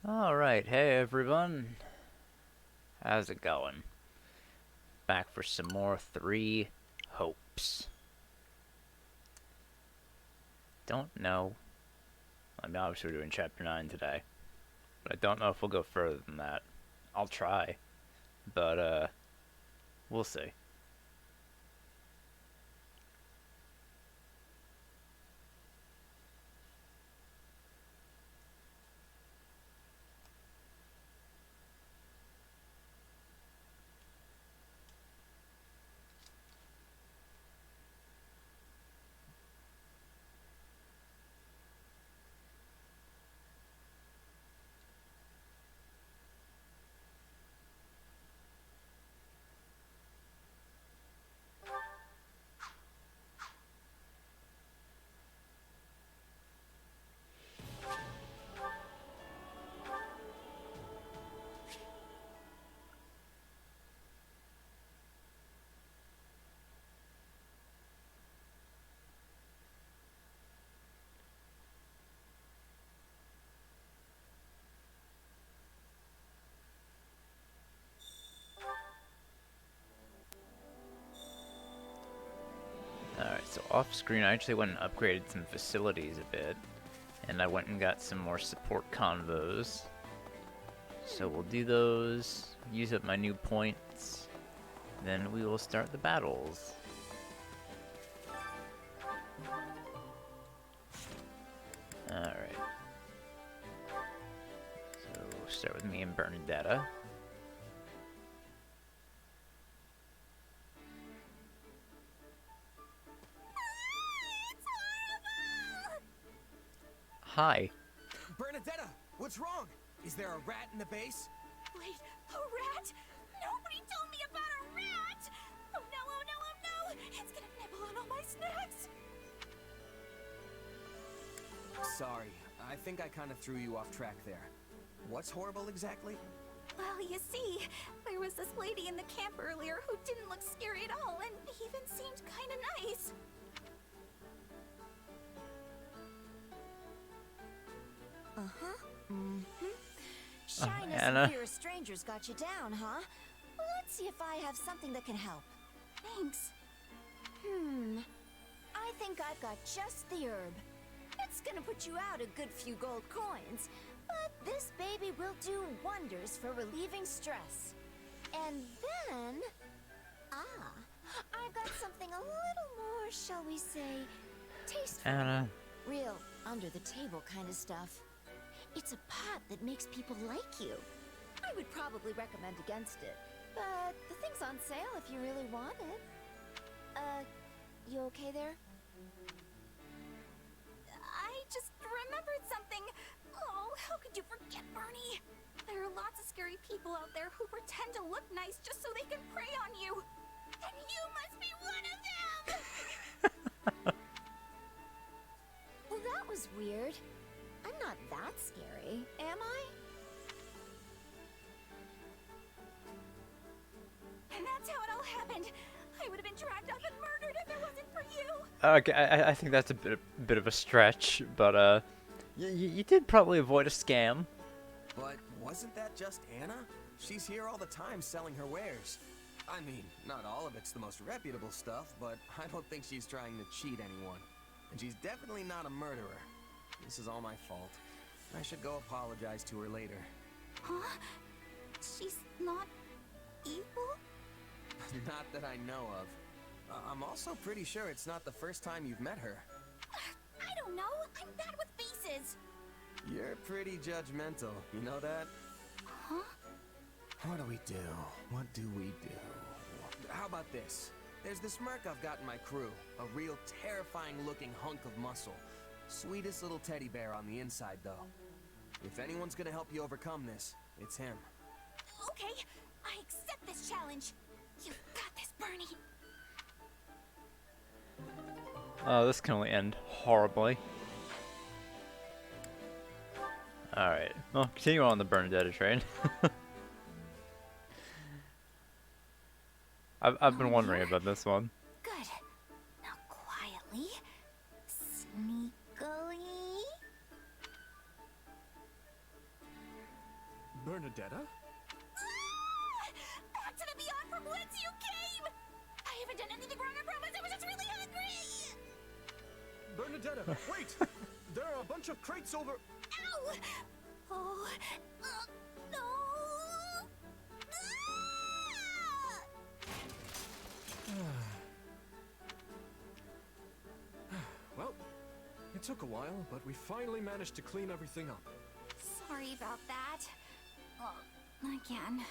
Alright, hey everyone. How's it going? Back for some more Three Hopes. Don't know. I mean, obviously we're doing Chapter 9 today. But I don't know if we'll go further than that. I'll try. But, we'll see. Alright, so off screen I actually went and upgraded some facilities a bit. And I went and got some more support convos. So we'll do those, use up my new points, then we will start the battles. Alright. So we'll start with me and Bernadetta. Hi. Bernadetta, what's wrong? Is there a rat in the base? Wait, a rat? Nobody told me about a rat! Oh no, oh no, oh no! It's gonna nibble on all my snacks! Sorry, I think I kind of threw you off track there. What's horrible exactly? Well, you see, there was this lady in the camp earlier who didn't look scary at all and even seemed kinda nice. Uh-huh. Mm-hmm. Shyness Anna. and fear of strangers got you down, huh? Well, let's see if I have something that can help. Thanks. I think I've got just the herb. It's gonna put you out a good few gold coins, but this baby will do wonders for relieving stress. And then... I've got something a little more, shall we say, tasteful. Anna. Real under-the-table kind of stuff. It's a pot that makes people like you. I would probably recommend against it, but the thing's on sale if you really want it. You okay there? I just remembered something. Oh, how could you forget, Bernie? There are lots of scary people out there who pretend to look nice just so they can prey on you. And you must be one of them! Well, that was weird. I'm not that scary, am I? And that's how it all happened. I would have been dragged up and murdered if it wasn't for you. Okay, I think that's a bit of a stretch, but you did probably avoid a scam. But wasn't that just Anna? She's here all the time selling her wares. I mean, not all of it's the most reputable stuff, but I don't think she's trying to cheat anyone. And she's definitely not a murderer. This is all my fault. I should go apologize to her later. Huh? She's not evil? Not that I know of. I'm also pretty sure it's not the first time you've met her. I don't know. I'm bad with faces. You're pretty judgmental, you know that? Huh? What do we do? What do we do? How about this? There's this merc I've got in my crew. A real terrifying looking hunk of muscle. Sweetest little teddy bear on the inside, though. If anyone's gonna help you overcome this, it's him. Okay, I accept this challenge. You've got this, Bernie. Oh, this can only end horribly. Alright, well, continue on the Bernadetta train. I've been wondering about this one. Good. Now quietly, sneakily. Bernadetta? Back to the beyond from whence you came! I haven't done anything wrong, I promise. I was just really hungry! Bernadetta, wait! There are a bunch of crates over... Ow! Oh, no! Well, it took a while, but we finally managed to clean everything up. Sorry about that. Oh, again.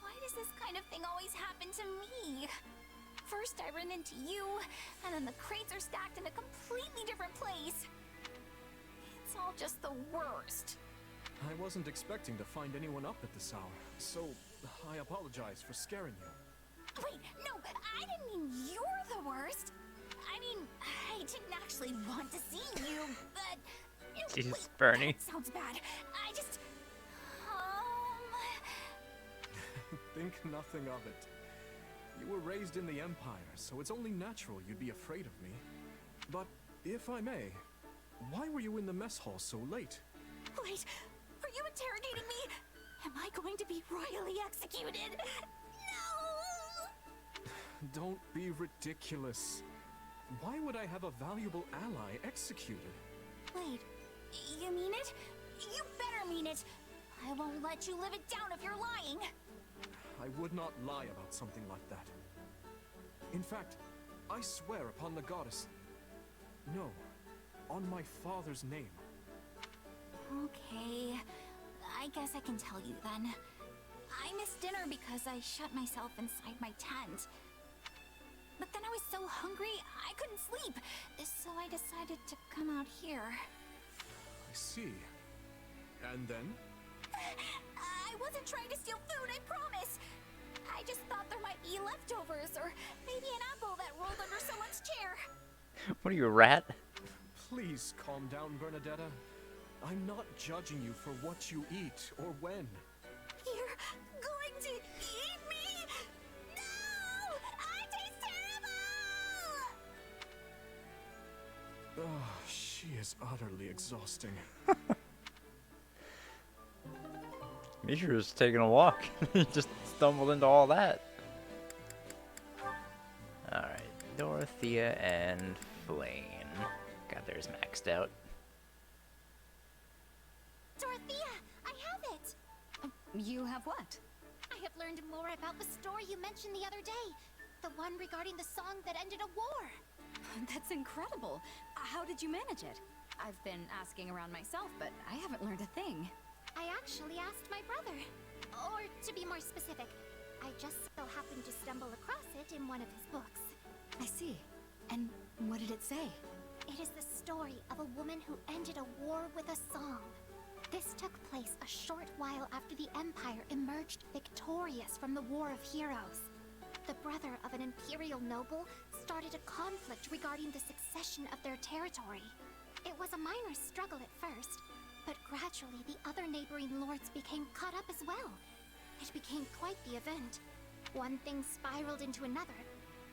Why does this kind of thing always happen to me? First I run into you, and then the crates are stacked in a completely different place. It's all just the worst. I wasn't expecting to find anyone up at this hour, so I apologize for scaring you. Wait, no, I didn't mean you're the worst. I mean, I didn't actually want to see you, but... Jesus, wait, Bernie. that sounds bad. I just... Think nothing of it. You were raised in the Empire, so it's only natural you'd be afraid of me. But, if I may, why were you in the mess hall so late? Wait, are you interrogating me? Am I going to be royally executed? No! Don't be ridiculous. Why would I have a valuable ally executed? Wait, you mean it? You better mean it! I won't let you live it down if you're lying! I would not lie about something like that. In fact, I swear upon the goddess... No, on my father's name. Okay, I guess I can tell you then. I missed dinner because I shut myself inside my tent. But then I was so hungry, I couldn't sleep, so I decided to come out here. I see. And then? I wasn't trying to steal food, I promise! I just thought there might be leftovers, or maybe an apple that rolled under someone's chair. What are you, a rat? Please calm down, Bernadetta. I'm not judging you for what you eat or when. You're going to eat me? No! I taste terrible! Oh, she is utterly exhausting. Misha was taking a walk. He just stumbled into all that. Alright, Dorothea and Flame. God, theirs maxed out. Dorothea, I have it! You have what? I have learned more about the story you mentioned the other day. The one regarding the song that ended a war. That's incredible. How did you manage it? I've been asking around myself, but I haven't learned a thing. I actually asked my brother. Or, to be more specific, I just so happened to stumble across it in one of his books. I see. And what did it say? It is the story of a woman who ended a war with a song. This took place a short while after the Empire emerged victorious from the War of Heroes. The brother of an Imperial noble started a conflict regarding the succession of their territory. It was a minor struggle at first, but gradually the other neighboring lords became caught up as well. It became quite the event. One thing spiraled into another,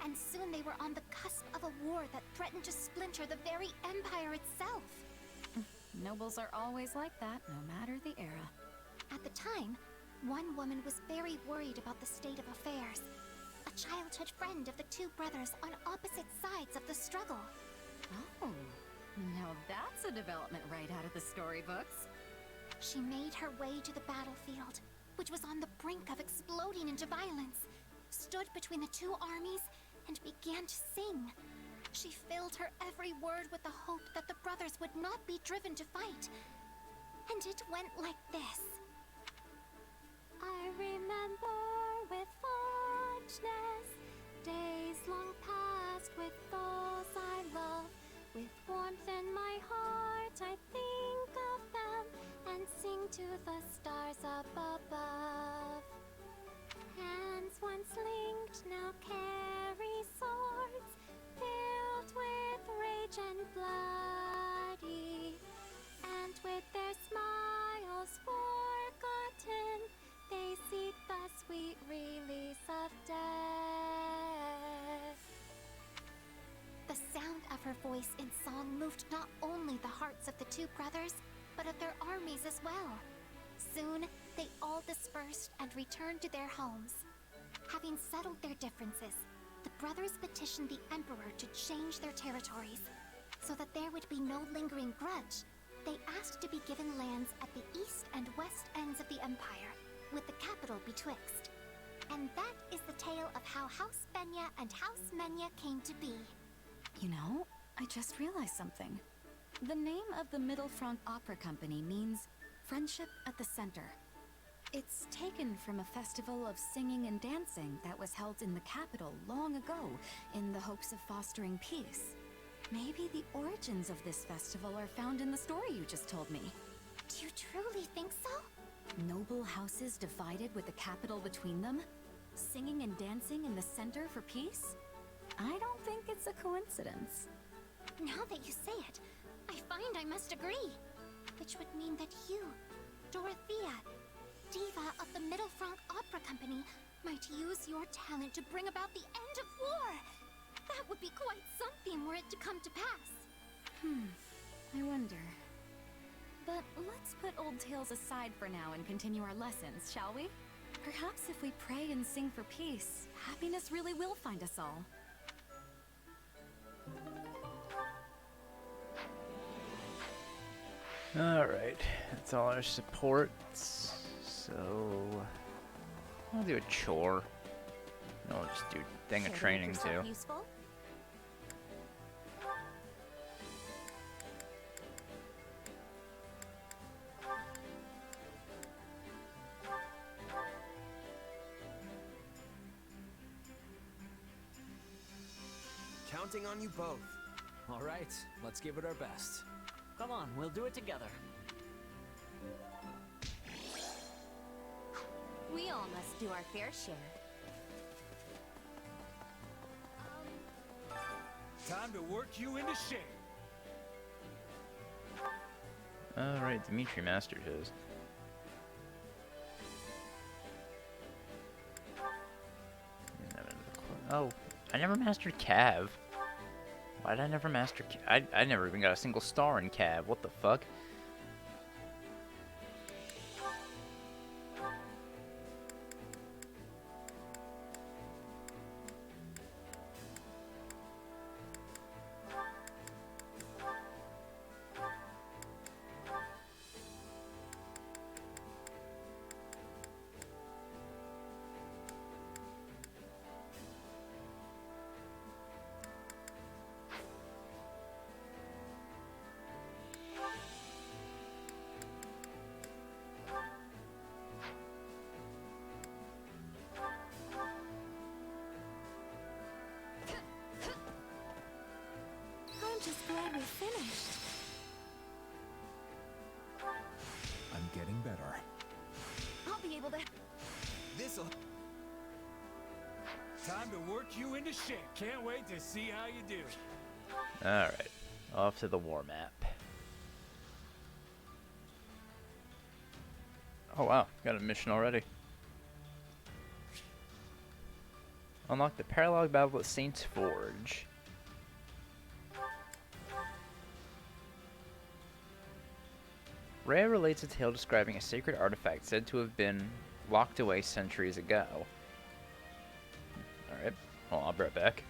and soon they were on the cusp of a war that threatened to splinter the very empire itself. Nobles are always like that, no matter the era. At the time, one woman was very worried about the state of affairs. A childhood friend of the two brothers on opposite sides of the struggle. Oh, now that's a development right out of the storybooks. She made her way to the battlefield, which was on the brink of exploding into violence, stood between the two armies, and began to sing. She filled her every word with the hope that the brothers would not be driven to fight. And it went like this. I remember with fondness days long past with those I love. With warmth in my heart I think of them and sing to the stars up above. Hands once linked now carry swords, filled with rage and bloody, and with their smiles forgotten, they seek the sweet release of death. The sound of her voice in song moved not only the hearts of the two brothers, but of their armies as well. dispersed and returned to their homes. Having settled their differences, the brothers petitioned the Emperor to change their territories. So that there would be no lingering grudge, they asked to be given lands at the east and west ends of the Empire, with the capital betwixt. And that is the tale of how House Benya and House Menya came to be. You know, I just realized something. The name of the Middle Franc Opera Company means friendship at the center. It's taken from a festival of singing and dancing that was held in the capital long ago in the hopes of fostering peace. Maybe the origins of this festival are found in the story you just told me. Do you truly think so? Noble houses divided with the capital between them? Singing and dancing in the center for peace? I don't think it's a coincidence. Now that you say it, I find I must agree. Which would mean that you, Dorothea, diva of the Middle Franc Opera Company, might use your talent to bring about the end of war. That would be quite something were it to come to pass. I wonder. But let's put old tales aside for now and continue our lessons, shall we? Perhaps if we pray and sing for peace, happiness really will find us all. Alright, that's all our supports. So I'll do a chore. No, I'll just do a thing of training too. Useful? Counting on you both. All right, let's give it our best. Come on, we'll do it together. We all must do our fair share. Time to work you into shape. Alright, Dimitri mastered his. Oh, I never mastered Cav. Why did I never master I never even got a single star in Cav. What the fuck? I'm just glad we finished. I'm getting better. I'll be able to... This'll... Time to work you into shape. Can't wait to see how you do. Alright, off to the war map. Oh wow, got a mission already. Unlock the paralog battle at Saint's Forge. Rhea relates a tale describing a sacred artifact said to have been locked away centuries ago. Alright, well, I'll be right back.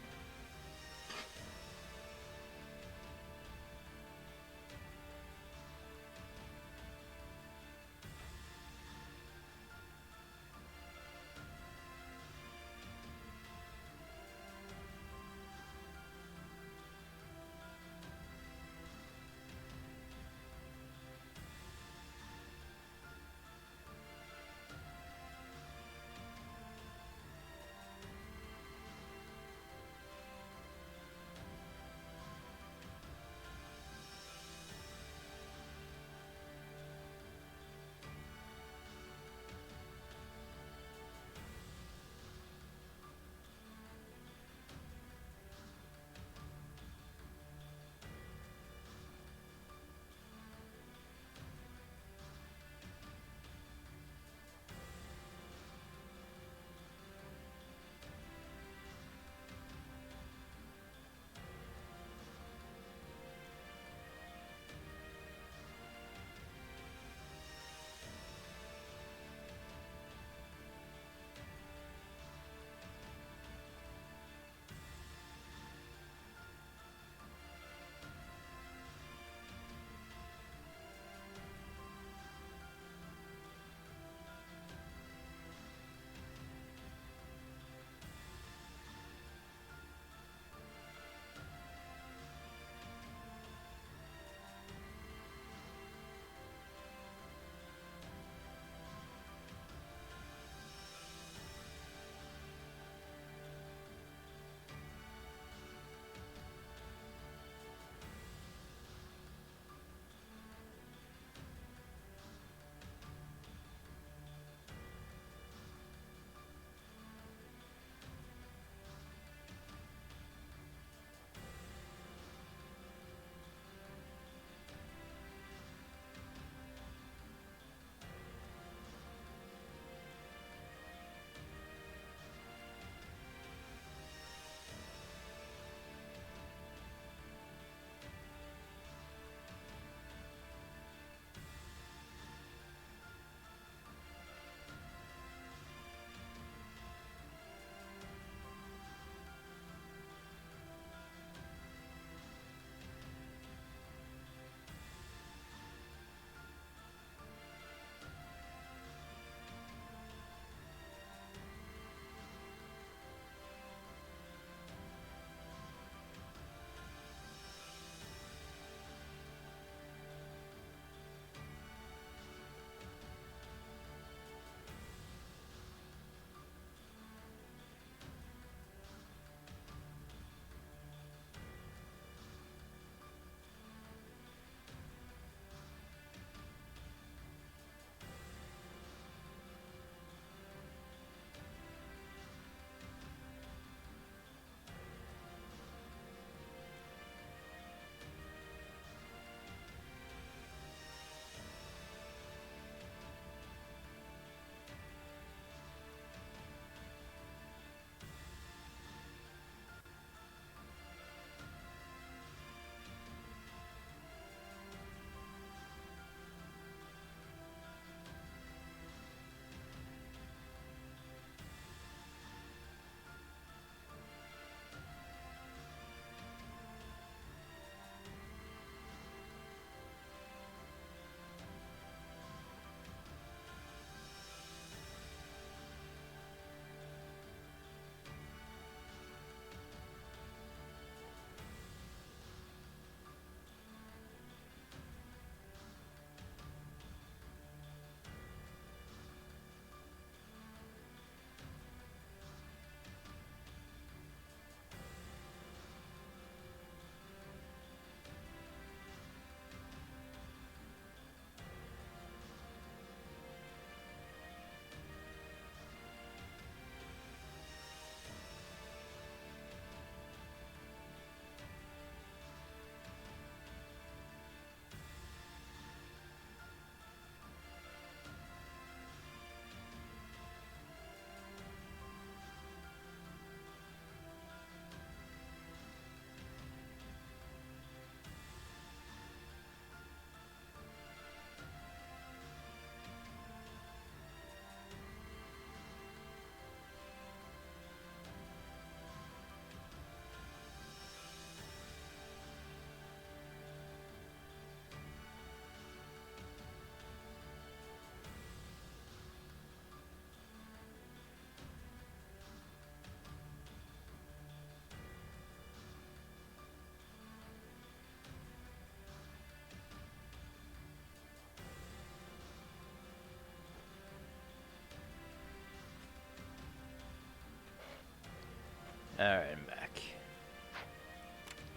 Alright, I'm back.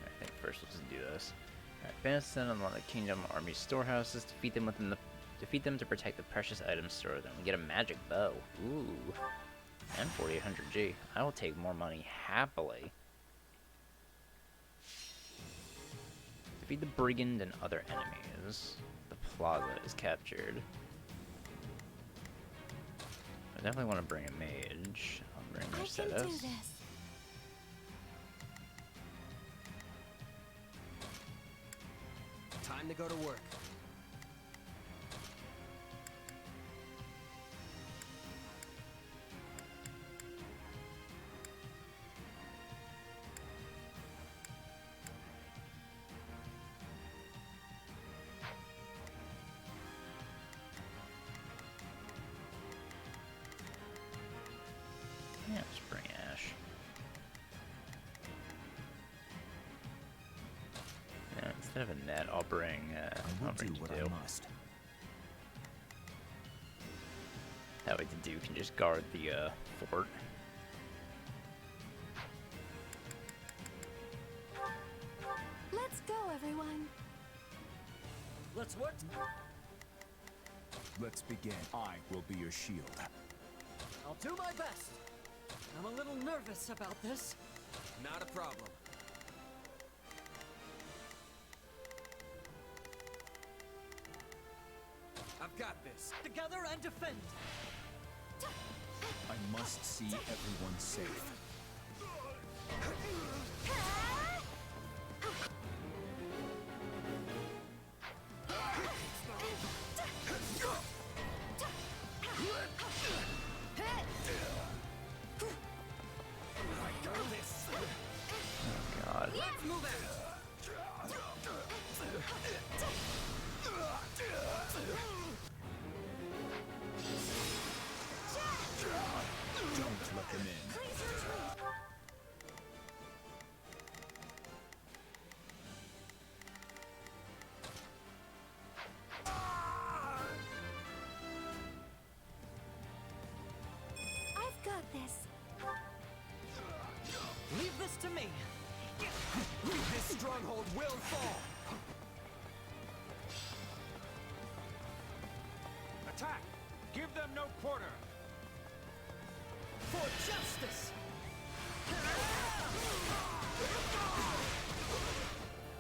I think first we'll just do this. Alright, bandits sent on the Kingdom Army storehouses. Defeat them to protect the precious items stored in them. We get a magic bow. Ooh. And 4800G. I will take more money happily. Defeat the brigand and other enemies. The plaza is captured. I definitely want to bring a mage. I'll bring Mercedes. I can do this. Time to go to work. Yeah, let's bring Ash. Yeah, instead of a net, I'll bring Dew. That way the Dew can just guard the fort. Let's go, everyone. Let's work. Let's begin. I will be your shield. I'll do my best. I'm a little nervous about this. Not a problem. I've got this. Together and defend. I must see everyone safe. God. Let's move it. Don't let them in. I've got this. Leave this to me. This stronghold will fall. Attack! Give them no quarter! For justice.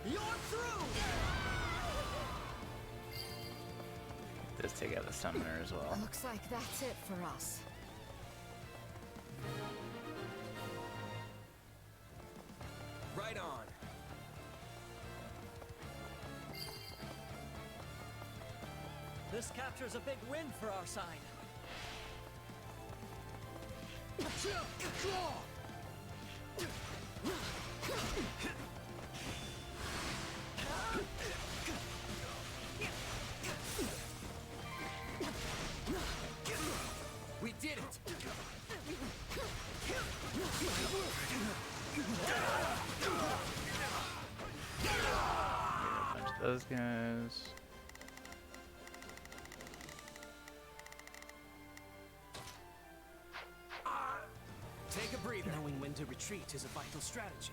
You're through. Let's take out the summoner as well. Looks like that's it for us. Right on. This capture's a big win for our side. We did it. A bunch of those guys. Take a breather. Knowing when to retreat is a vital strategy.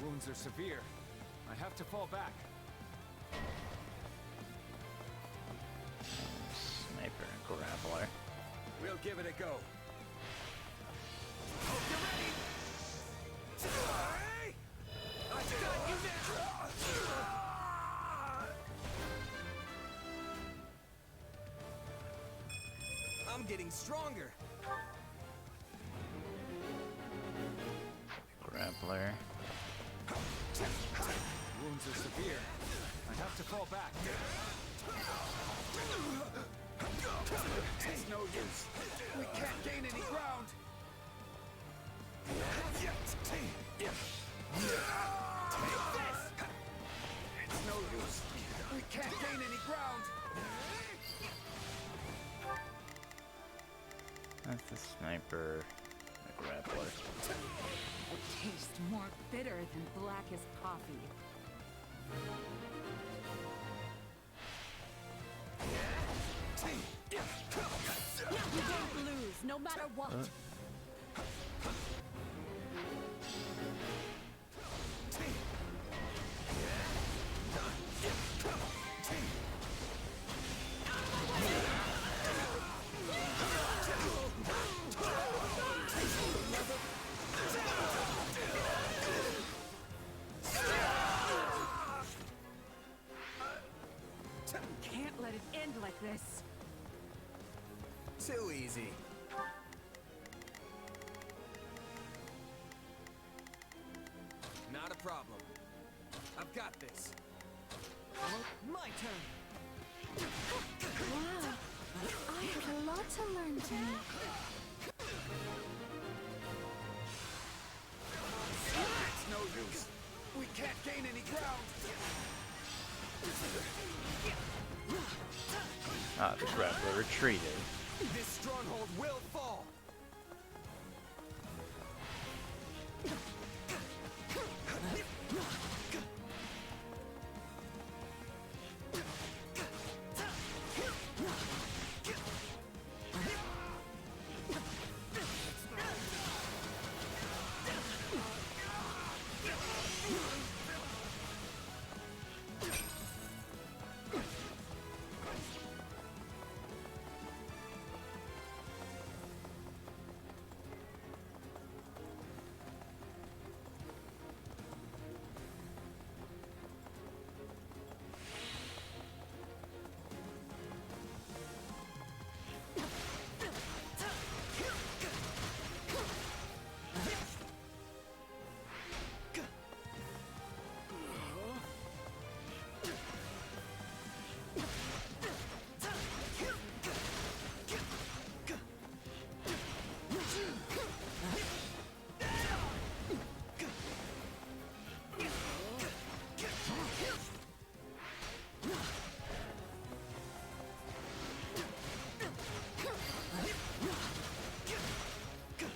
Wounds are severe. I have to fall back. Sniper and grappler. We'll give it a go. Hope you're ready. Hey! I've got you now. I'm getting stronger. Grappler. Wounds are severe. I have to fall back. It's no use. We can't gain any ground. Take this. It's no use. We can't gain any ground. That's the sniper. The grappler. It tastes more bitter than black as coffee. You don't lose, no matter what? Can't let it end like this. Too easy. Not a problem. I've got this. My turn. Wow. I have a lot to learn from you. It's no use. We can't gain any ground. Ah, the grappler retreated. This stronghold will fall.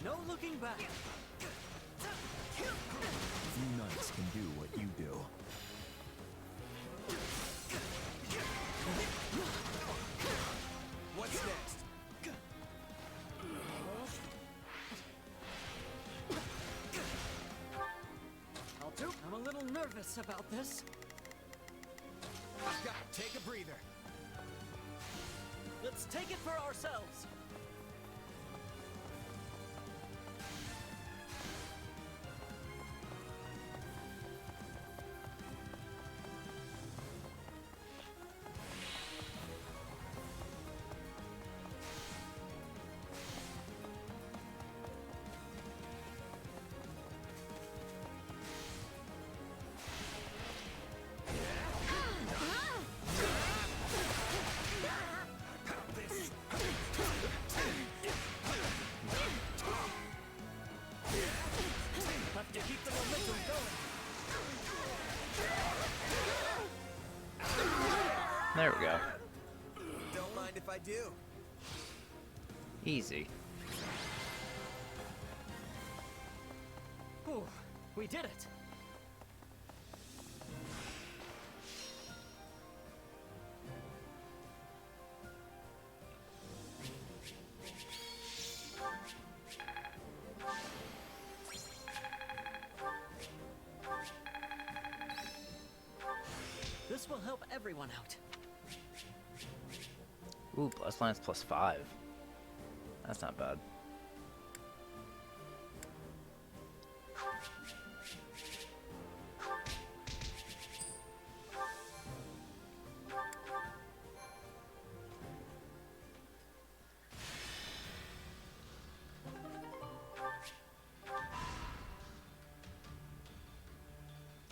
No looking back. Few knights can do what you do. What's next? I'll do. I'm a little nervous about this. I've got to take a breather. Let's take it for ourselves. Have to keep the momentum going. There we go. Don't mind if I do. Easy. Ooh, we did it. This will help everyone out. Ooh, plus lance +5. That's not bad.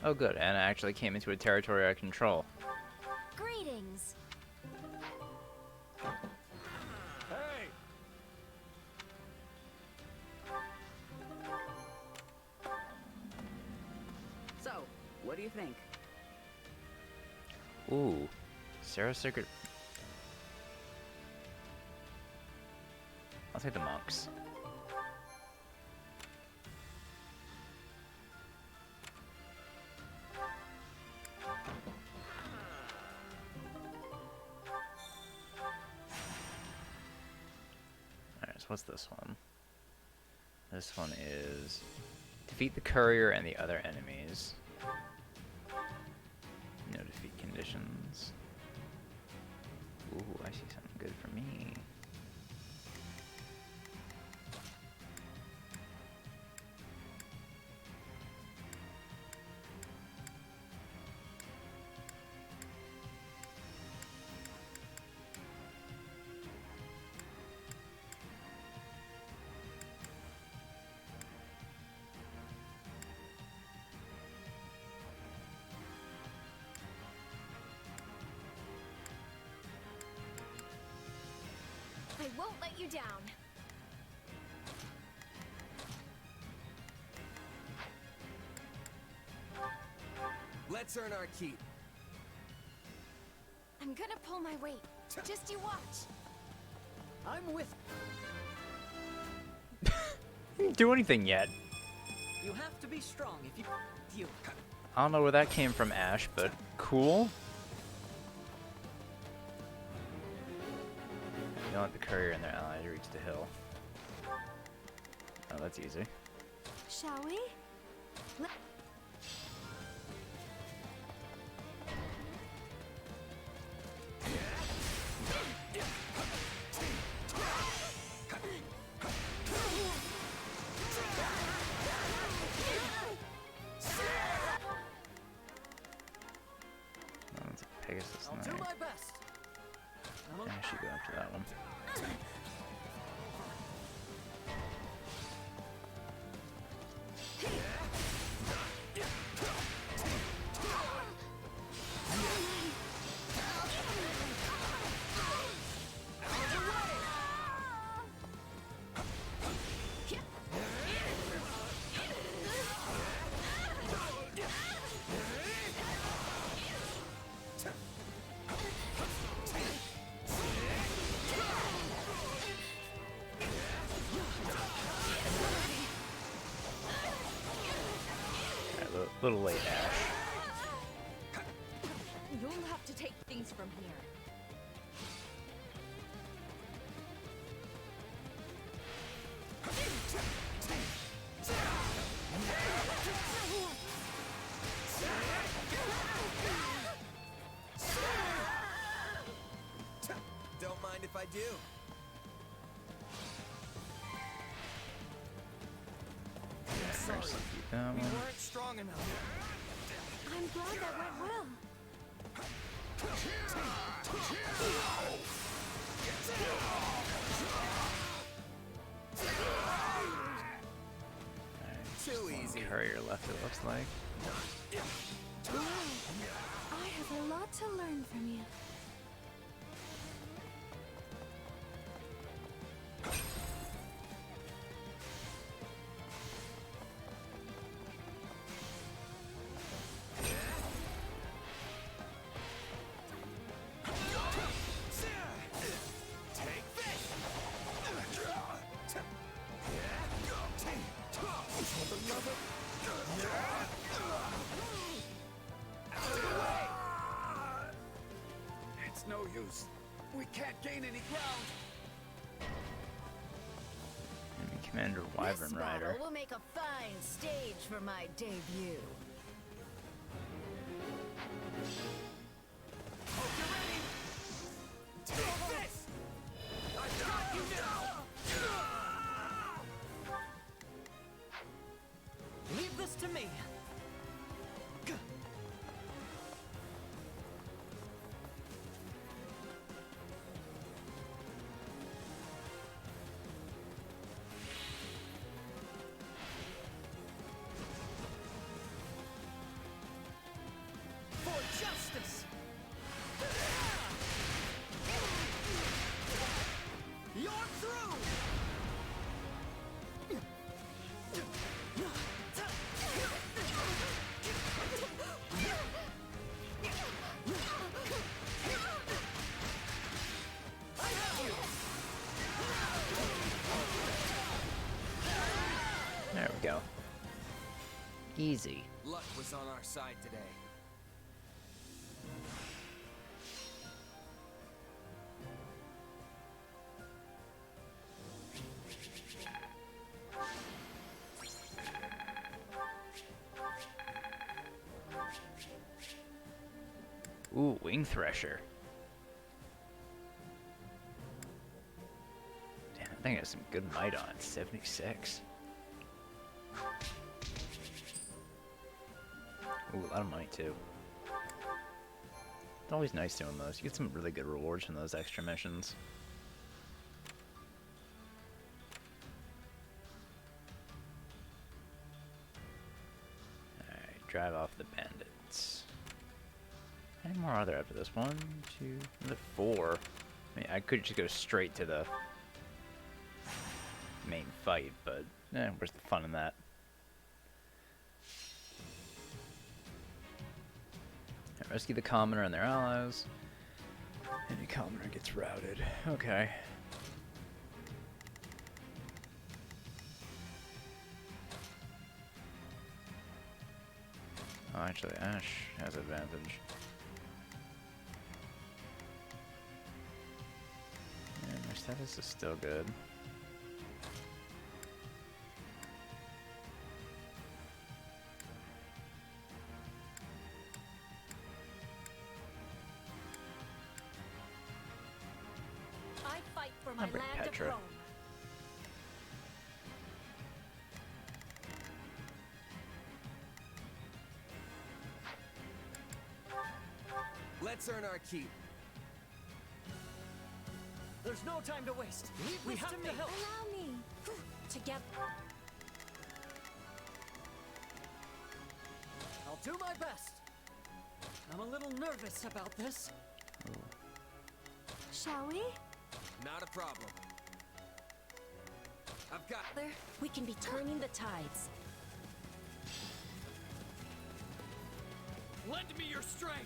Oh good, Anna actually came into a territory I control. Greetings. Hey! So, what do you think? Ooh, Sarah's Secret. I'll take the monks. What's this one? This one is defeat the courier and the other enemies. No defeat conditions. Ooh, I see something good for me. I won't let you down. Let's earn our keep. I'm gonna pull my weight. Just you watch. I'm with Didn't do anything yet. you. Have to be strong if you. I don't know where that came from, Ash, but cool. You don't let the courier and their allies reach the hill. Oh, that's easy. Shall we? Oh, that's a Pegasus I'll do Knight. my best. I should go after that one. A little late, Ash. You'll have to take things from here. Don't mind if I do. Mercy, keep that We one. weren't strong enough. I'm glad that went well. Too One easy. courier left, it looks like. I have a lot to learn from you. It's no use. We can't gain any ground. Enemy Commander Wyvern This Rider. battle will make a fine stage for my debut. Leave this to me. For justice. You're through. There we go. Easy. Luck was on our side today. Ooh, Wing Thresher. Damn, I think it has some good might on it. 76. Ooh, a lot of money too. It's always nice doing those. You get some really good rewards from those extra missions. Alright, drive off the bandits. How many more are there after this? 1, 2, 4. I mean, I could just go straight to the main fight, but where's the fun in that? Rescue the commoner and their allies. Any commoner gets routed. Okay. Oh, actually, Ash has advantage. And my status is still good. For my I'll bring land Petra. of home. Let's earn our keep. There's no time to waste. We have to help. Allow me. Together. I'll do my best. I'm a little nervous about this. Shall we? Not a problem. I've got... We can be turning the tides. Lend me your strength.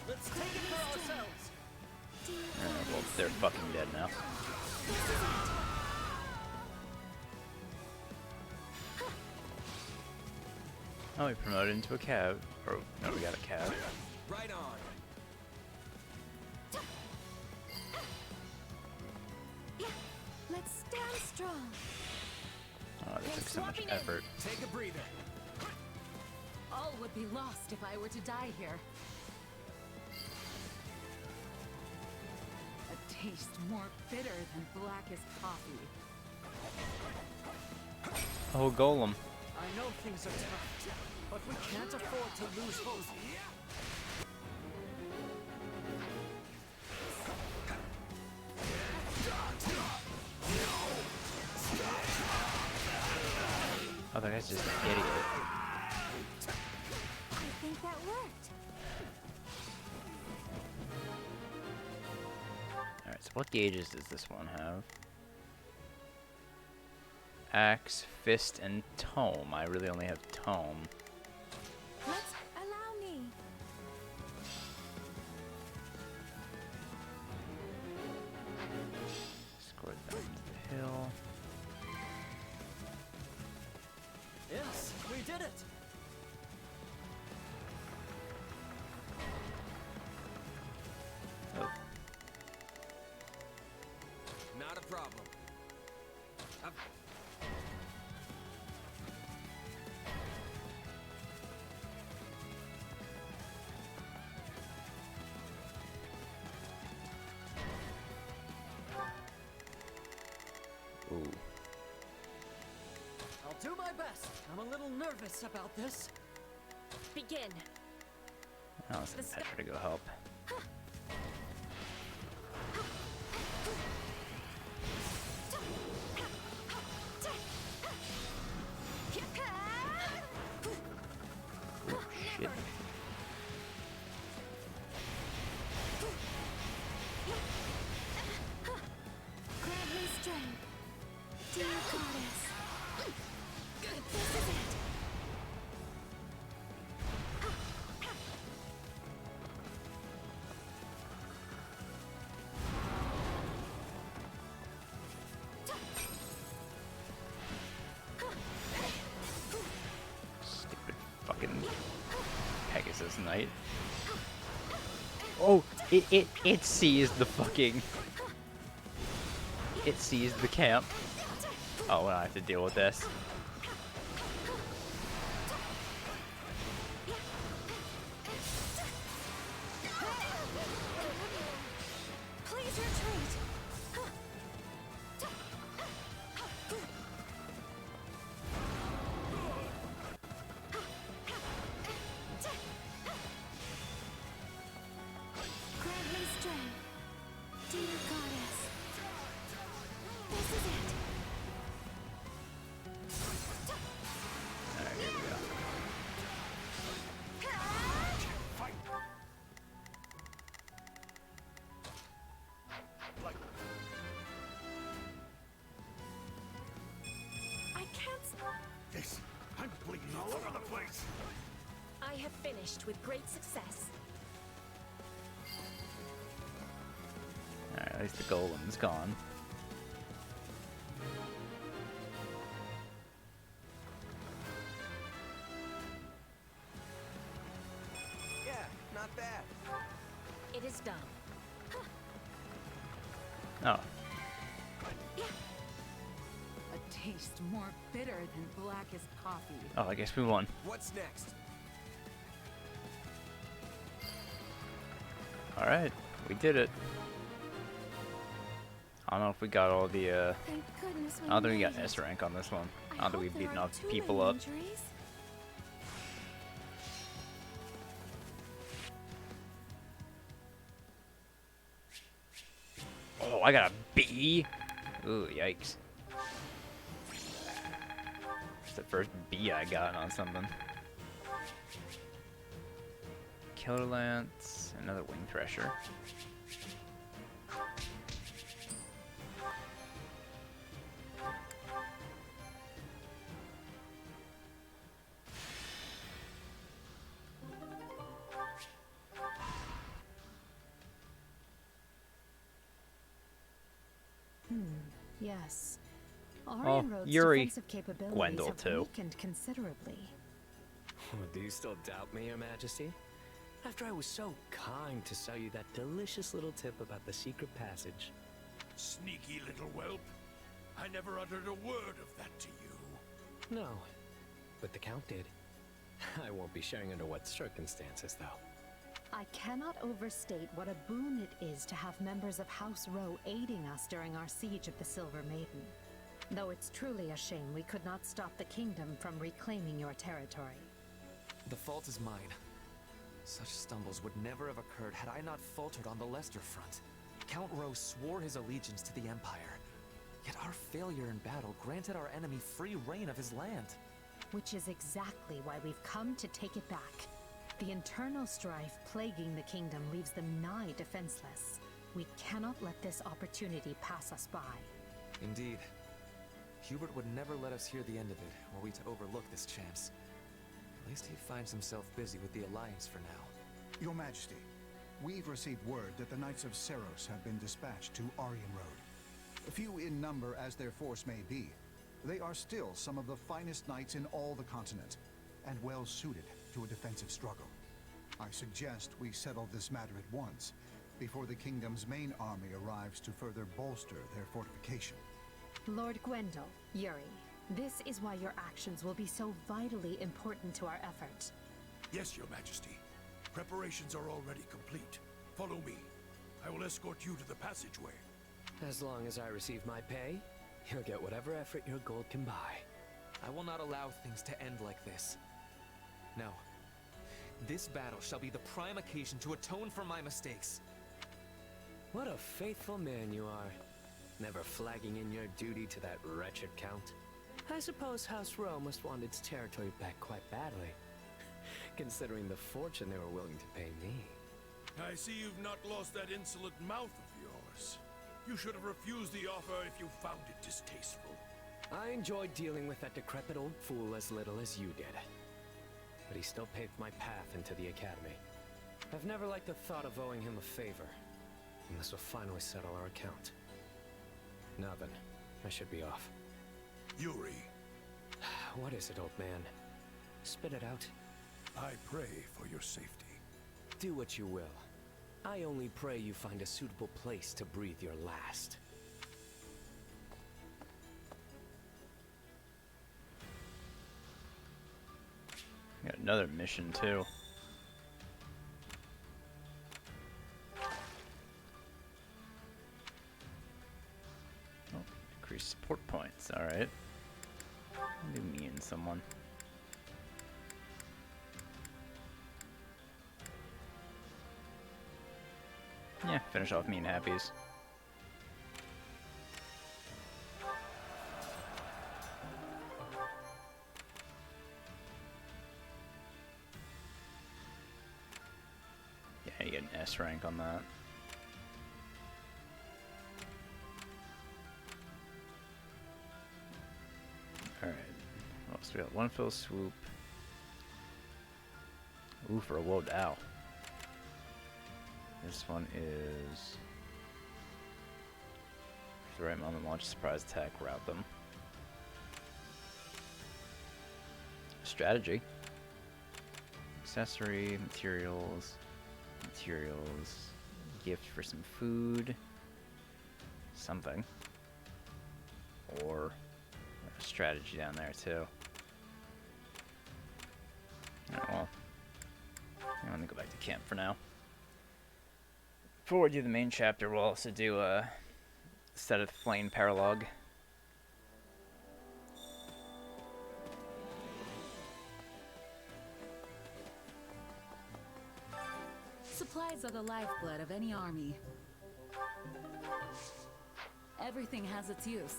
Let's take it for ourselves. Well, they're fucking dead now. Oh, we promoted into a cav. Or, no, we got a cav. Right on. Let's stand strong. Oh, that took so much effort. Take a breather. All would be lost if I were to die here. A taste more bitter than blackest coffee. Oh, Golem. I know things are tough, but we can't afford to lose hope. Oh, that guy's just an idiot. I think that worked. Alright, so what gauges does this one have? Axe, fist, and tome. I really only have tome. Let's allow me. Escort them to the hill. Yes, we did it. Oh, Not a problem. ooh. I'll do my best. I'm a little nervous about this. Begin. I'll send Petra to go help. Shit. Grant me strength. Dear goddess. This is it. Stupid fucking Pegasus Knight. Oh, it seized the fucking... It seized the camp. Oh, I have to deal with this. Please retreat. Grant me strength, dear goddess. This is it. Alright, here we go. I can't. This, I'm bleeding all over the place. I have finished with great success. Alright, at least the golem's gone. Yeah, not bad. It is done. Oh, A taste more bitter than blackest coffee. oh, I guess we won. What's next? Alright, we did it. I don't know if we got all the, Thank goodness we I don't think we got made it. S rank on this one. I I don't think hope we've there beaten aren't enough too people many up. injuries. Oh, I got a B. Ooh, yikes. It's the first B I got on something. Killer Lance, another Wing Thresher. Yes. Oh, Arianroad's Yuri. defensive capabilities Gwendol, have too. weakened considerably. Do you still doubt me, Your Majesty? After I was so kind to sell you that delicious little tip about the secret passage. Sneaky little whelp. I never uttered a word of that to you. No, but the Count did. I won't be sharing under what circumstances, though. I cannot overstate what a boon it is to have members of House Row aiding us during our siege of the Silver Maiden. Though it's truly a shame we could not stop the kingdom from reclaiming your territory. The fault is mine. Such stumbles would never have occurred had I not faltered on the Leicester front. Count Rowe swore his allegiance to the Empire, yet our failure in battle granted our enemy free reign of his land. Which is exactly why we've come to take it back. The internal strife plaguing the kingdom leaves them nigh defenseless. We cannot let this opportunity pass us by. Indeed. Hubert would never let us hear the end of it, were we to overlook this chance. At least he finds himself busy with the Alliance for now. Your Majesty, we've received word that the Knights of Seros have been dispatched to Arianroad. Few in number as their force may be, they are still some of the finest knights in all the continent, and well suited to a defensive struggle. I suggest we settle this matter at once, before the kingdom's main army arrives to further bolster their fortification. Lord Gwendol, Yuri, this is why your actions will be so vitally important to our effort. Yes, Your Majesty. Preparations are already complete. Follow me. I will escort you to the passageway. As long as I receive my pay, you'll get whatever effort your gold can buy. I will not allow things to end like this. No. This battle shall be the prime occasion to atone for my mistakes. What a faithful man you are. Never flagging in your duty to that wretched Count. I suppose House Rowe must want its territory back quite badly, considering the fortune they were willing to pay me. I see you've not lost that insolent mouth of yours. You should have refused the offer if you found it distasteful. I enjoyed dealing with that decrepit old fool as little as you did. But he still paved my path into the Academy. I've never liked the thought of owing him a favor, and this will finally settle our account. Now then, I should be off. Yuri, What is it, old man? Spit it out. I pray for your safety. Do what you will. I only pray you find a suitable place to breathe your last. Another mission too. Oh, increase support points. All right. Do me and someone. Yeah, finish off me and Happy's. Yeah, you get an S rank on that. Alright. What else we got? One fell swoop. Ooh, for a woe dow. This one is for the right moment, launch a surprise attack, route them. Strategy. Accessory, materials, gift for some food, something. Or a strategy down there too. Alright, well, I'm gonna go back to camp for now. Before we do the main chapter, we'll also do a set of flame paralogue. Supplies are the lifeblood of any army. Everything has its use.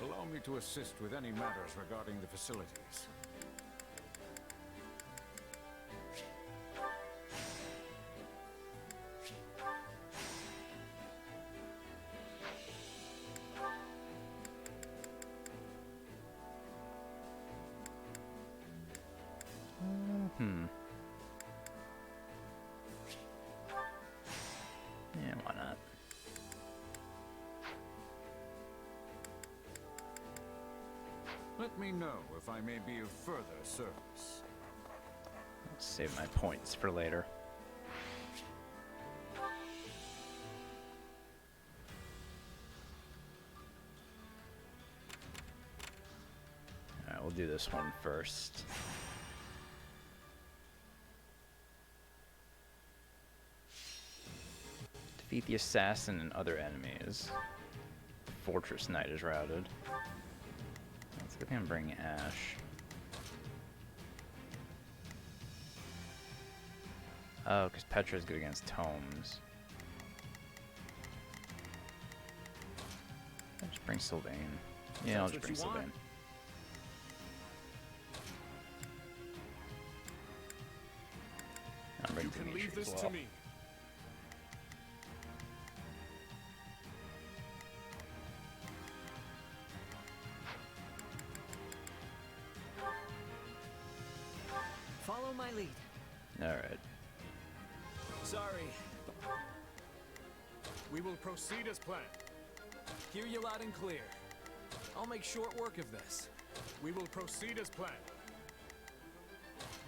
Allow me to assist with any matters regarding the facilities. Yeah, why not? Let me know if I may be of further service. Let's save my points for later. Alright, we'll do this one first. Defeat the assassin and other enemies. Fortress Knight is routed. Let's go ahead and bring Ash. Oh, because Petra is good against tomes. I'll just bring Sylvain. Yeah, I'll just bring Sylvain. I'll bring Dimitri as well. Follow my lead. Alright. Sorry. We will proceed as planned. Hear you loud and clear. I'll make short work of this. We will proceed as planned.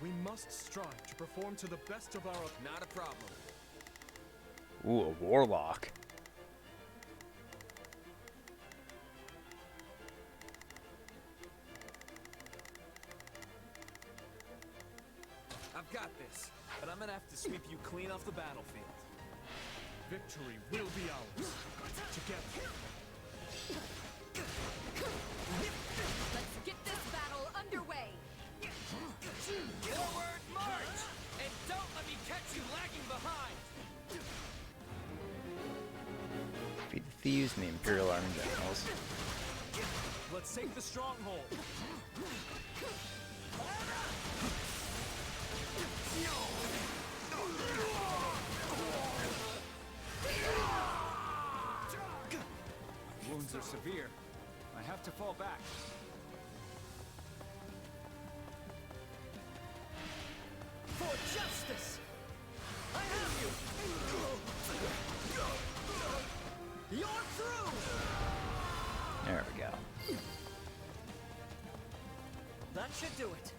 We must strive to perform to the best of our... Not a problem. Ooh, a warlock. I've got this. But I'm gonna have to sweep you clean off the battlefield. Victory will be ours. Together. Let's get this battle underway. Forward march! And don't let me catch you lagging behind! Defeat the thieves and the Imperial Army generals. Let's take the stronghold. Wounds are severe. I have to fall back. For justice! I have you! You're through! There we go. That should do it.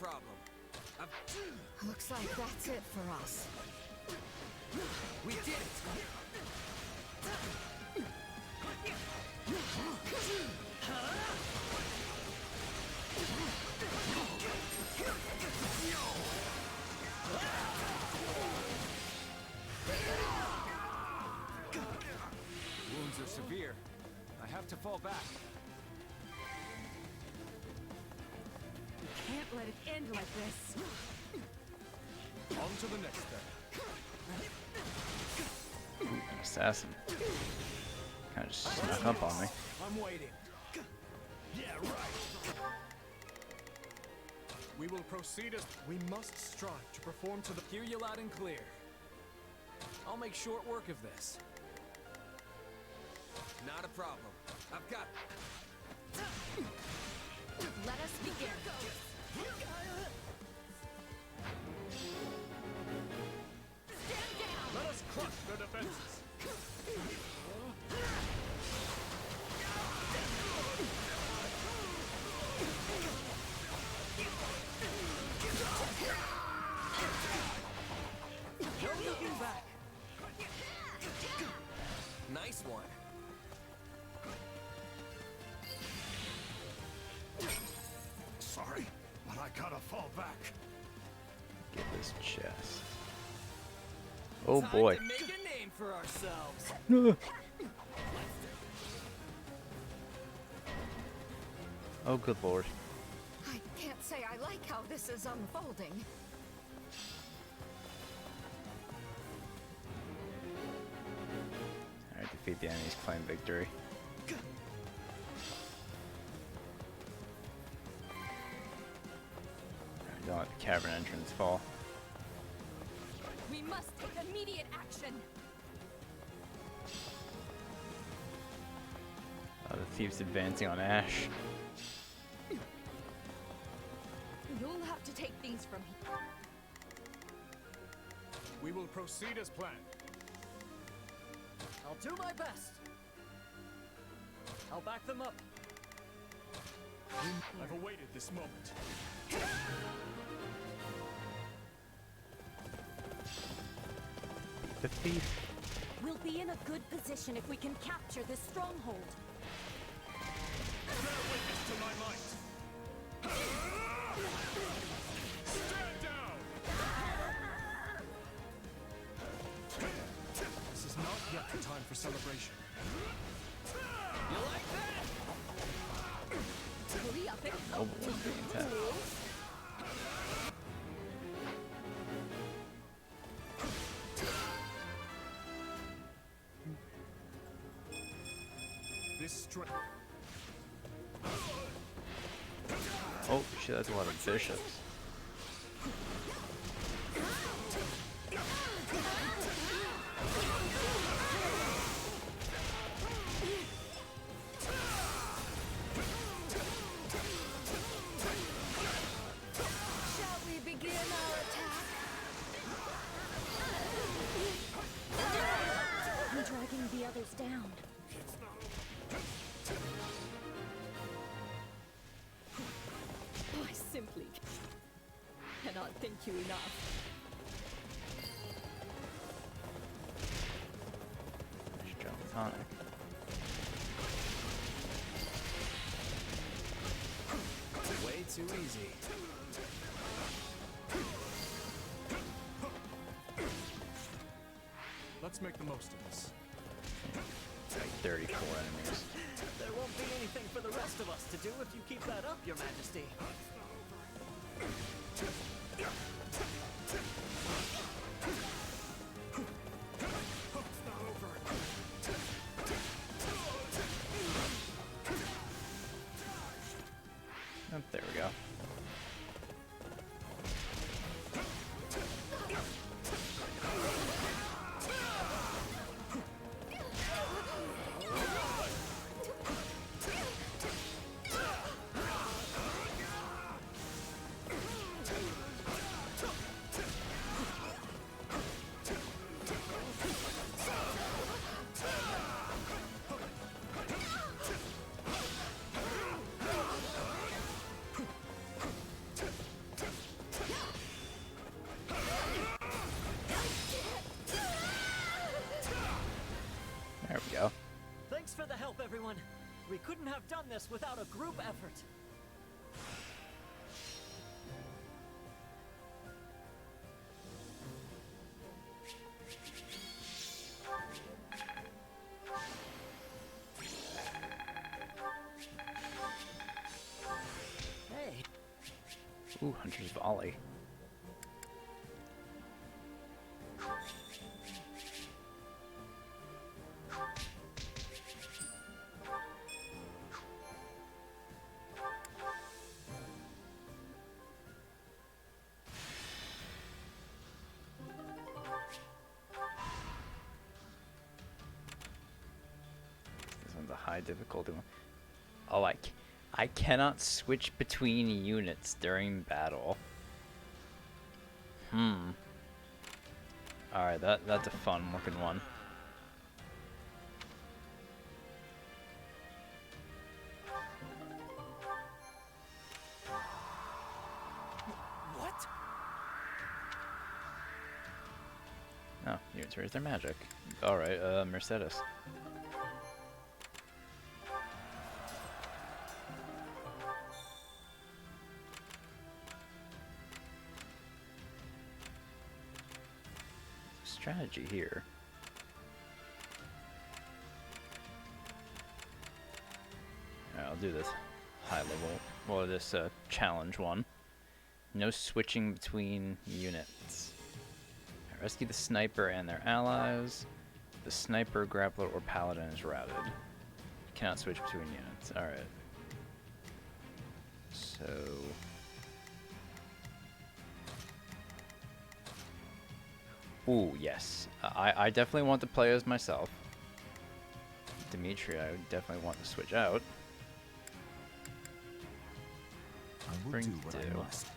problem. Looks like that's it for us. We did it! Wounds are severe. I have to fall back. We can't let it end like this. On to the next then. An assassin. Kind of just snuck up on me. I'm waiting. Yeah, right. We will proceed as we must strive to perform to the. Hear you loud and clear. I'll make short work of this. Not a problem. I've got. Let us begin. Let us crush their defenses. No looking back. Nice one. Sorry, but I gotta fall back. Get this chest. Oh boy. Time to make a name for ourselves. Oh good lord. I can't say I like how this is unfolding. Alright, defeat the enemies, claim victory. Alright, don't let the cavern entrance fall. We must take immediate action. The thief's advancing on Ash. You'll have to take things from here. We will proceed as planned. I'll do my best. I'll back them up. I've awaited this moment. The thief. We'll be in a good position if we can capture this stronghold. Bear witness to my might. Stand down! This is not yet the time for celebration. You like that? Hurry up and Oh boy, big attack. This strength. Oh shit, that's a lot of bishops. Shall we begin our attack? I'm dragging the others down. I simply cannot thank you enough. Just drop a tonic. Way too easy. Let's make the most of this. Like 34 enemies. There won't be anything for the rest of us to do if you keep that up, Your Majesty. Oh, there we go. have done this without a group effort. Hey. Ooh, Hunter's Volley. This one's a high difficulty one. Oh, I cannot switch between units during battle. Alright, that's a fun looking one. What? Oh, units raise their magic. Alright, Mercedes. Strategy here. Alright, I'll do this high level, well, this challenge one. No switching between units. Rescue the sniper and their allies. The sniper, grappler, or paladin is routed. Cannot switch between units. Alright. So... Ooh, yes. I definitely want to play as myself. Dimitri, I would definitely want to switch out. I will Bring do what do. I must.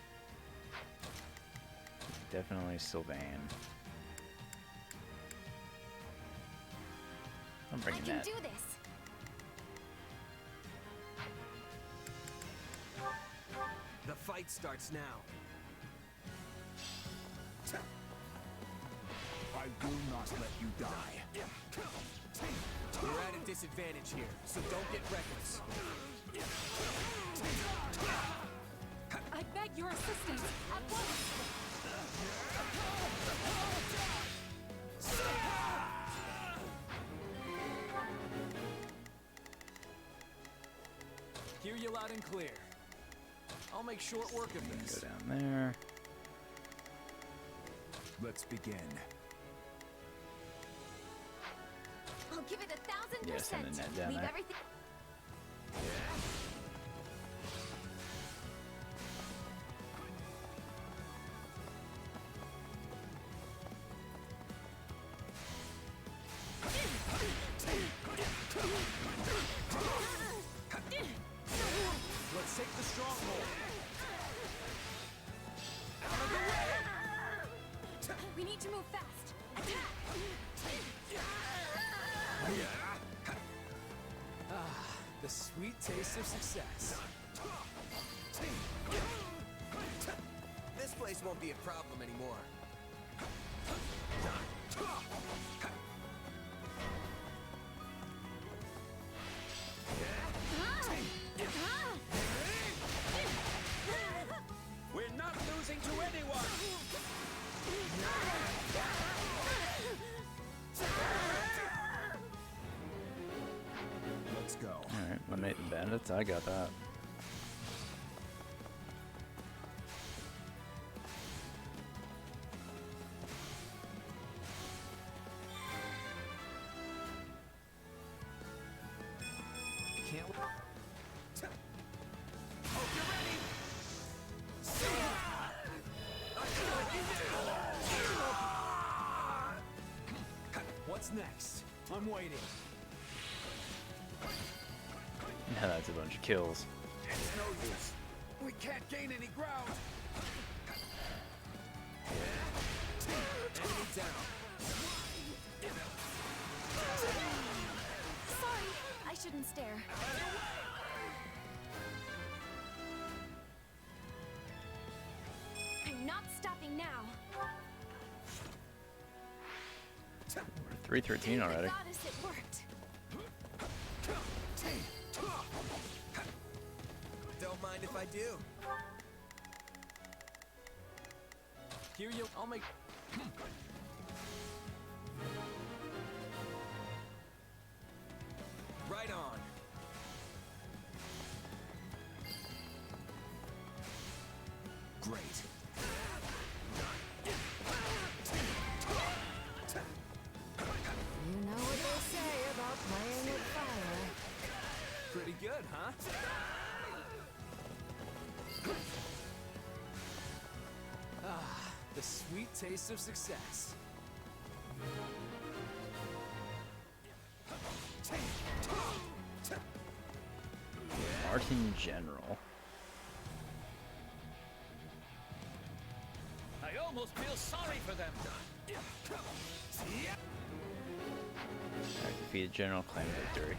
Definitely Sylvain. I'm bringing I can that. do this. The fight starts now. I will not let you die. You're at a disadvantage here, so don't get reckless. I beg your assistance at once. Hear you loud and clear. I'll make short work of Go this. down there. Let's begin. I'll give it 1,000%. Yeah, send a net down Leave there. everything. Let's take the stronghold. We need to move fast. Attack! The sweet taste of success. This place won't be a problem anymore. We're not losing to anyone! Let's go. Alright, my mate and bandits, I got that. Can't. What's next? I'm waiting. Yeah, that's a bunch of kills. It's no use. We can't gain any ground. Enemy down. Sorry, I shouldn't stare. I'm not stopping now. We're 313 already. Thank the goddess it worked. don't mind if I do. Here you. I'll make. Right on. Great. You know what they say about playing with fire. Pretty good, huh? Ah, the sweet taste of success. Martin General. I almost feel sorry for them. Alright, defeated General, claim victory.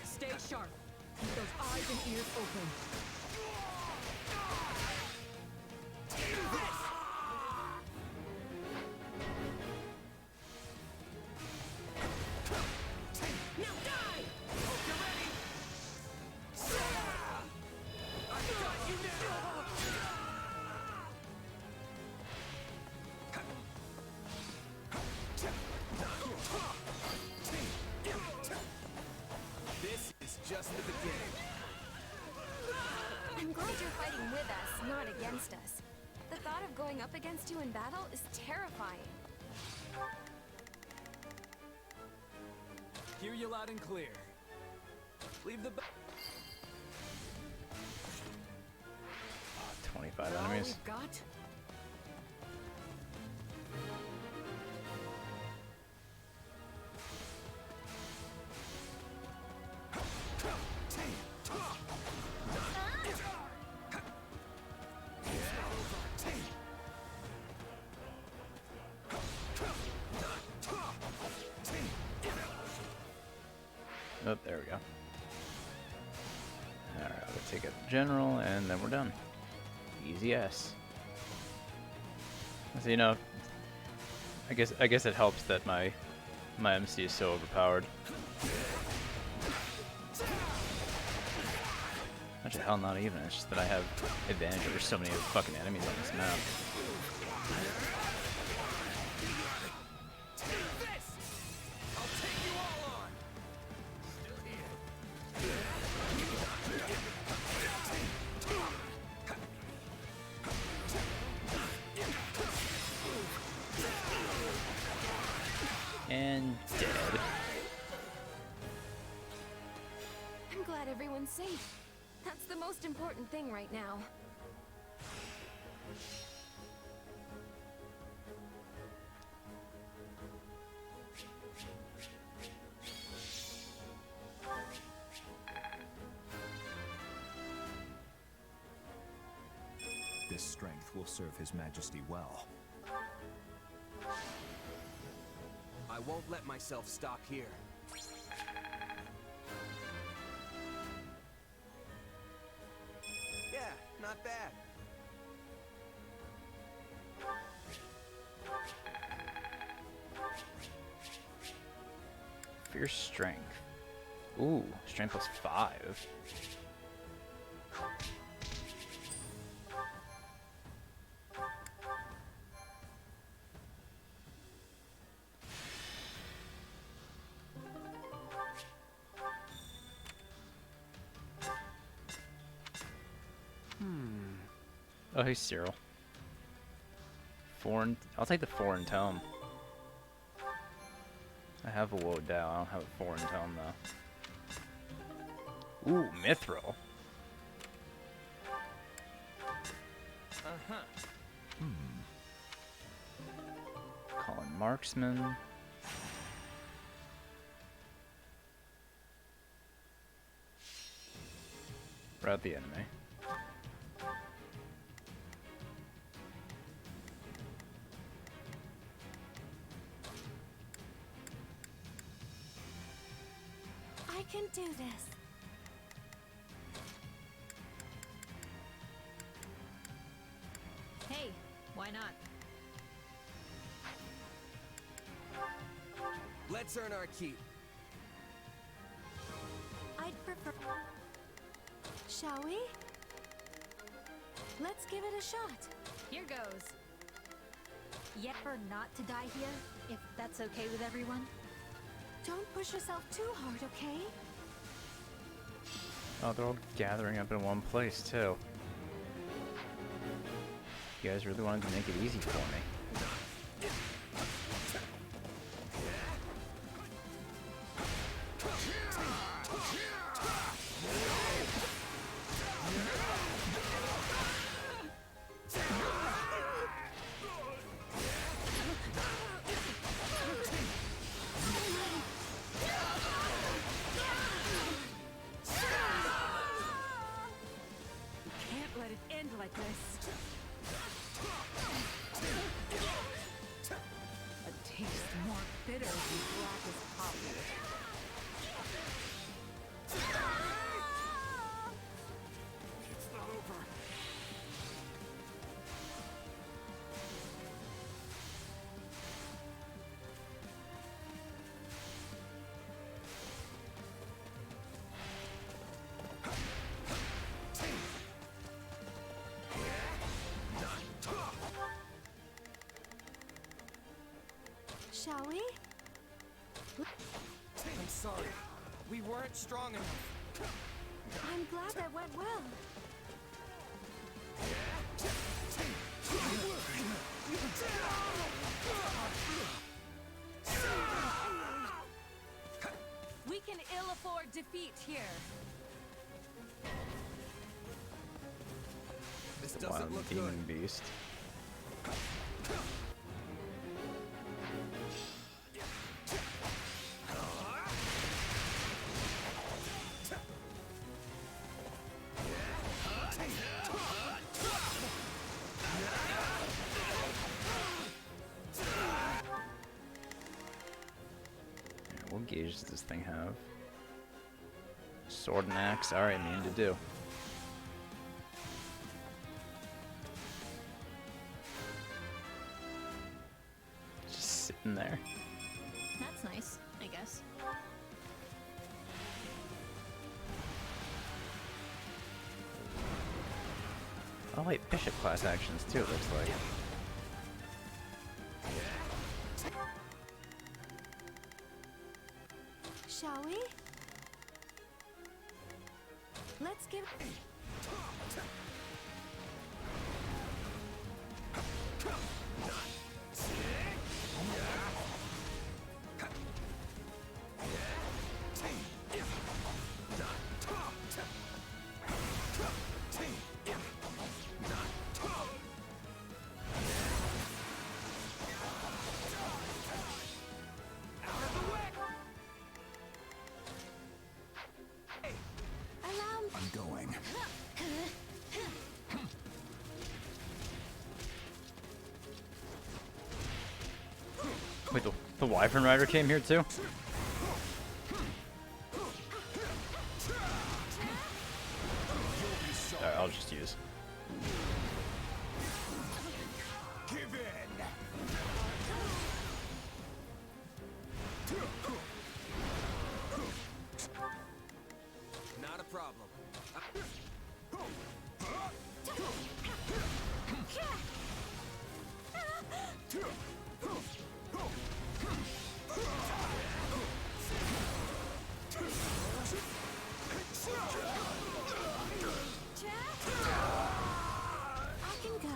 Stay sharp. Keep those eyes and ears open. This is just the beginning. I'm glad you're fighting with us, not against us. The thought of going up against you in battle is terrifying. Hear you loud and clear. Leave the. 25 All enemies. we've got? Oh, there we go. Alright, I'll go take out the General, and then we're done. Easy ass. So, you know, I guess it helps that my MC is so overpowered. Actually, hell, not even. It's just that I have advantage over so many fucking enemies on this map. And dead. I'm glad everyone's safe. That's the most important thing right now. This strength will serve His Majesty well. I won't let myself stop here. Yeah, not bad. Fierce strength. Ooh, strength plus 5. Oh, hey, Cyril. I'll take the foreign tome. I have a Woe Dao. I don't have a foreign tome though. Ooh, Mithril. Calling marksman. Rout the enemy. I can do this. Hey, why not? Let's earn our keep. prefer... Shall we? Let's give it a shot. Here goes. Yet for not to die here, if that's okay with everyone. Don't push yourself too hard, okay? Oh, they're all gathering up in one place, too. You guys really wanted to make it easy for me. Can't let it end like this. A taste more bitter than black as coffee. It's not over. Shall we? I'm sorry. We weren't strong enough. I'm glad that went well. We can ill afford defeat here. This Wild doesn't look demon good. beast. What gauge does this thing have? Sword and axe, alright, mean to do. Just sitting there. That's nice, I guess. Oh wait, bishop class actions too, it looks like. Shall we? Let's give... I'm going. Wait, the Wyvern Rider came here too? Alright, I'll just use. Give in. Not a problem. I can go.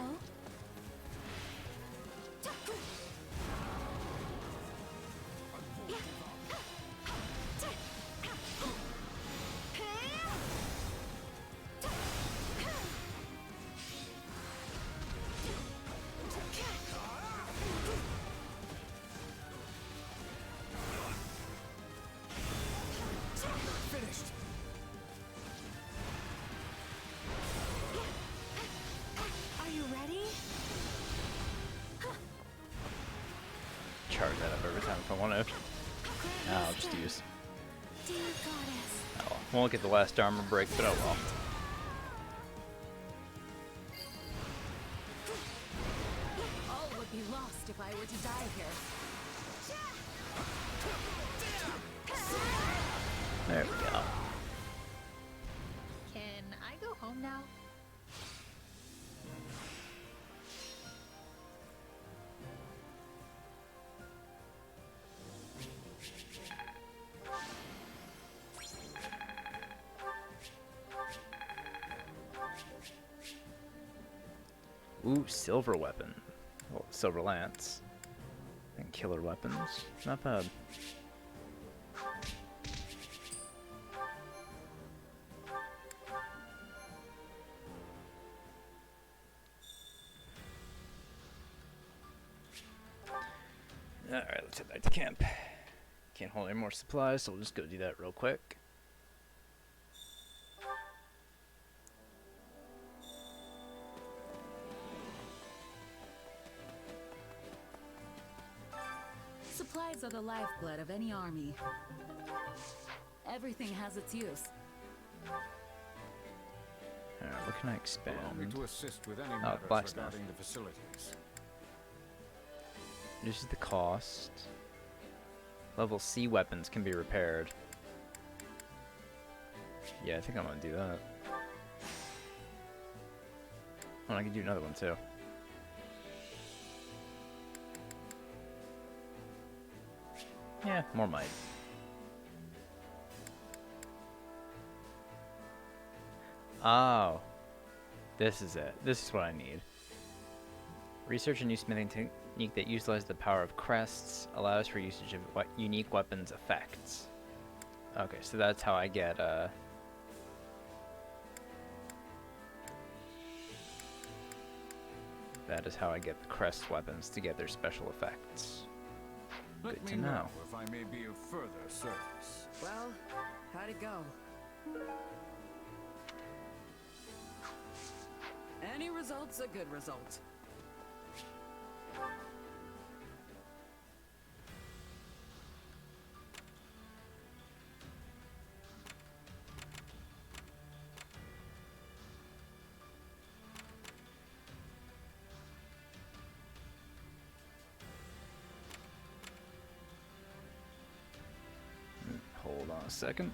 Finished. Are you ready? Charge that up every time if I want to. I'll just use. Dear goddess. Oh, well. Won't get the last armor break, but oh well. All would be lost if I were to die here. There we go. Ooh, silver weapon. Well, silver lance. And killer weapons. Not bad. Alright, let's head back to camp. Can't hold any more supplies, so we'll just go do that real quick. Supplies are the lifeblood of any army. Everything has its use. Alright, what can I expand? Allow me to assist with any Oh, matters blacksmith. regarding the facilities. Reduces the cost. Level C weapons can be repaired. Yeah, I think I'm gonna do that. Oh, I can do another one too. Yeah, more might. Oh. This is it. This is what I need. Research a new smithing technique that utilizes the power of crests, allows for usage of unique weapons effects. Okay, so that's how I get, that is how I get the crest weapons to get their special effects. Let Good me to know. if I may be of further service. Well, how'd it go? Any result's a good result. Hold on a second.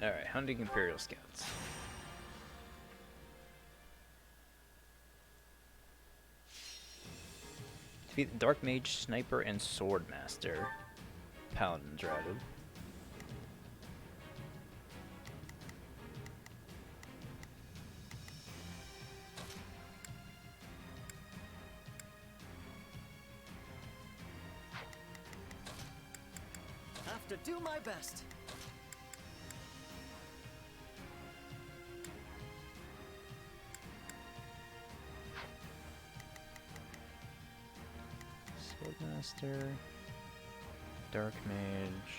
Alright, hunting Imperial scouts. Defeat the Dark Mage, Sniper, and Sword Master. Paladins routed. Have to do my best. Swordmaster, Dark Mage.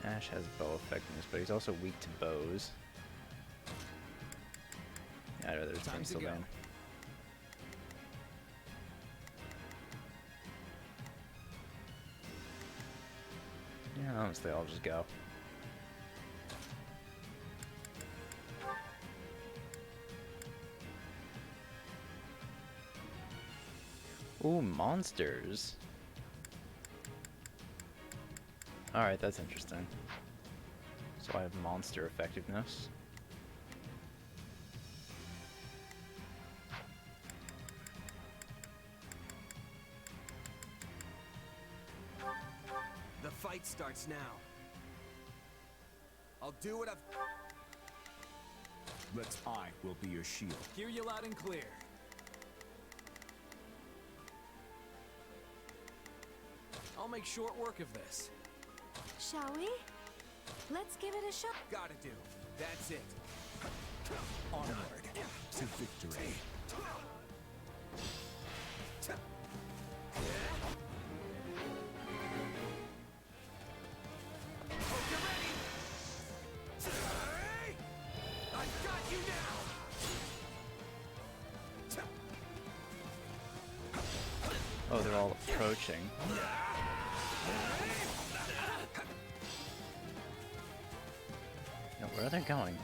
Ash has bow effectiveness, but he's also weak to bows. Yeah, I'd rather spin Sylvain. Yeah, honestly, I'll just go. Ooh, monsters. Alright, that's interesting. So I have monster effectiveness. The fight starts now. I'll do what I've... I will be your shield. Hear you loud and clear. I'll make short work of this. Shall we? Let's give it a shot. Gotta do. That's it. Onward to victory. I've got you now! Oh, they're all approaching. No, where are they going?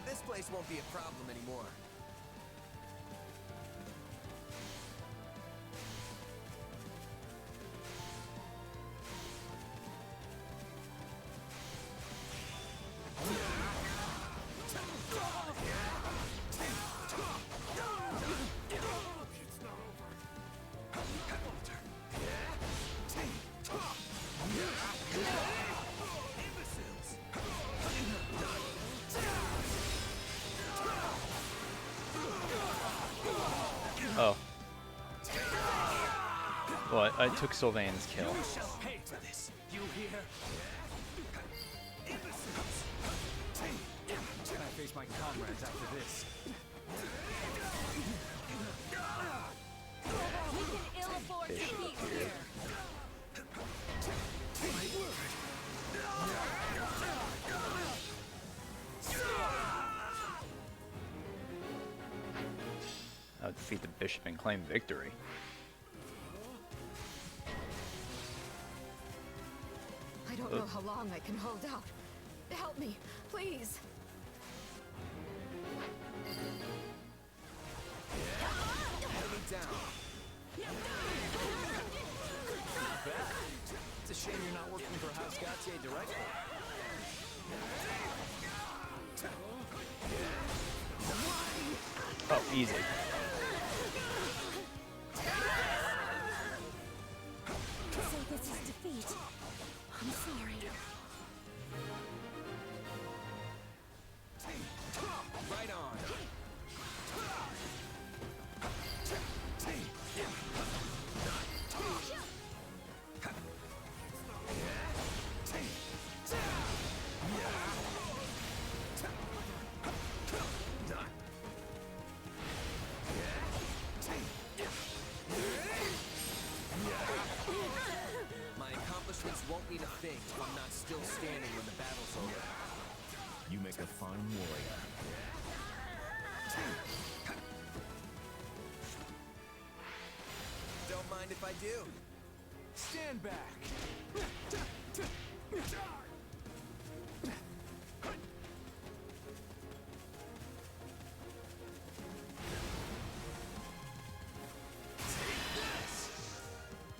This place won't be a problem anymore. Oh. Well, I took Sylvain's kill. You shall pay for this. You hear? I face my comrades after this. We can ill afford defeat here. I'll defeat the bishop and claim victory. I don't know how long I can hold out. Help me, please. Enemy down. It's a shame you're not working for House Gautier directly. Oh, easy. So this is defeat. I'm sorry. Right on. My accomplishments won't mean a thing if I'm not still standing when the battle's over. You make a fine warrior. Don't mind if I do. Stand back.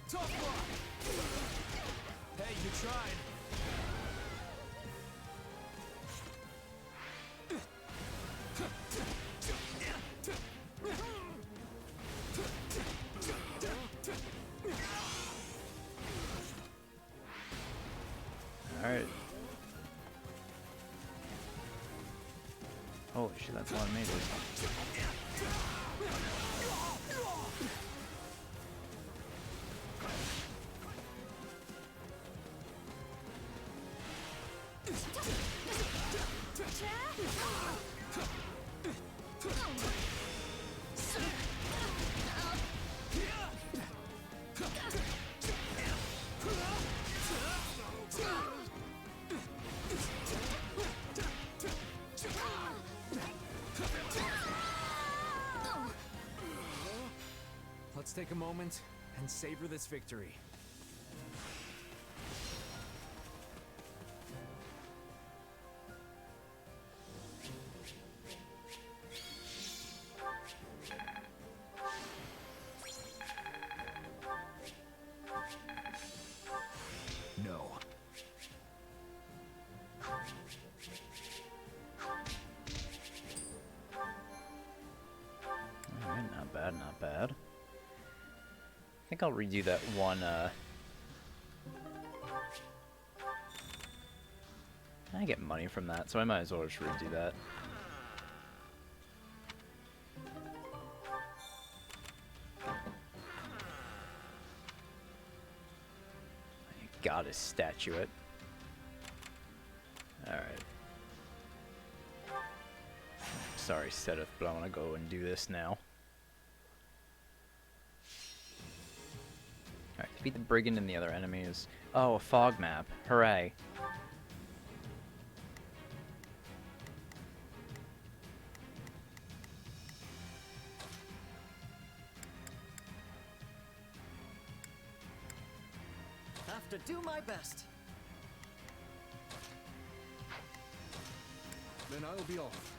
Tough luck. You tried. Alright. Holy shit, that's a lot of mages. Let's take a moment and savor this victory. No. Alright, not bad, not bad. I think I'll redo that one, I get money from that, so I might as well just redo that. Goddess statuette. Alright. Sorry, Seth, but I want to go and do this now. Alright, defeat the brigand and the other enemies. Oh, a fog map. Hooray. Have to do my best. Then I'll be off.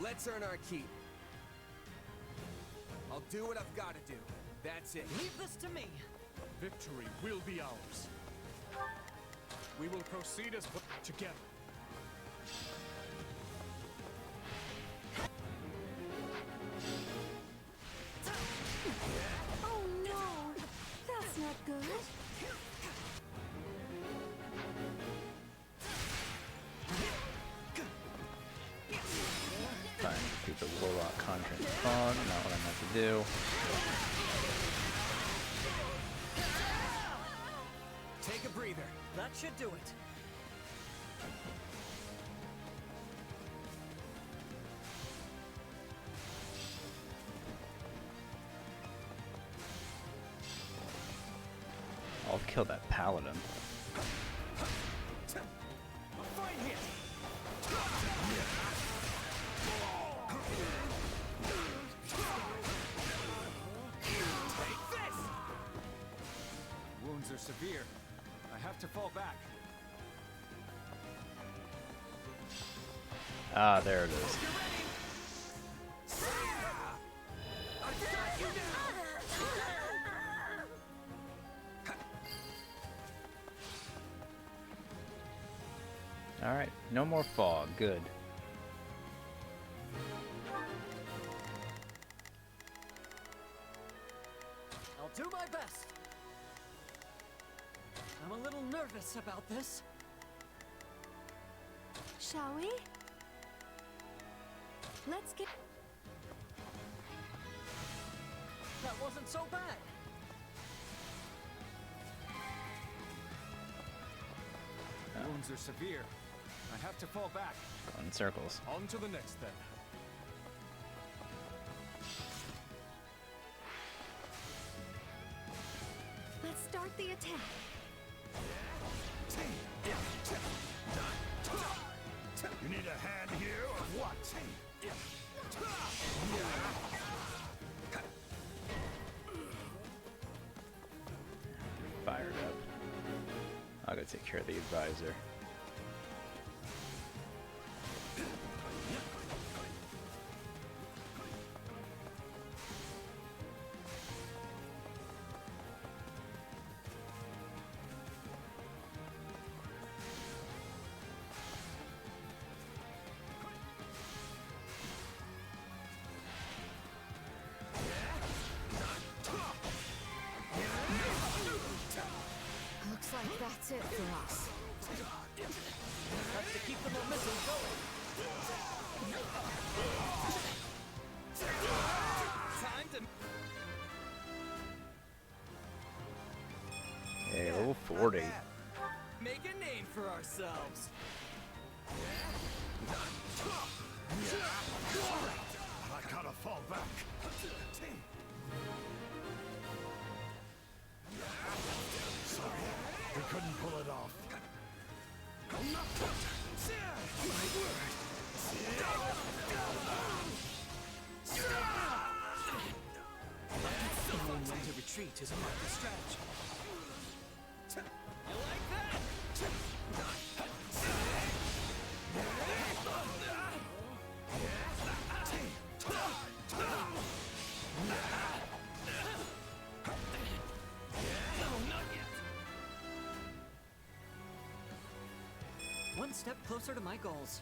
Let's earn our keep. I'll do what I've got to do. That's it. Leave this to me. Victory will be ours. We will proceed as together. Oh no! That's not good. Fine, defeat the warlock conjuring fog. Not what I meant to do. Take a breather. That should do it. I'll kill that paladin. A fine hit. Take this! Wounds are severe. I have to fall back. Ah, there it is. Alright, no more fog. Good. I'll do my best. I'm a little nervous about this. Shall we? Let's get... That wasn't so bad. Wounds are severe. I have to fall back. Going in circles. On to the next then. Let's start the attack. You need a hand here or what? Fired up. I'll go take care of the advisor. like that's it for us. Have to keep the momentum going. Time to Hey, level 40. make a name for ourselves. I gotta fall back. Sorry, we couldn't pull it off. Knowing when to retreat is a market strategy. You like that? One step closer to my goals.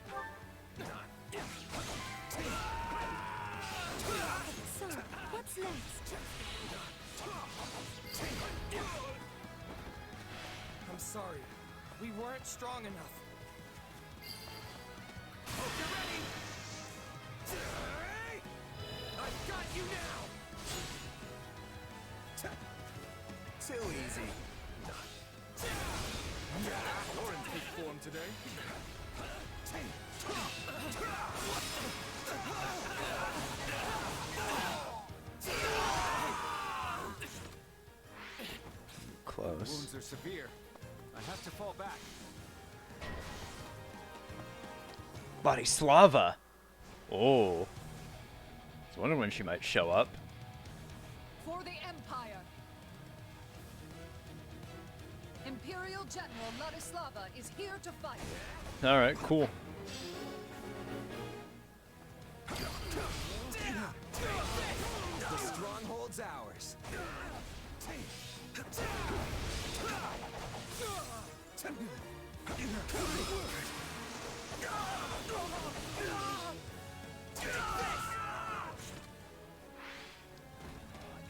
So, what's next? I'm sorry. We weren't strong enough. Hope you're ready. I've got you now. Too easy. You're in peak form today. Close. Wounds are severe. I have to fall back. Slava. Oh. I was wondering when she might show up. For the Empire! Imperial General Ladislava is here to fight. Alright, cool. The stronghold's ours.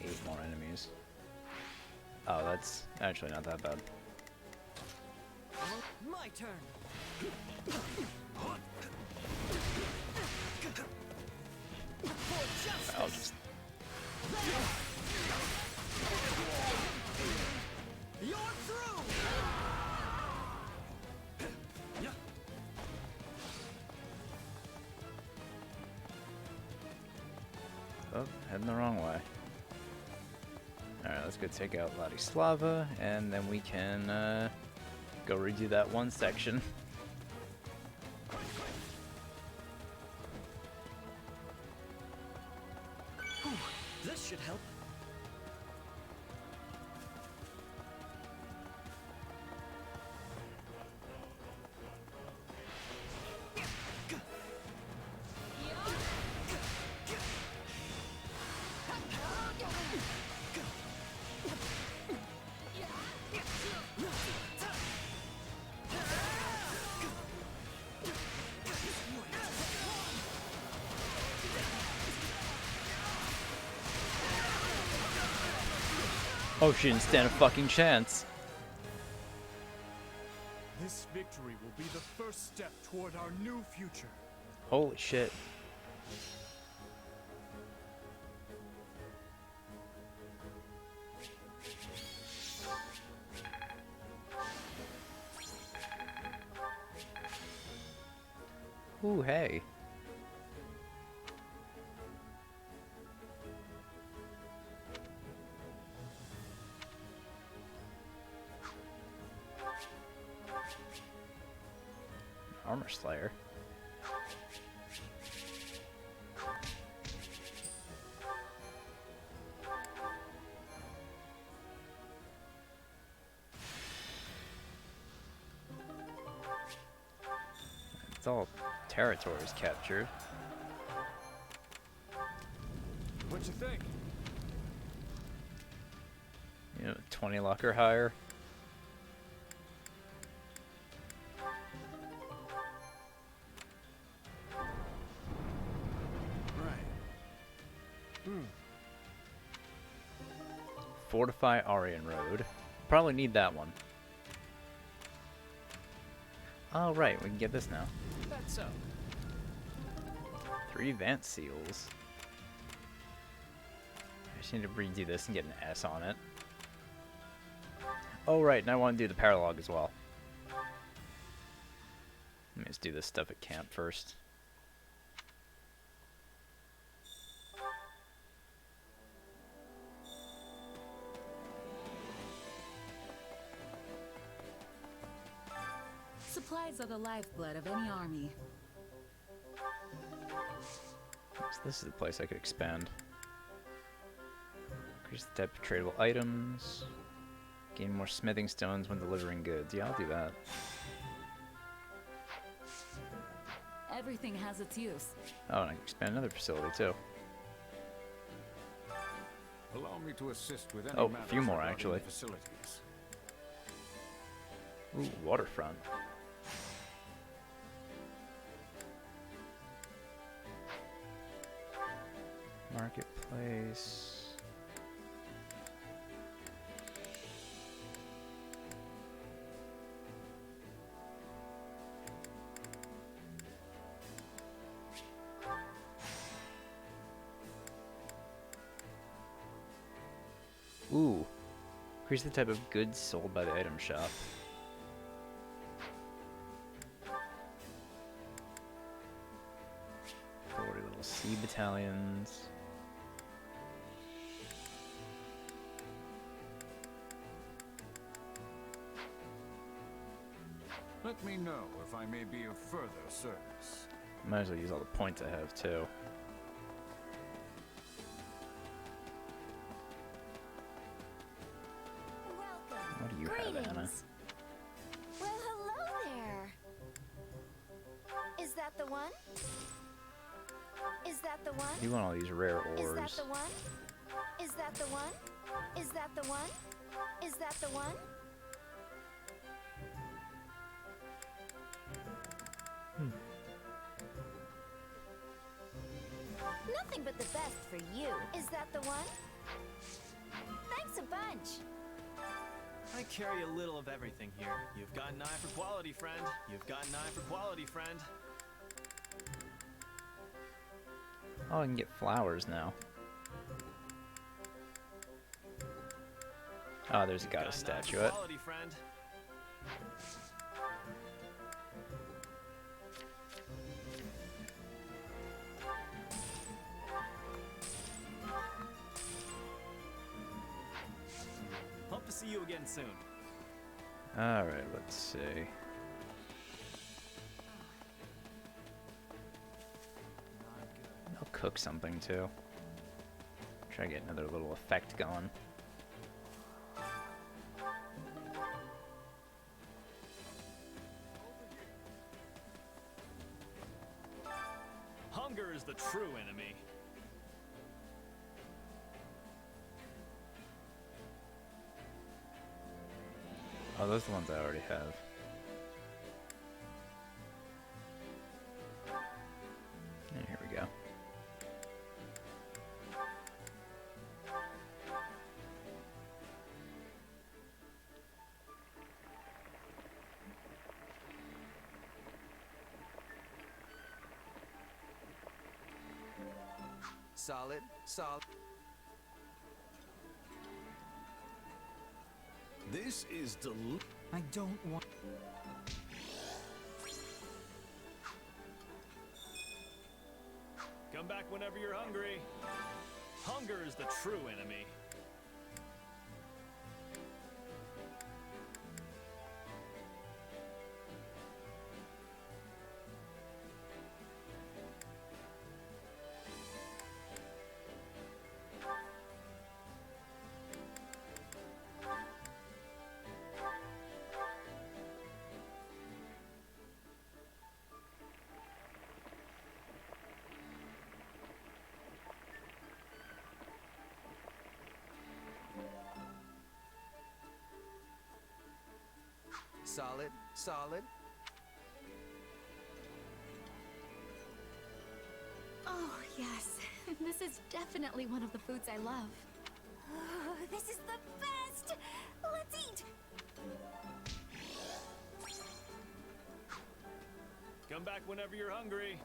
8 more enemies. Oh, that's actually not that bad. My turn. I'll just... You're through. Oh, heading the wrong way. Alright, let's go take out Ladislava, and then we can go redo that one section. This should help. Oh, she didn't stand a fucking chance. This victory will be the first step toward our new future. Holy shit. Ooh, hey. Armor Slayer. It's all territories captured. What you think? You know, 20 luck or higher. Fortify Aryan Road. Probably need that one. Oh, right, we can get this now. That's so. 3 Vance Seals. I just need to redo this and get an S on it. Oh, right, and I want to do the paralog as well. Let me just do this stuff at camp first. Supplies are the lifeblood of any army. So this is the place I could expand. Increase the type of tradable items. Gain more smithing stones when delivering goods. Yeah, I'll do that. Everything has its use. Oh, and I can expand another facility too. Allow me to assist with any Oh, a matters few more regarding actually. the facilities. Ooh, waterfront. Marketplace. Ooh. Increase the type of goods sold by the item shop. 40 little sea battalions. Let me know if I may be of further service. Might as well use all the points I have too. Welcome. What do you have, Anna? Greetings. Well, hello there. Is that the one? Is that the one? You want all these rare Is ores. that the one? Is that the one? Is that the one? Is that the one? Nothing but the best for you. Is that the one? Thanks a bunch. I carry a little of everything here. You've got an eye for quality, friend. You've got an eye for quality, friend. Oh, I can get flowers now. Oh, there's a You've got goddess an eye for statuette. quality, friend. Hope to see you again soon. Alright, let's see. I'll cook something too. Try to get another little effect going. Hunger is the true enemy. Oh, those are the ones I already have. And here we go. Solid, solid. This is I don't want. Come back whenever you're hungry. Hunger is the true enemy. Solid, solid. Oh, yes. This is definitely one of the foods I love. Oh, this is the best! Let's eat! Come back whenever you're hungry.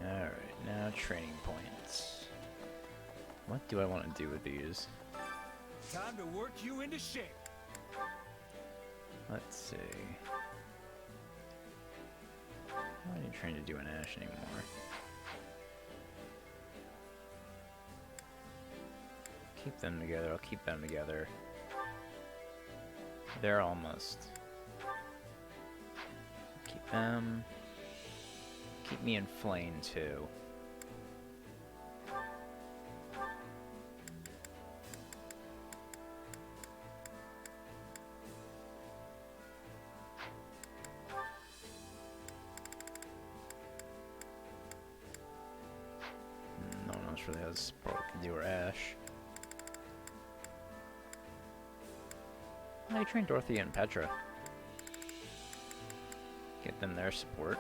Alright, now training points. What do I want to do with these? Time to work you into shape. Let's see. I'm not even trying to do an Ash anymore. Keep them together, I'll keep them together. They're almost. Keep them. Keep me in flame too. No one else really has Spark to do or Ash. I trained Dorothy and Petra. Get them their support.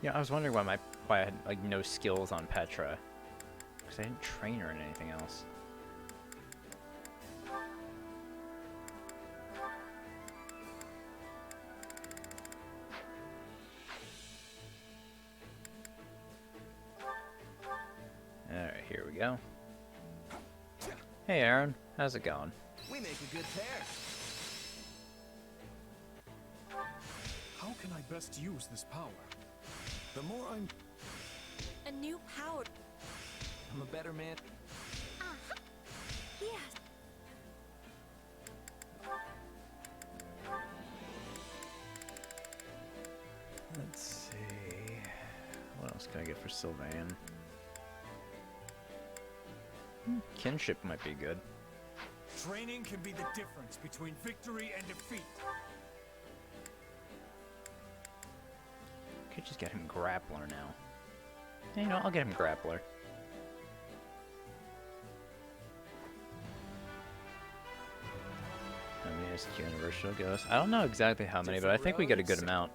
Yeah, I was wondering why I had like no skills on Petra, because I didn't train her in anything else. Alright, here we go. Hey Aaron, how's it going? We make a good pair. How can I best use this power? The more I'm... A new power. I'm a better man. Uh-huh. Yes. Let's see. What else can I get for Sylvan? Kinship might be good. Training can be the difference between victory and defeat. Could just get him Grappler now. Yeah, you know, I'll get him Grappler. How many SQ Universal Ghosts? I don't know exactly how many, but I think we get a good amount.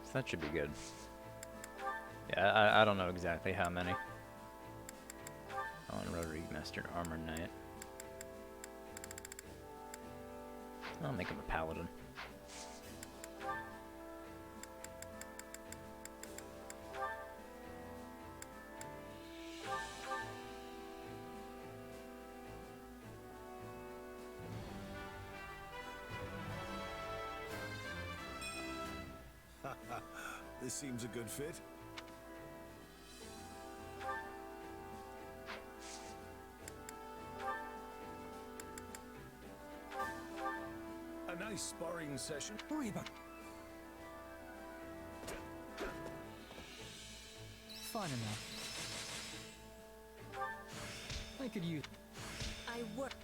So that should be good. Yeah, I don't know exactly how many. On Rotary Master Armor Knight. I'll make him a Paladin. This seems a good fit. A nice sparring session. Worry about. Fine enough. I could use. I work.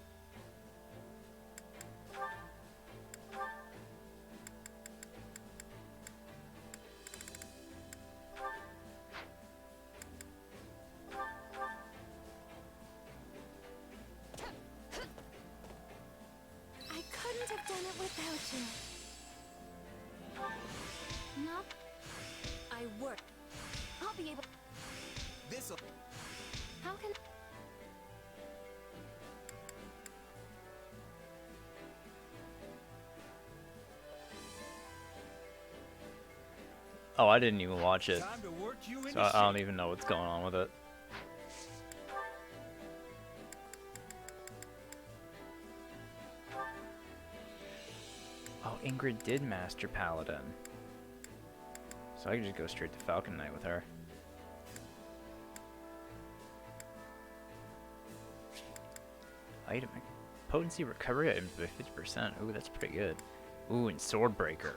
I couldn't have done it without you. No. I work. I'll be able. This'll... How can? Oh, I didn't even watch it. Time to work you into So I don't shape. even know what's going on with it. Oh, Ingrid did master Paladin. So I can just go straight to Falcon Knight with her. Item potency recovery items by 50%. Ooh, that's pretty good. Ooh, and Swordbreaker.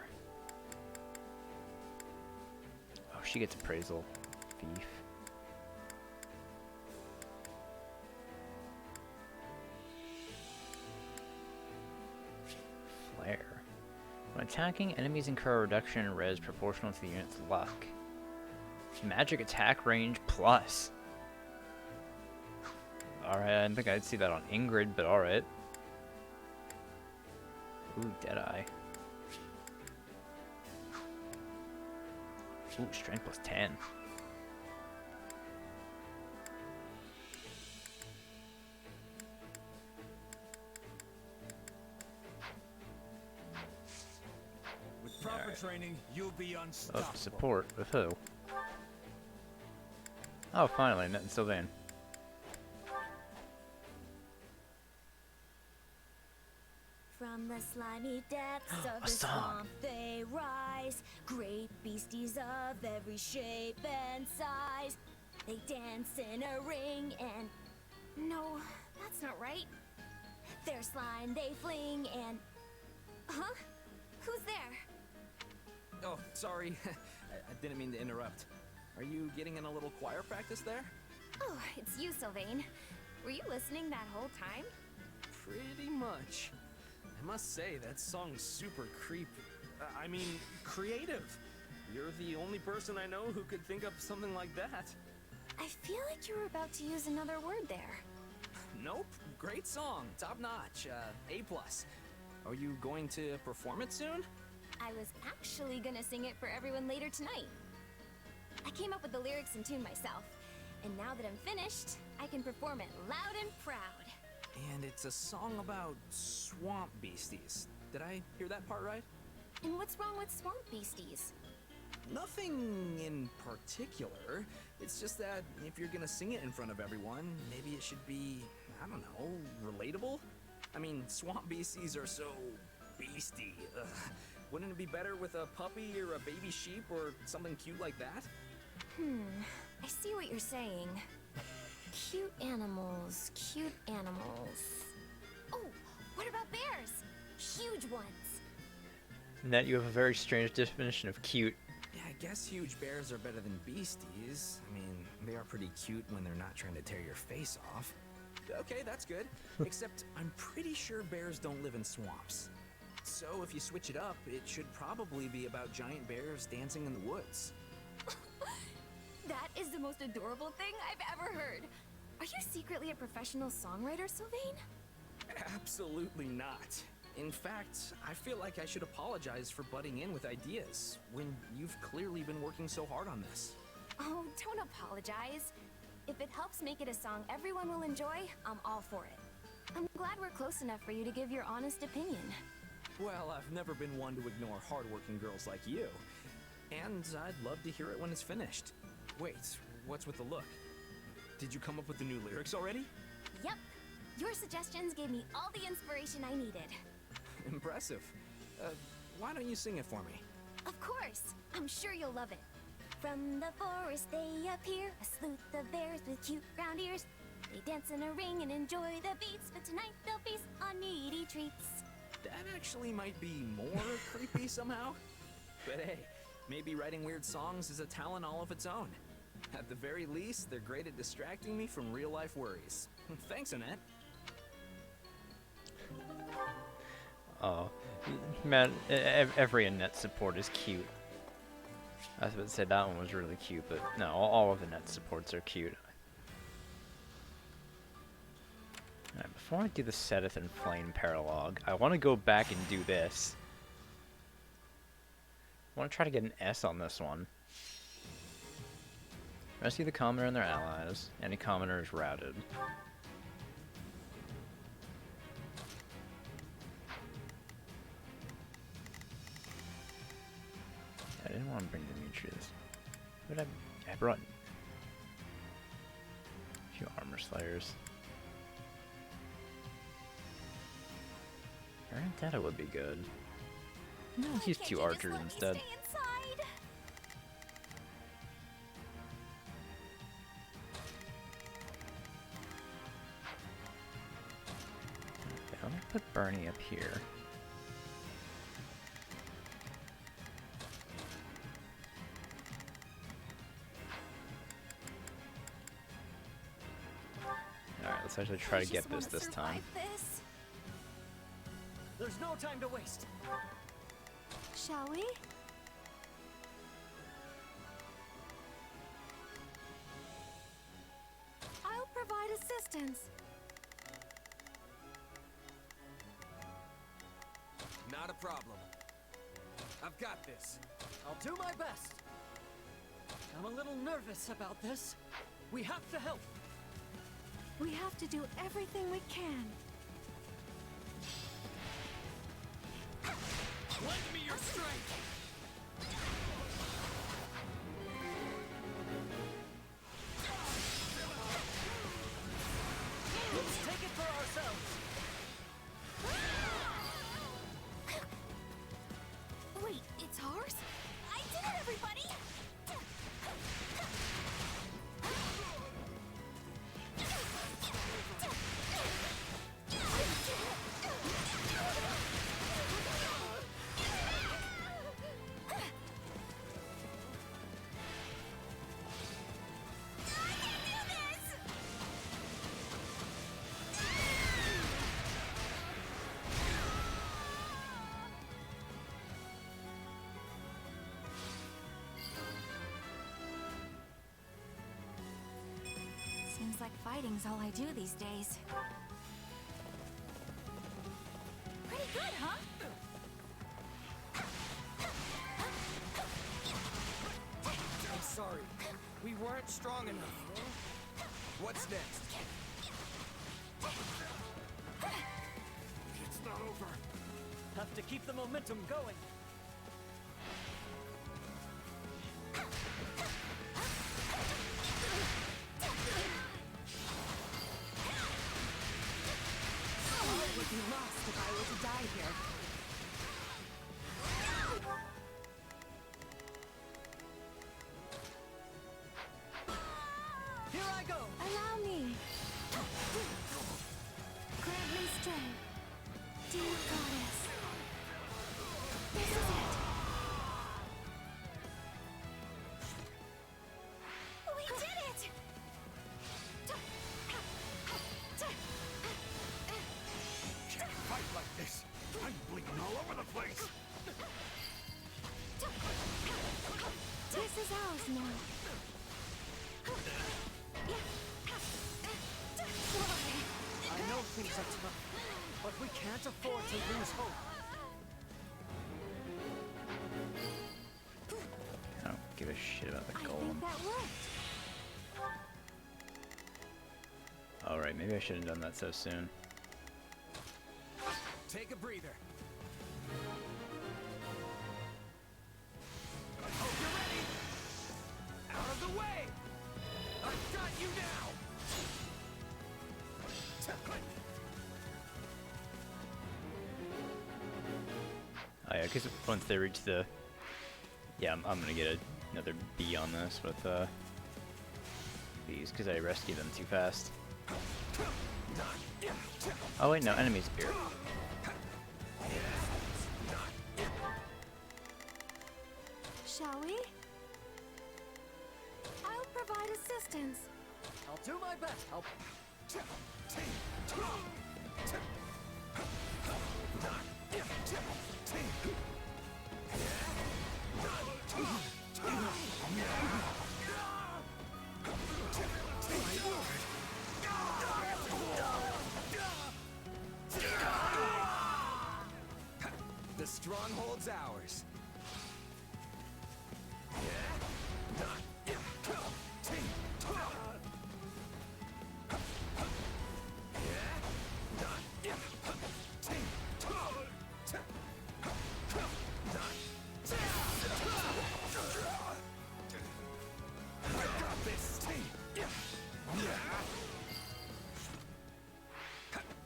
Oh, she gets appraisal. Thief. Flare. When attacking, enemies incur a reduction in res proportional to the unit's luck. Magic attack range plus. Alright, I didn't think I'd see that on Ingrid, but alright. Ooh, Deadeye. Ooh, strength plus 10. training, you'll be unstoppable. Oh, support with who? Oh, finally, Net and Sylvain. From the slimy depths of A the song. swamp they rise, great beasties of every shape and size. They dance in a ring and... No, that's not right. Their slime they fling and... Huh? Who's there? Oh, sorry. I didn't mean to interrupt. Are you getting in a little choir practice there? Oh, it's you, Sylvain. Were you listening that whole time? Pretty much. I must say, that song's super I mean, creative. You're the only person I know who could think up something like that. I feel like you were about to use another word there. Nope. Great song. Top notch. A+. Are you going to perform it soon? I was actually gonna sing it for everyone later tonight. I came up with the lyrics and tune myself. And now that I'm finished, I can perform it loud and proud. And it's a song about swamp beasties. Did I hear that part right? And what's wrong with swamp beasties? Nothing in particular. It's just that if you're gonna sing it in front of everyone, maybe it should be, I don't know, relatable? I mean, swamp beasties are so beastie. Ugh. Wouldn't it be better with a puppy or a baby sheep or something cute like that? I see what you're saying. Cute animals, cute animals. Oh, what about bears? Huge ones. Net, you have a very strange definition of cute. Yeah, I guess huge bears are better than beasties. I mean, they are pretty cute when they're not trying to tear your face off. Okay, that's good. Except I'm pretty sure bears don't live in swamps. So if you switch it up, it should probably be about giant bears dancing in the woods. That is the most adorable thing I've ever heard. Are you secretly a professional songwriter, Sylvain? Absolutely not. In fact, I feel like I should apologize for butting in with ideas when you've clearly been working so hard on this. Oh, don't apologize. If it helps make it a song everyone will enjoy, I'm all for it. I'm glad we're close enough for you to give your honest opinion. Well, I've never been one to ignore hardworking girls like you. And I'd love to hear it when it's finished. Wait, what's with the look? Did you come up with the new lyrics already? Yep. Your suggestions gave me all the inspiration I needed. Impressive. Why don't you sing it for me? Of course. I'm sure you'll love it. From the forest they appear, a sleuth of bears with cute round ears. They dance in a ring and enjoy the beats, but tonight they'll feast on meaty treats. That actually might be more creepy somehow. But hey, maybe writing weird songs is a talent all of its own. At the very least, they're great at distracting me from real-life worries. Thanks, Annette. Oh, man, every Annette support is cute. I was about to say that one was really cute, but no, all of Annette supports are cute. Alright, before I do the Seteth and Flame paralogue, I want to go back and do this. I want to try to get an S on this one. Rescue the commoner and their allies. Any commoner is routed. I didn't want to bring Demetrius. But I brought a few armor slayers. Aranteta would be good. No, let's use 2 archers instead. Okay, I'm gonna put Bernie up here. Alright, let's actually try to get this time. There's no time to waste. Shall we? I'll provide assistance. Not a problem. I've got this. I'll do my best. I'm a little nervous about this. We have to help. We have to do everything we can. Lend me your strength! like fighting's all I do these days. Pretty good, huh? I'm sorry. We weren't strong enough. What's next? It's not over. Have to keep the momentum going. I would be lost if I were to die here. Here I go. Allow me. Grant me strength, dear goddess. This is it. We did it! Can't fight like this. I'm bleeding all over the place. This is ours now. I know things are tough, but we can't afford to lose hope. I don't give a shit about the I golem. think that worked. Alright, maybe I shouldn't have done that so soon. Take a breather. I hope you're ready. Out of the way. I've got you now. Oh yeah, because once they reach the... Yeah, I'm gonna get another B on this with these, because I rescued them too fast. Oh wait, no, enemies appear. Shall we? I'll provide assistance. I'll do my best. The stronghold's ours.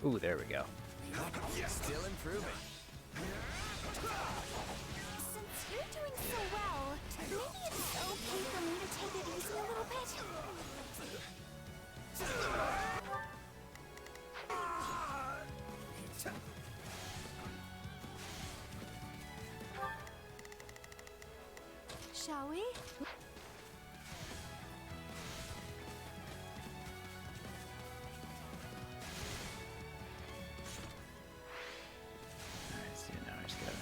Ooh, there we go. Still improving. Since you're doing so well, maybe it's okay for me to take it easy a little bit? Shall we? Alright, see, now I just gotta...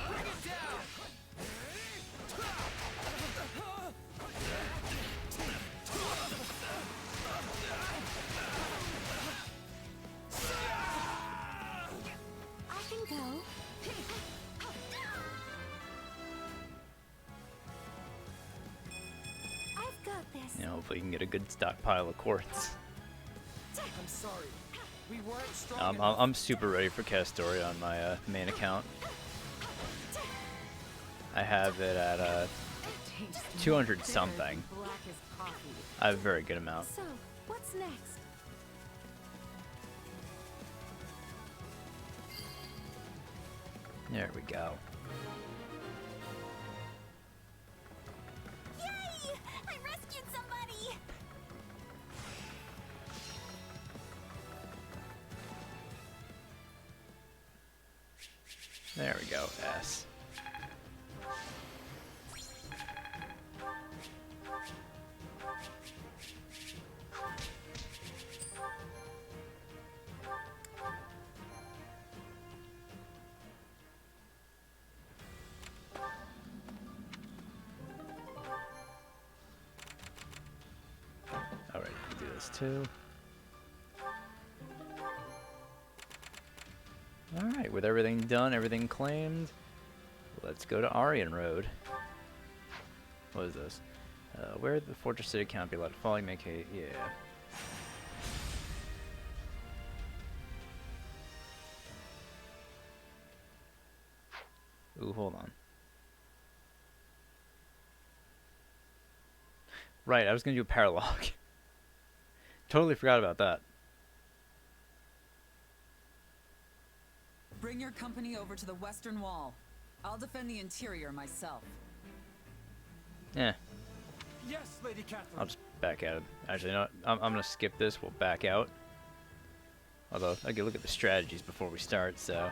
Bring it down. I can go. I've got this. You know, hopefully you can get a good stockpile of quartz. I'm sorry. We weren't strong I'm super ready for Castoria on my main account. I have it at 200 something. Black as coffee. I have a very good amount. So, what's next? There we go. Yay! I rescued somebody! There we go, S. this too. Alright, with everything done, everything claimed, let's go to Aryan Road. What is this? Where the fortress city cannot be let fall, you make a... yeah. Ooh, hold on. Right, I was gonna do a paralog. Totally forgot about that. Bring your company over to the Western Wall. I'll defend the interior myself. Eh, Yes, Lady Catherine. I'll just back out. Actually, you know what? I'm gonna skip this. We'll back out. Although, I can look at the strategies before we start, so...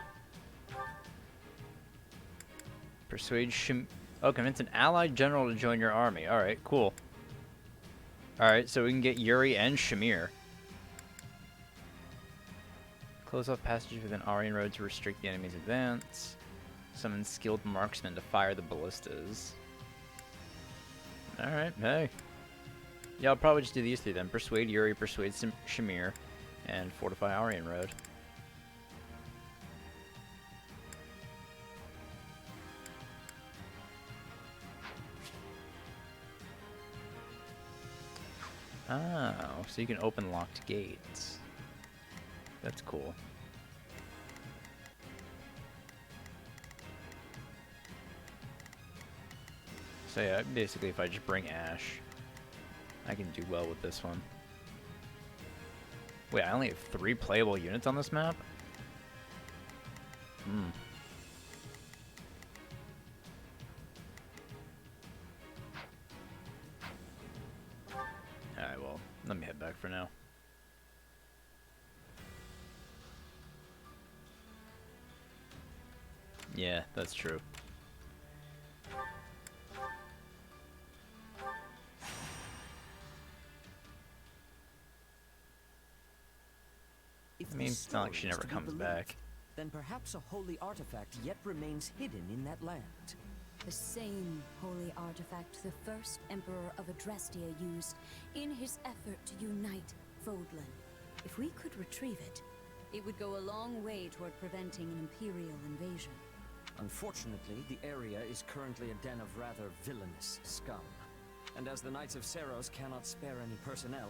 Persuade Oh, convince an allied general to join your army. Alright, cool. Alright, so we can get Yuri and Shamir. Close off passages within Aryan Road to restrict the enemy's advance. Summon skilled marksmen to fire the ballistas. Alright, hey. Yeah, I'll probably just do these three then. Persuade Yuri, persuade Shamir, and fortify Aryan Road. Oh, so you can open locked gates. That's cool. So yeah, basically if I just bring Ash, I can do well with this one. Wait, I only have 3 playable units on this map? Hmm. Alright, well, let me head back for now. Yeah, that's true. I mean, it's not like she never comes back. Then perhaps a holy artifact yet remains hidden in that land. The same holy artifact the first Emperor of Adrestia used in his effort to unite Fodlan. If we could retrieve it, it would go a long way toward preventing an Imperial invasion. Unfortunately, the area is currently a den of rather villainous scum. And as the Knights of Seros cannot spare any personnel,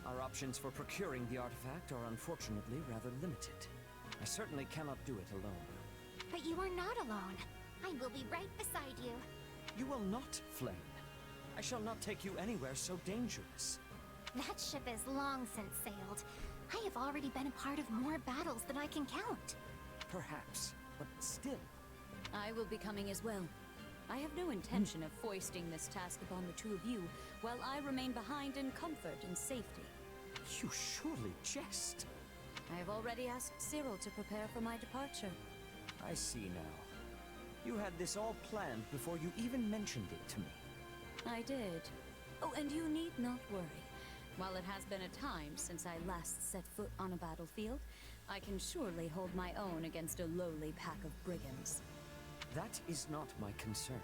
our options for procuring the artifact are unfortunately rather limited. I certainly cannot do it alone. But you are not alone. I will be right beside you. You will not, Flame. I shall not take you anywhere so dangerous. That ship is long since sailed. I have already been a part of more battles than I can count. Perhaps, but still. I will be coming as well. I have no intention of foisting this task upon the two of you, while I remain behind in comfort and safety. You surely jest. I have already asked Cyril to prepare for my departure. I see now. You had this all planned before you even mentioned it to me. I did. Oh, and you need not worry. While it has been a time since I last set foot on a battlefield, I can surely hold my own against a lowly pack of brigands. That is not my concern.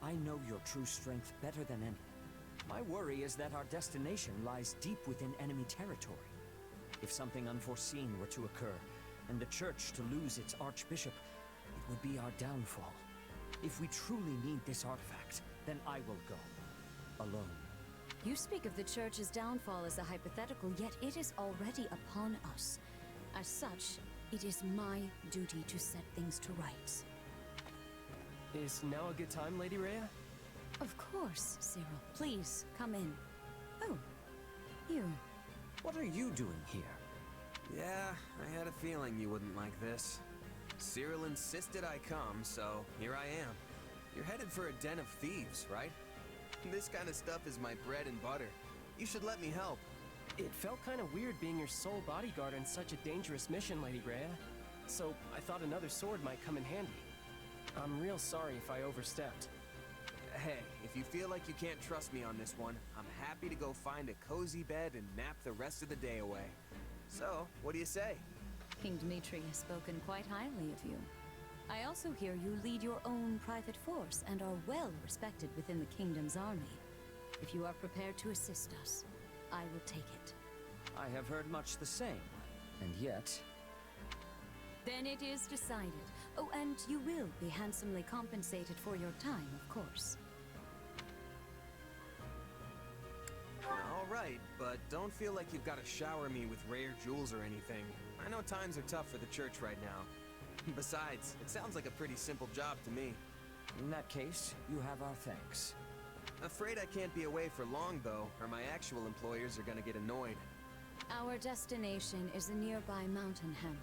I know your true strength better than any. My worry is that our destination lies deep within enemy territory. If something unforeseen were to occur, and the Church to lose its Archbishop, it would be our downfall. If we truly need this artifact, then I will go. Alone. You speak of the Church's downfall as a hypothetical, yet it is already upon us. As such, it is my duty to set things to rights. Is now a good time, Lady Rhea? Of course, Cyril. Please, come in. Oh, you. What are you doing here? Yeah, I had a feeling you wouldn't like this. Cyril insisted I come, so here I am. You're headed for a den of thieves, right? This kind of stuff is my bread and butter. You should let me help. It felt kind of weird being your sole bodyguard on such a dangerous mission, Lady Rhea. So I thought another sword might come in handy. I'm real sorry if I overstepped. Hey, if you feel like you can't trust me on this one, I'm happy to go find a cozy bed and nap the rest of the day away. So, what do you say? King Dmitri has spoken quite highly of you. I also hear you lead your own private force and are well respected within the kingdom's army. If you are prepared to assist us, I will take it. I have heard much the same, and yet... Then it is decided. Oh, and you will be handsomely compensated for your time, of course. All right, but don't feel like you've got to shower me with rare jewels or anything. I know times are tough for the church right now. Besides, it sounds like a pretty simple job to me. In that case, you have our thanks. Afraid I can't be away for long, though, or my actual employers are gonna get annoyed. Our destination is a nearby mountain hamlet.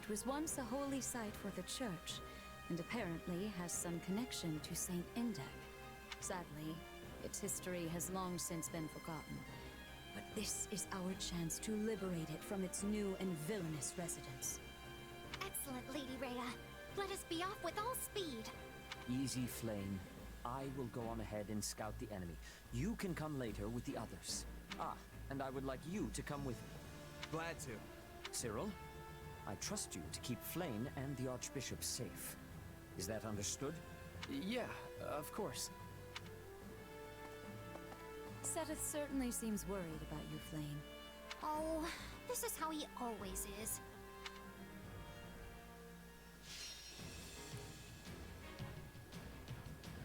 It was once a holy site for the church, and apparently has some connection to Saint Indec. Sadly, its history has long since been forgotten. But this is our chance to liberate it from its new and villainous residents. Excellent, Lady Rhea. Let us be off with all speed. Easy, Flame. I will go on ahead and scout the enemy. You can come later with the others. Ah, and I would like you to come with me. Glad to. Cyril, I trust you to keep Flame and the Archbishop safe. Is that understood? Yeah, of course. Seteth certainly seems worried about your Flame. Oh, this is how he always is.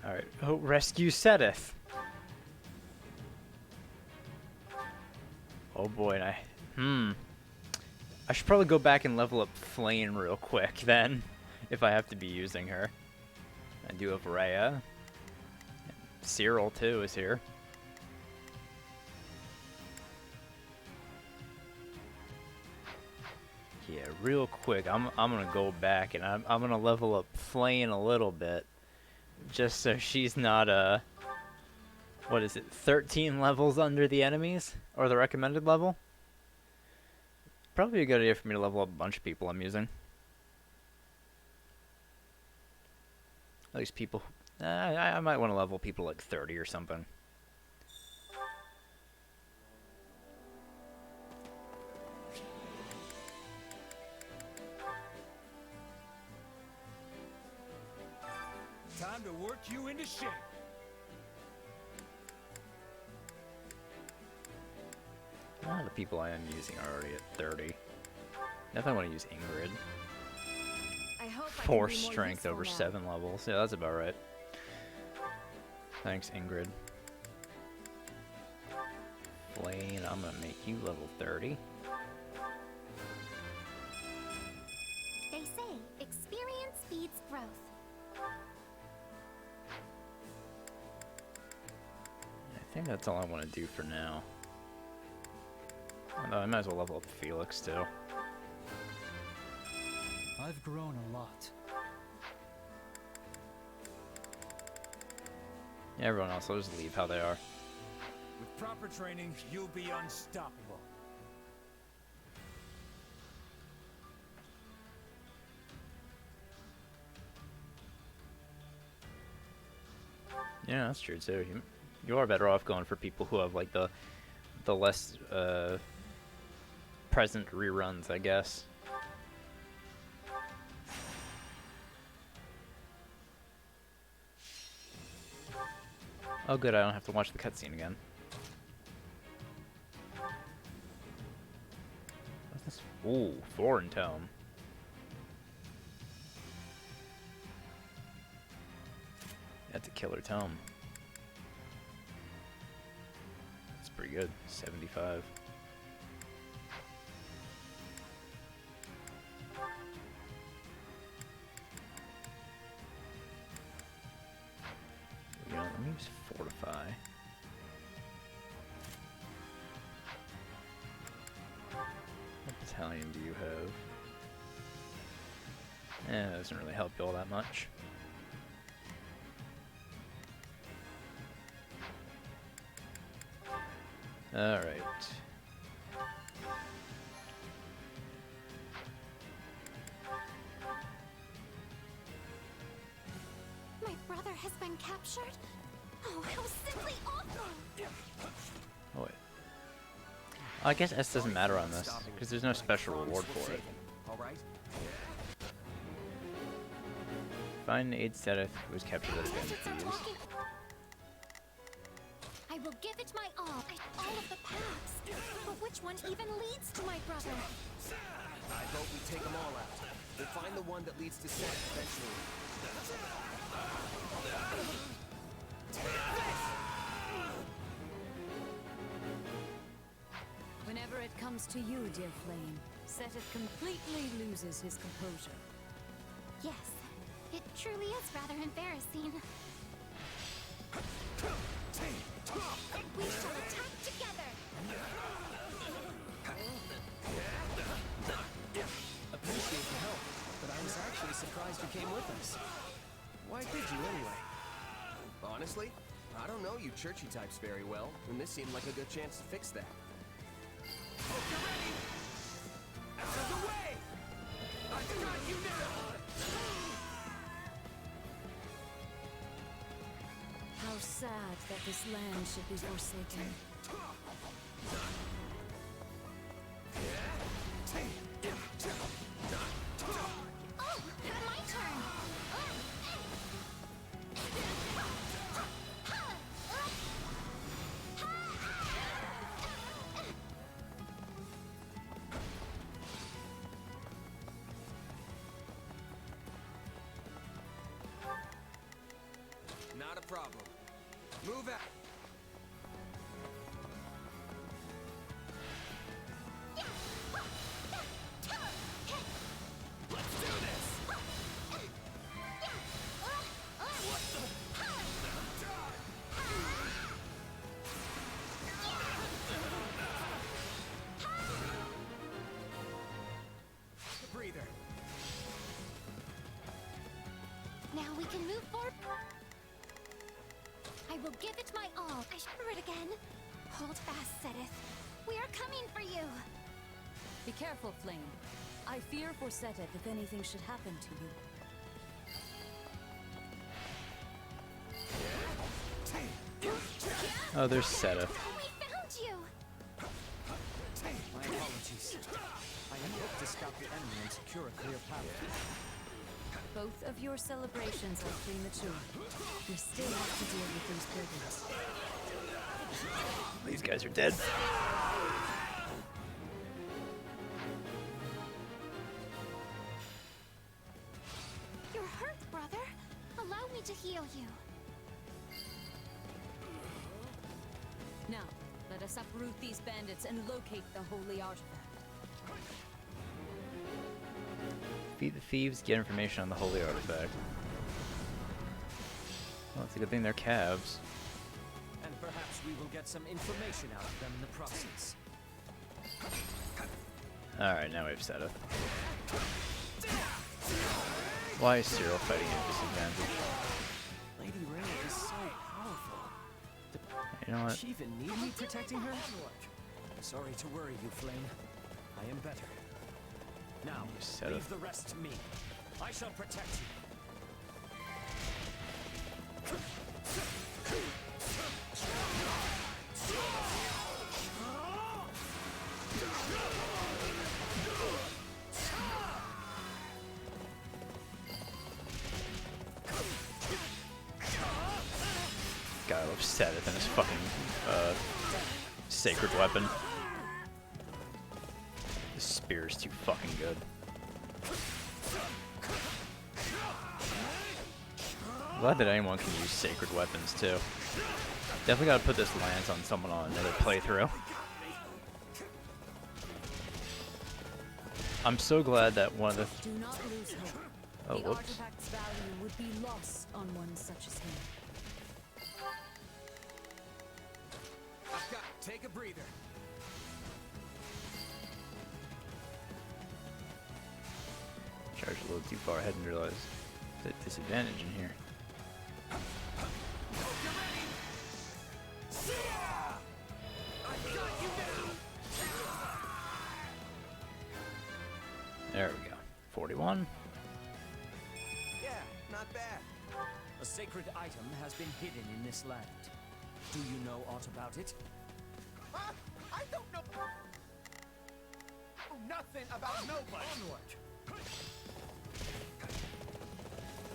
Alright, oh, rescue Seteth. Oh boy, and I should probably go back and level up Flame real quick then, if I have to be using her. I do have Rhea. Cyril too is here. Yeah, real quick, I'm gonna go back and I'm gonna level up Flame a little bit. Just so she's not, what is it, 13 levels under the enemies? Or the recommended level? Probably a good idea for me to level up a bunch of people I'm using. At least people, I might want to level people like 30 or something. Time to work you into shape. A lot of the people I am using are already at 30. Definitely want to use Ingrid. I hope 4 strength over 7 levels. Yeah, that's about right. Thanks, Ingrid. Flame, I'm gonna make you level 30. They say experience speeds growth. I think that's all I want to do for now. Although I might as well level up Felix too. I've grown a lot. Yeah, everyone else, I'll just leave how they are. With proper training, you'll be unstoppable. Yeah, that's true too. You are better off going for people who have like the less present reruns, I guess. Oh good, I don't have to watch the cutscene again. What's this? Ooh, foreign tome. That's a killer tome. That's pretty good. 75. You know, let me use Fortify. What battalion do you have? Eh, that doesn't really help you all that much. Alright. My brother has been captured? Oh, how simply awful! Oh wait. I guess S doesn't matter on this, because there's no special reward for it. Alright? Find aid Seteth who was captured at a damage used. I will give it my all. All of the paths. But which one even leads to my brother? I vote we take them all out. We'll find the one that leads to Seth eventually. Whenever it comes to you, dear Flame, Seth completely loses his composure. Yes, it truly is rather embarrassing. We shall attack together! Appreciate the help, but I was actually surprised you came with us. Why did you anyway? Honestly, I don't know you churchy types very well, and this seemed like a good chance to fix that. Hope you're ready! Out of the way! I got you now! How sad that this land should be forsaken. Oh, my turn! Not a problem. Move out. Let's do this! Take a breather. Now we can move forward. I will give it my all. I should remember it again. Hold fast, Sedith. We are coming for you. Be careful, Flame. I fear for Seteth if anything should happen to you. Oh, there's Seteth. We found you! My apologies. I had hoped to scout the enemy and secure a clear path. Both of your celebrations are premature. We still have to deal with these brigands. These guys are dead. You're hurt, brother. Allow me to heal you. Now, let us uproot these bandits and locate the holy artifact. Defeat the thieves, get information on the holy artifact. Well, it's a good thing they're calves. And perhaps we will get some information out of them in the process. Alright, now we have Seteth. Why is Cyril fighting at disadvantage? Lady Rhea is so powerful. You know Does what? she even need me protecting her? Sorry to worry you, Flame. I am better. Now, Seteth. leave the rest to me. I shall protect you. Guy loves Seteth and his fucking sacred weapon. The spear is too fucking good. I'm glad that anyone can use sacred weapons too. Definitely gotta put this lance on someone on another playthrough. I'm so glad that one of the... Do not lose hope. Oh, The whoops. artifact's value would be lost on one such as him. I've got. Take a breather. Charged a little too far ahead and realized the disadvantage in here. There we go. 41. Yeah, not bad. A sacred item has been hidden in this land. Do you know aught about it? Huh? I don't know nothing about nobody.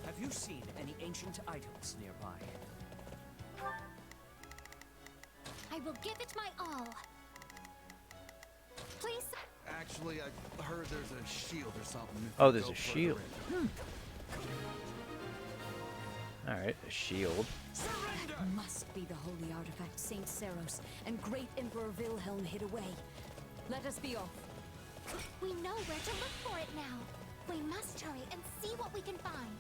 Have you seen any ancient items nearby? will give it my all. Please. Actually, I heard there's a shield or something. if Oh, you there's go a further shield. in. Alright, a shield. That must be the holy artifact Saint Seros and Great Emperor Wilhelm hid away. Let us be off. We know where to look for it now. We must hurry and see what we can find.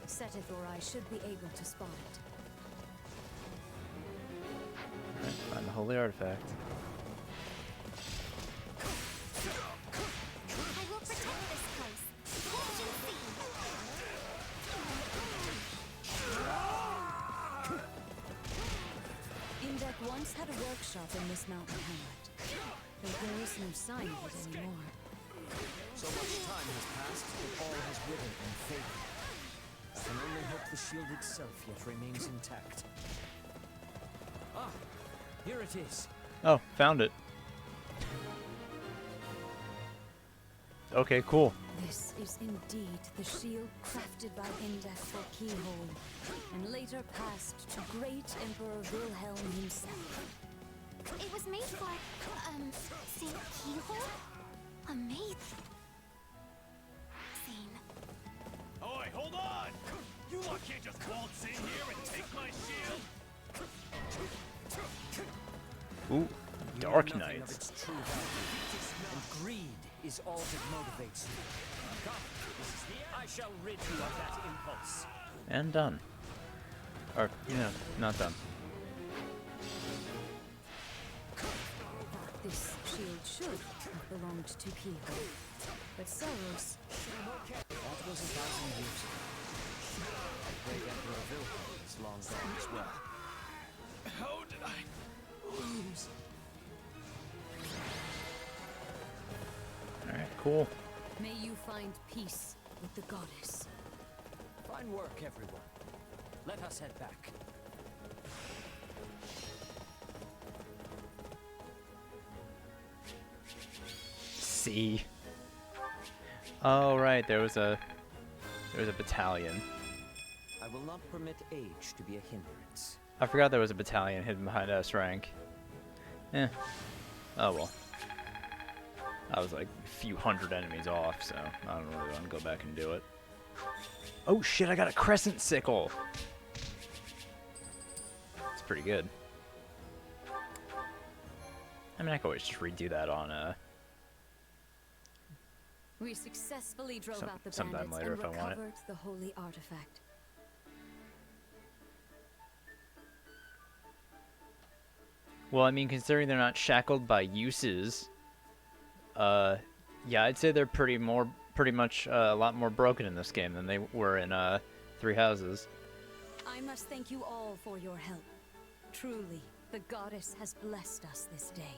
Setith or I should be able to spot it. Alright, find the holy artifact. I will protect this place. Watch and see. Indek once had a workshop in this mountain hamlet, though there is no sign of it anymore. So much time has passed that all has withered and faded. I can only hope the shield itself yet remains intact. Ah, here it is. Oh, found it. Okay, cool. This is indeed the shield crafted by Indek for Keyhole, and later passed to Great Emperor Wilhelm himself. It was made for, Saint Keyhole? Amazing. Oi, hold on! You lot can't just waltz in here and take my shield! Ooh, Dark Knights. Its true value, and greed is all that motivates you. Come, I shall rid you of that impulse. And done. Or, not done. This shield should have belonged to Keyhole, but Seros. That was 1,000 years ago. Great Emperor Wilhelm is long gone as well. How did I lose? Alright, cool. May you find peace with the goddess. Fine work, everyone. Let us head back. See. Oh right, there was a battalion. I will not permit age to be a hindrance. I forgot there was a battalion hidden behind S rank. Eh. Oh well. I was like a few hundred enemies off, so I don't really want to go back and do it. Oh shit, I got a crescent sickle! It's pretty good. I mean, I could always just redo that on, We successfully drove out the sometime bandits later and if I want it. recovered the holy artifact. Well, I mean, considering they're not shackled by uses, yeah, I'd say they're pretty much a lot more broken in this game than they were in Three Houses. I must thank you all for your help. Truly, the goddess has blessed us this day.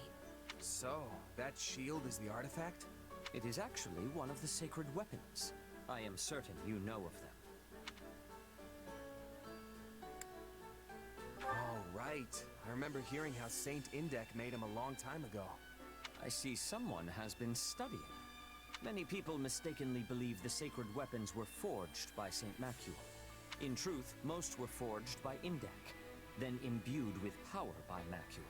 So, that shield is the artifact? It is actually one of the sacred weapons. I am certain you know of them. Oh, right. I remember hearing how Saint Indek made him a long time ago. I see someone has been studying. Many people mistakenly believe the sacred weapons were forged by Saint Macule. In truth, most were forged by Indek, then imbued with power by Macule.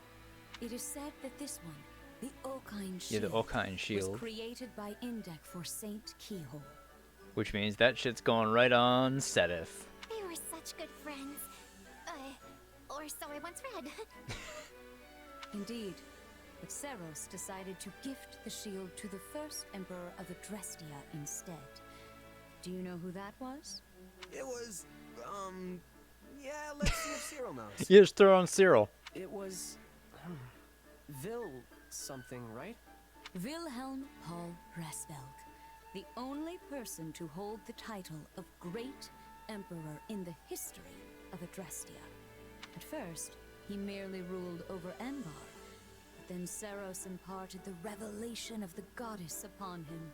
It is said that this one, the Okine Yeah, shield, the Okine shield. was created by Indek for Saint Keyhole. Which means that shit's going right on Setith. They were such good friends. Or so I once read. Indeed, but Seros decided to gift the shield to the first emperor of Adrestia instead. Do you know who that was? It was, yeah, let's see if Cyril knows. You just throw on Cyril. It was... Vil something, right? Wilhelm Paul Resvelg, the only person to hold the title of Great Emperor in the history of Adrestia. At first, he merely ruled over Enbar, but then Seros imparted the revelation of the goddess upon him.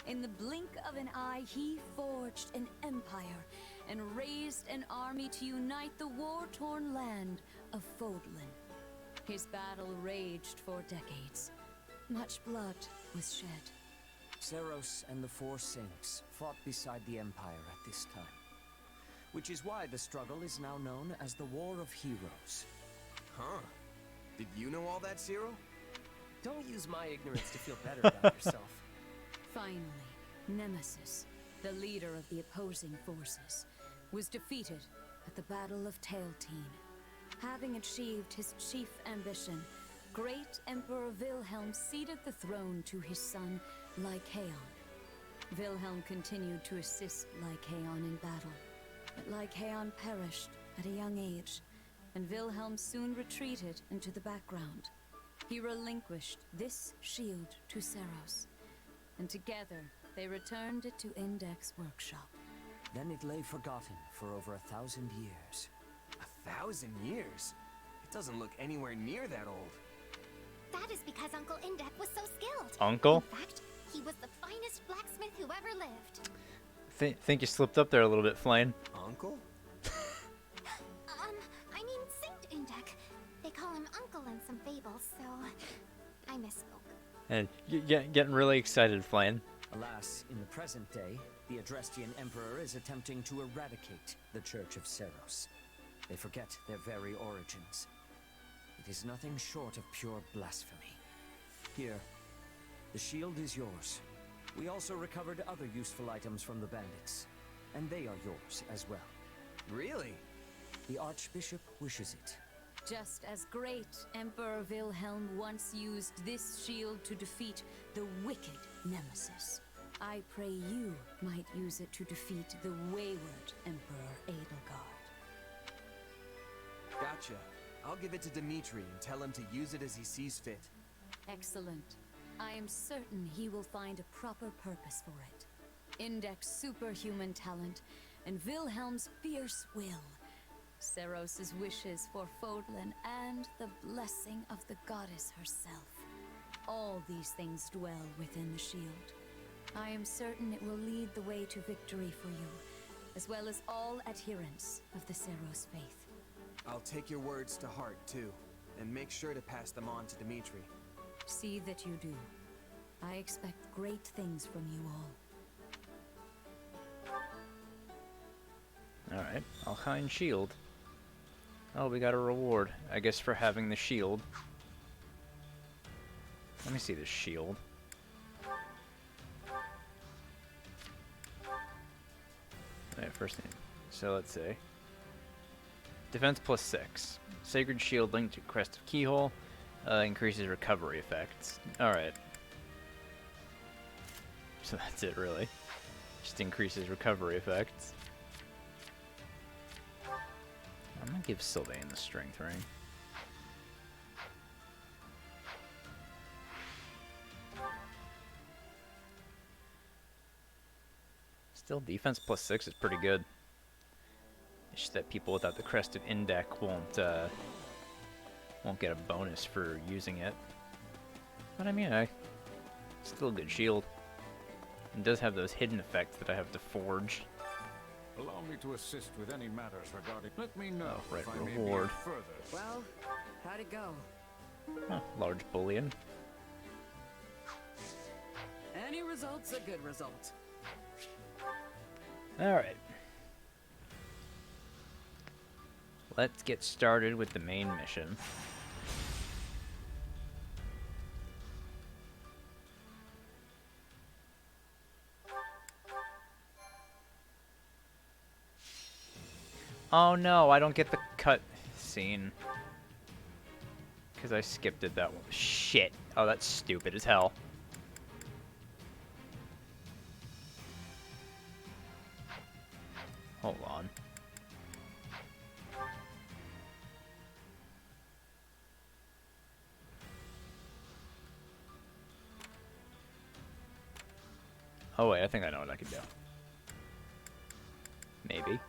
In the blink of an eye, he forged an empire and raised an army to unite the war-torn land of Fodlan. His battle raged for decades. Much blood was shed. Seros and the Four Saints fought beside the Empire at this time, which is why the struggle is now known as the War of Heroes. Huh. Did you know all that, Cyril? Don't use my ignorance to feel better about yourself. Finally, Nemesis, the leader of the opposing forces, was defeated at the Battle of Tailteen. Having achieved his chief ambition, great Emperor Wilhelm ceded the throne to his son, Lycaon. Wilhelm continued to assist Lycaon in battle, but Lycaon perished at a young age, and Wilhelm soon retreated into the background. He relinquished this shield to Seros, and together they returned it to Index Workshop. Then it lay forgotten for over 1,000 years. 1,000 years? It doesn't look anywhere near that old. That is because Uncle Indek was so skilled. Uncle? In fact, he was the finest blacksmith who ever lived. Think you slipped up there a little bit, Flame. Uncle? I mean Saint Indek. They call him Uncle in some fables, so I misspoke. And getting really excited, Flame. Alas, in the present day, the Adrestian Emperor is attempting to eradicate the Church of Seros. They forget their very origins. It is nothing short of pure blasphemy. Here, the shield is yours. We also recovered other useful items from the bandits, and they are yours as well. Really? The Archbishop wishes it. Just as great Emperor Wilhelm once used this shield to defeat the wicked Nemesis, I pray you might use it to defeat the wayward Emperor Edelgard. Gotcha. I'll give it to Dimitri and tell him to use it as he sees fit. Excellent. I am certain he will find a proper purpose for it. Indek's superhuman talent and Wilhelm's fierce will. Seros's wishes for Fodlan and the blessing of the goddess herself. All these things dwell within the shield. I am certain it will lead the way to victory for you, as well as all adherents of the Seros faith. I'll take your words to heart, too, and make sure to pass them on to Dimitri. See that you do. I expect great things from you all. Alright, Alkine Shield. Oh, we got a reward, I guess, for having the shield. Let me see this shield. Alright, first name. So let's see. Defense +6. Sacred Shield linked to Crest of Keyhole. Increases recovery effects. Alright. So that's it, really. Just increases recovery effects. I'm gonna give Sylvain the strength ring. Still, defense +6 is pretty good. It's just that people without the Crested Index won't get a bonus for using it. But I mean, still a good shield. It does have those hidden effects that I have to forge. Allow me to assist with any matters regarding. Let me know right, if I may be reward. of further. Well, how'd it go? Huh, large bullion. Any result's a good result. Alright. Let's get started with the main mission. Oh no, I don't get the cut scene. Because I skipped it that one. Shit. Oh, that's stupid as hell. Hold on. Oh wait, I think I know what I can do. Maybe.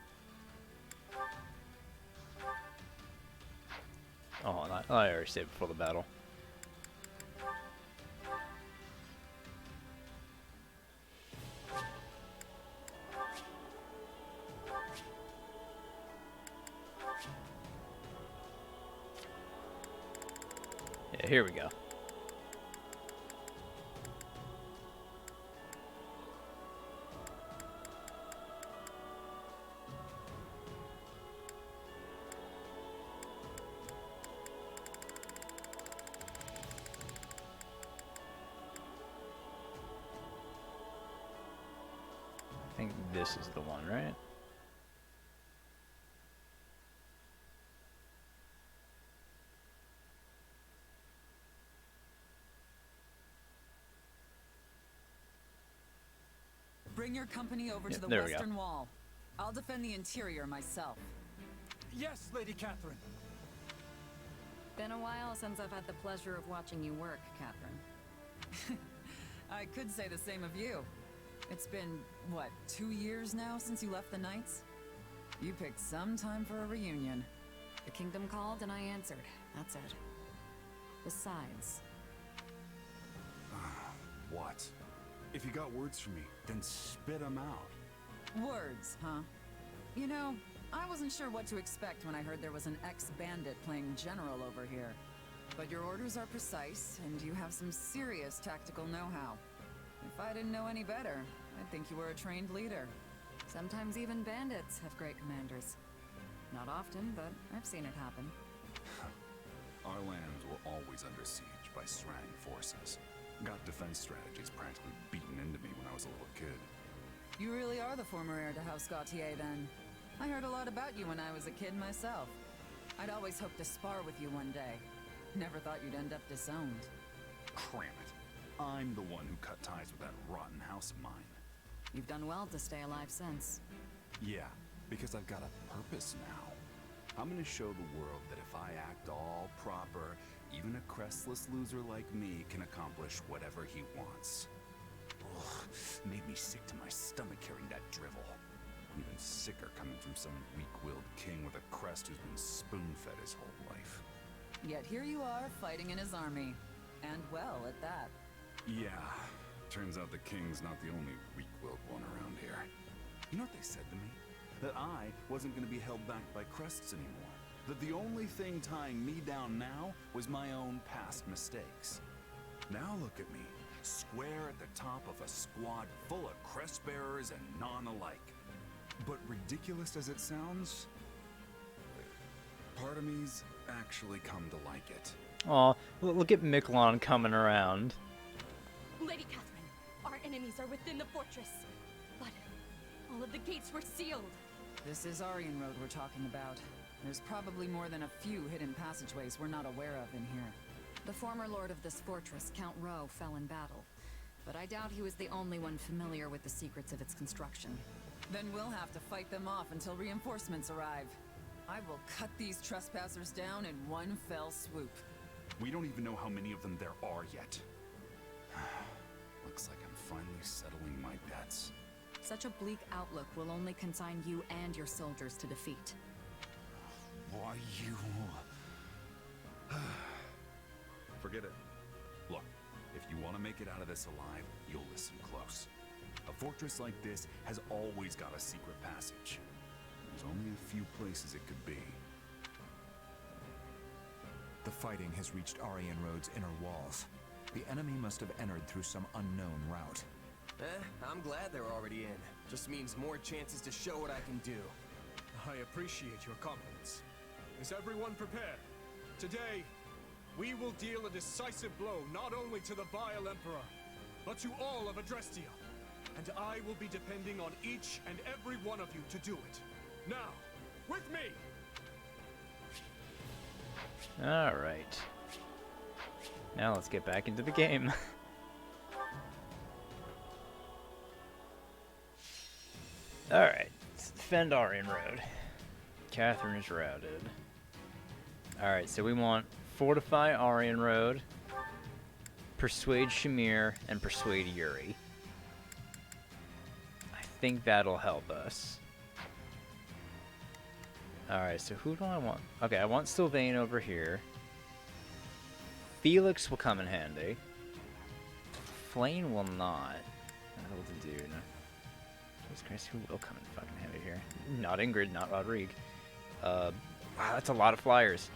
Oh, hold on. I already saved before the battle. Yeah, here we go. think this is the one, right? Bring your company over to the there we go. Western Wall. I'll defend the interior myself. Yes, Lady Catherine. Been a while since I've had the pleasure of watching you work, Catherine. I could say the same of you. It's been, what, 2 years now since you left the Knights? You picked some time for a reunion. The kingdom called and I answered. That's it. Besides... What? If you got words for me, then spit them out. Words, huh? You know, I wasn't sure what to expect when I heard there was an ex-bandit playing general over here. But your orders are precise, and you have some serious tactical know-how. If I didn't know any better, I'd think you were a trained leader. Sometimes even bandits have great commanders. Not often, but I've seen it happen. Our lands were always under siege by Srang forces. Got defense strategies practically beaten into me when I was a little kid. You really are the former heir to House Gautier, then. I heard a lot about you when I was a kid myself. I'd always hoped to spar with you one day. Never thought you'd end up disowned. Cram it. I'm the one who cut ties with that rotten house of mine. You've done well to stay alive since. Yeah, because I've got a purpose now. I'm gonna show the world that if I act all proper, even a crestless loser like me can accomplish whatever he wants. Ugh, made me sick to my stomach hearing that drivel. Even sicker coming from some weak-willed king with a crest who's been spoon-fed his whole life. Yet here you are, fighting in his army. And well, at that. Yeah, turns out the king's not the only weak-willed one around here. You know what they said to me? That I wasn't gonna be held back by crests anymore. That the only thing tying me down now was my own past mistakes. Now look at me, square at the top of a squad full of crest bearers and non-alike. But ridiculous as it sounds, part of me's actually come to like it. Aw, look at Miklon coming around. Lady Catherine, our enemies are within the fortress. But all of the gates were sealed. This is Aryan Road we're talking about. There's probably more than a few hidden passageways we're not aware of in here. The former lord of this fortress, Count Rowe, fell in battle. But I doubt he was the only one familiar with the secrets of its construction. Then we'll have to fight them off until reinforcements arrive. I will cut these trespassers down in one fell swoop. We don't even know how many of them there are yet. Looks like I'm finally settling my debts. Such a bleak outlook will only consign you and your soldiers to defeat. Why you... Forget it. Look, if you want to make it out of this alive, you'll listen close. A fortress like this has always got a secret passage. There's only a few places it could be. The fighting has reached Aryan Road's inner walls. The enemy must have entered through some unknown route. I'm glad they're already in. Just means more chances to show what I can do. I appreciate your confidence. Is everyone prepared? Today, we will deal a decisive blow not only to the vile Emperor, but to all of Adrestia. And I will be depending on each and every one of you to do it. Now, with me! Alright. Now let's get back into the game. Alright, let's defend Aryan Road. Catherine is routed. Alright, so we want fortify Aryan Road, persuade Shamir, and persuade Yuri. I think that'll help us. Alright, so who do I want? Okay, I want Sylvain over here. Felix will come in handy. Flane will not. That'll do. Jesus Christ, who will come in fucking handy here? Not Ingrid, not Rodrigue. Wow, that's a lot of flyers.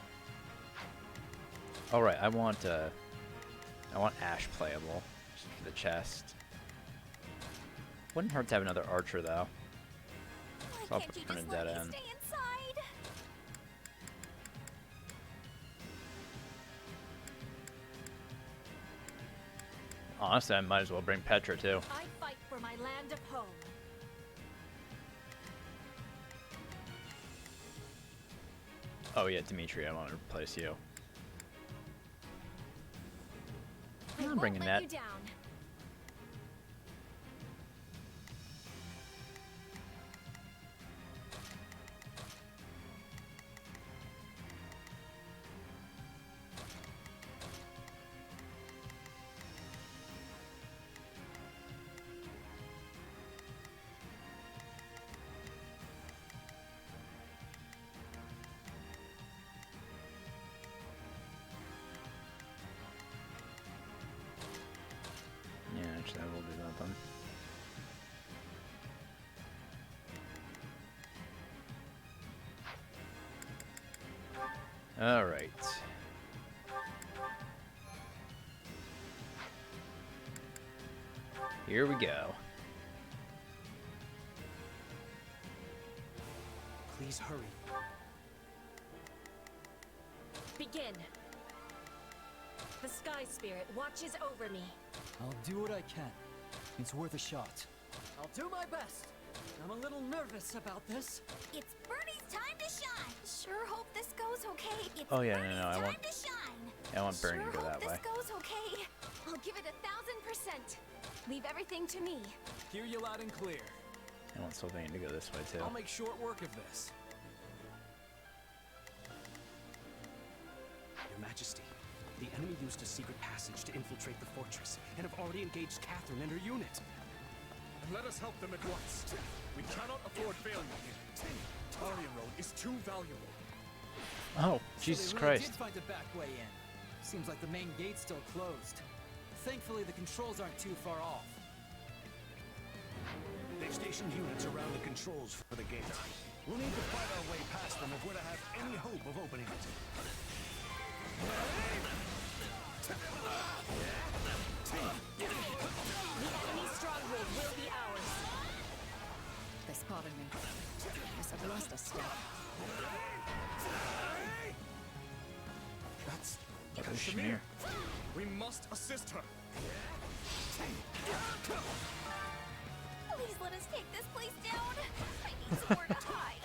Alright, I want Ash playable. Just for the chest. Wouldn't hurt to have another archer though. So I'll put a dead end. Honestly, I might as well bring Petra too. I fight for my land of home. Oh yeah, Dimitri, I want to replace you. I'm bringing that. You down. Yeah, actually, I will do that then. All right. Here we go. Please hurry. Begin. The Sky Spirit watches over me. I'll do what I can. It's worth a shot. I'll do my best. I'm a little nervous about this. It's Bernie's time to shine. Sure hope this goes okay. It's Oh yeah, Bernie's no, I time want. to shine. I want Bernie Sure to go hope that way. this goes okay. I'll give it 1000%. Leave everything to me. Hear you loud and clear. I want Sylvain to go this way too. I'll make short work of this. Your Majesty, the enemy used a secret passage to infiltrate the fortress and have already engaged Catherine and her unit. Let us help them at once. We cannot afford failure here. Aryan Road is too valuable. Oh, Jesus So they really Christ. did find a back way in. Seems like the main gate's still closed. Thankfully, the controls aren't too far off. They've stationed units around the controls for the gate. We'll need to fight our way past them if we're to have any hope of opening it. The enemy's stronghold will be ours. They spotted me. Guess I've lost a step. That's Shamir. We must assist her. Please let us take this place down. I need somewhere to hide.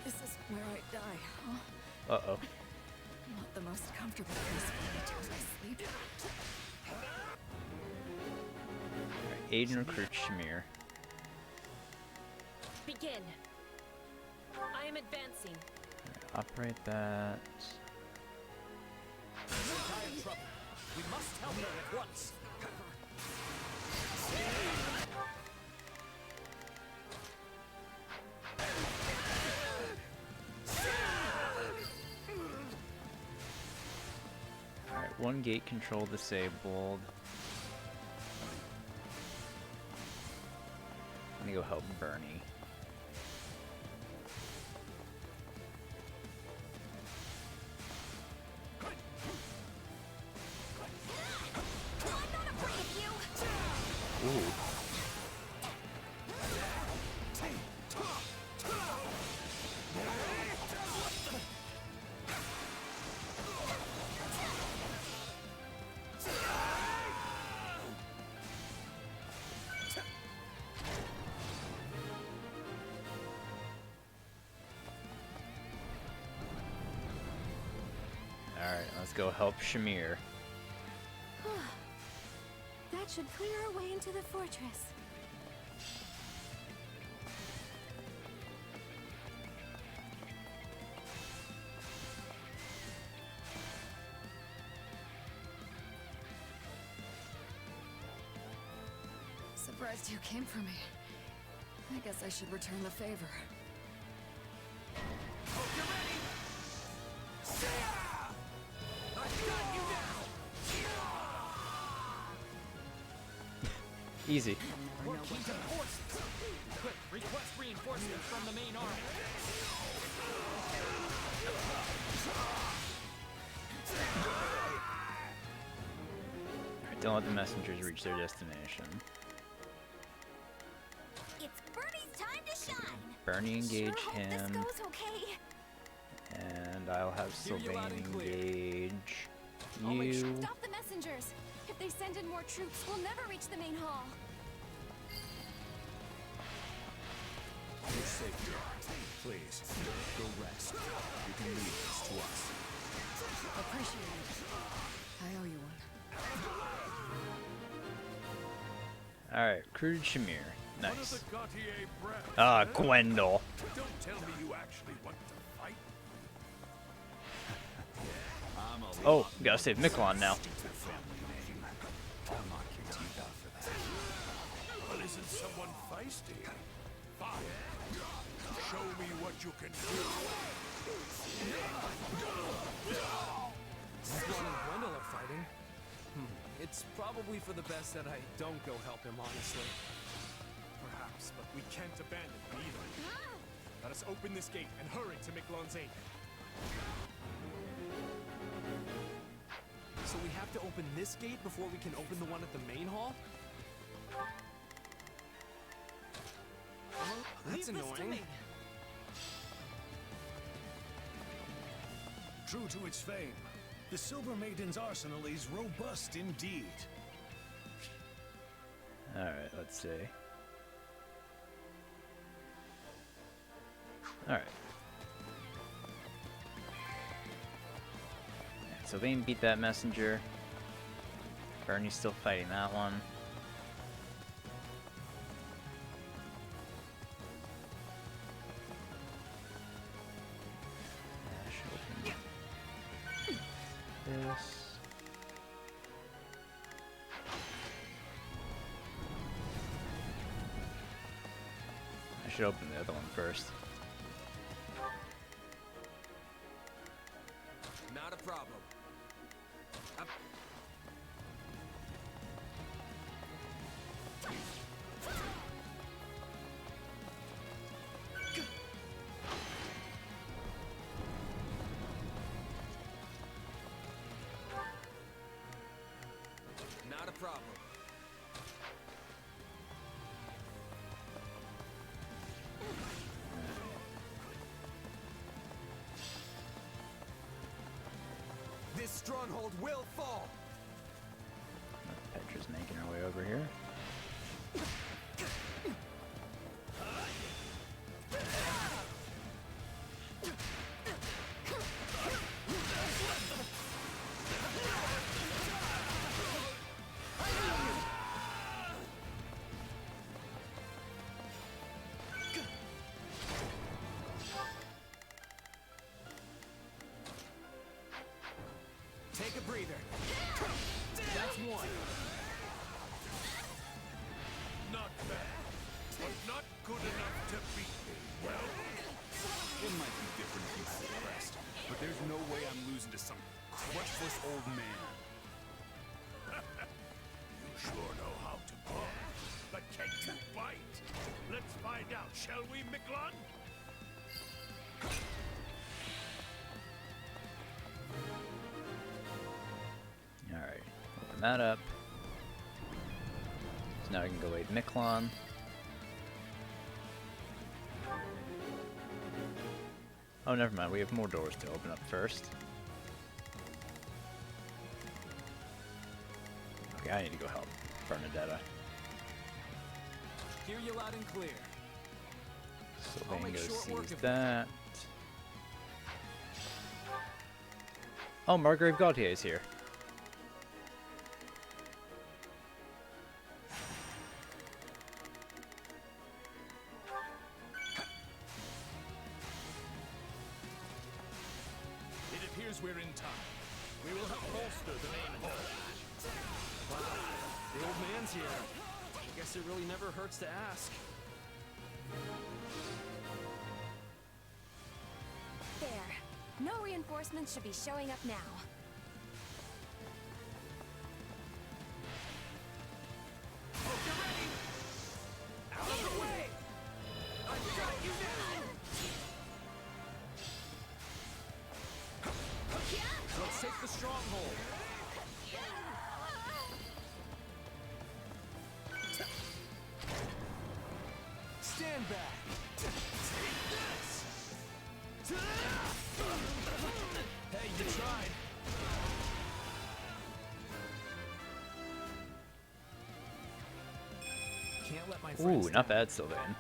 This is where I die, huh? Uh-oh. Not the most comfortable place for me to sleep. Alright, aid and recruit Shamir. Begin. I am advancing. Operate that. Dire trouble. We must help her at once. Alright, one gate control disabled. I'm gonna go help Bernie. Ooh. Alright, let's go help Shamir. That should clear our way into the fortress. Surprised you came for me. I guess I should return the favor. Easy. We're key to forces. Quick, request reinforcements from the main army. Alright, don't let the messengers reach their destination. It's Bernie's time to shine. Bernie engage Sure hope him. this goes okay. And I'll have Hear you loud Sylvain and clear. engage I'll make you. Stop the messengers. If they send in more troops, we'll never reach the main hall. You're safe here. Please, go rest. You can leave this to us. Appreciate it. I owe you one. Alright, recruited Shamir. One of Nice. the Gautier brand, Ah, eh? Gwendol. Don't tell me you actually want to fight. Oh, gotta save Miklon now. I'll knock your teeth out for that. Well, isn't someone feisty? Fine. Show me what you can do. Miklon and Gwendol are fighting. It's probably for the best that I don't go help him, honestly. Perhaps, but we can't abandon him either. Let us open this gate and hurry to Miklon's aid. So we have to open this gate before we can open the one at the main hall? That's annoying. True to its fame, the Silver Maiden's arsenal is robust indeed. Alright, let's see. Alright. So Vayne beat that messenger. Bernie's still fighting that one. This. I should open the other one first. Not a problem. Not a problem. This stronghold will fall. Petra's making her way over here. Take a breather. That's one. Not bad, but not good enough to beat me. Well, It might be different people impressed, but there's no way I'm losing to some questless old man. you sure know how to talk, but can you bite? Let's find out, shall we, Miklon? Alright, open that up. So now I can go aid Miklon. Oh, never mind. We have more doors to open up first. Okay, I need to go help Bernadetta. Hear you loud and clear. So I'll Vayne make goes short work sees of it. that. Oh, Margrave Gautier is here. It appears we're in time. We will help bolster the main hall. Wow, the old man's here. I guess it really never hurts to ask. There. No reinforcements should be showing up now. Out of the way! I've got you now! Let's take the stronghold. Stand back. Hey, you tried. Can't let my friends Ooh, not down. bad, Sylvain.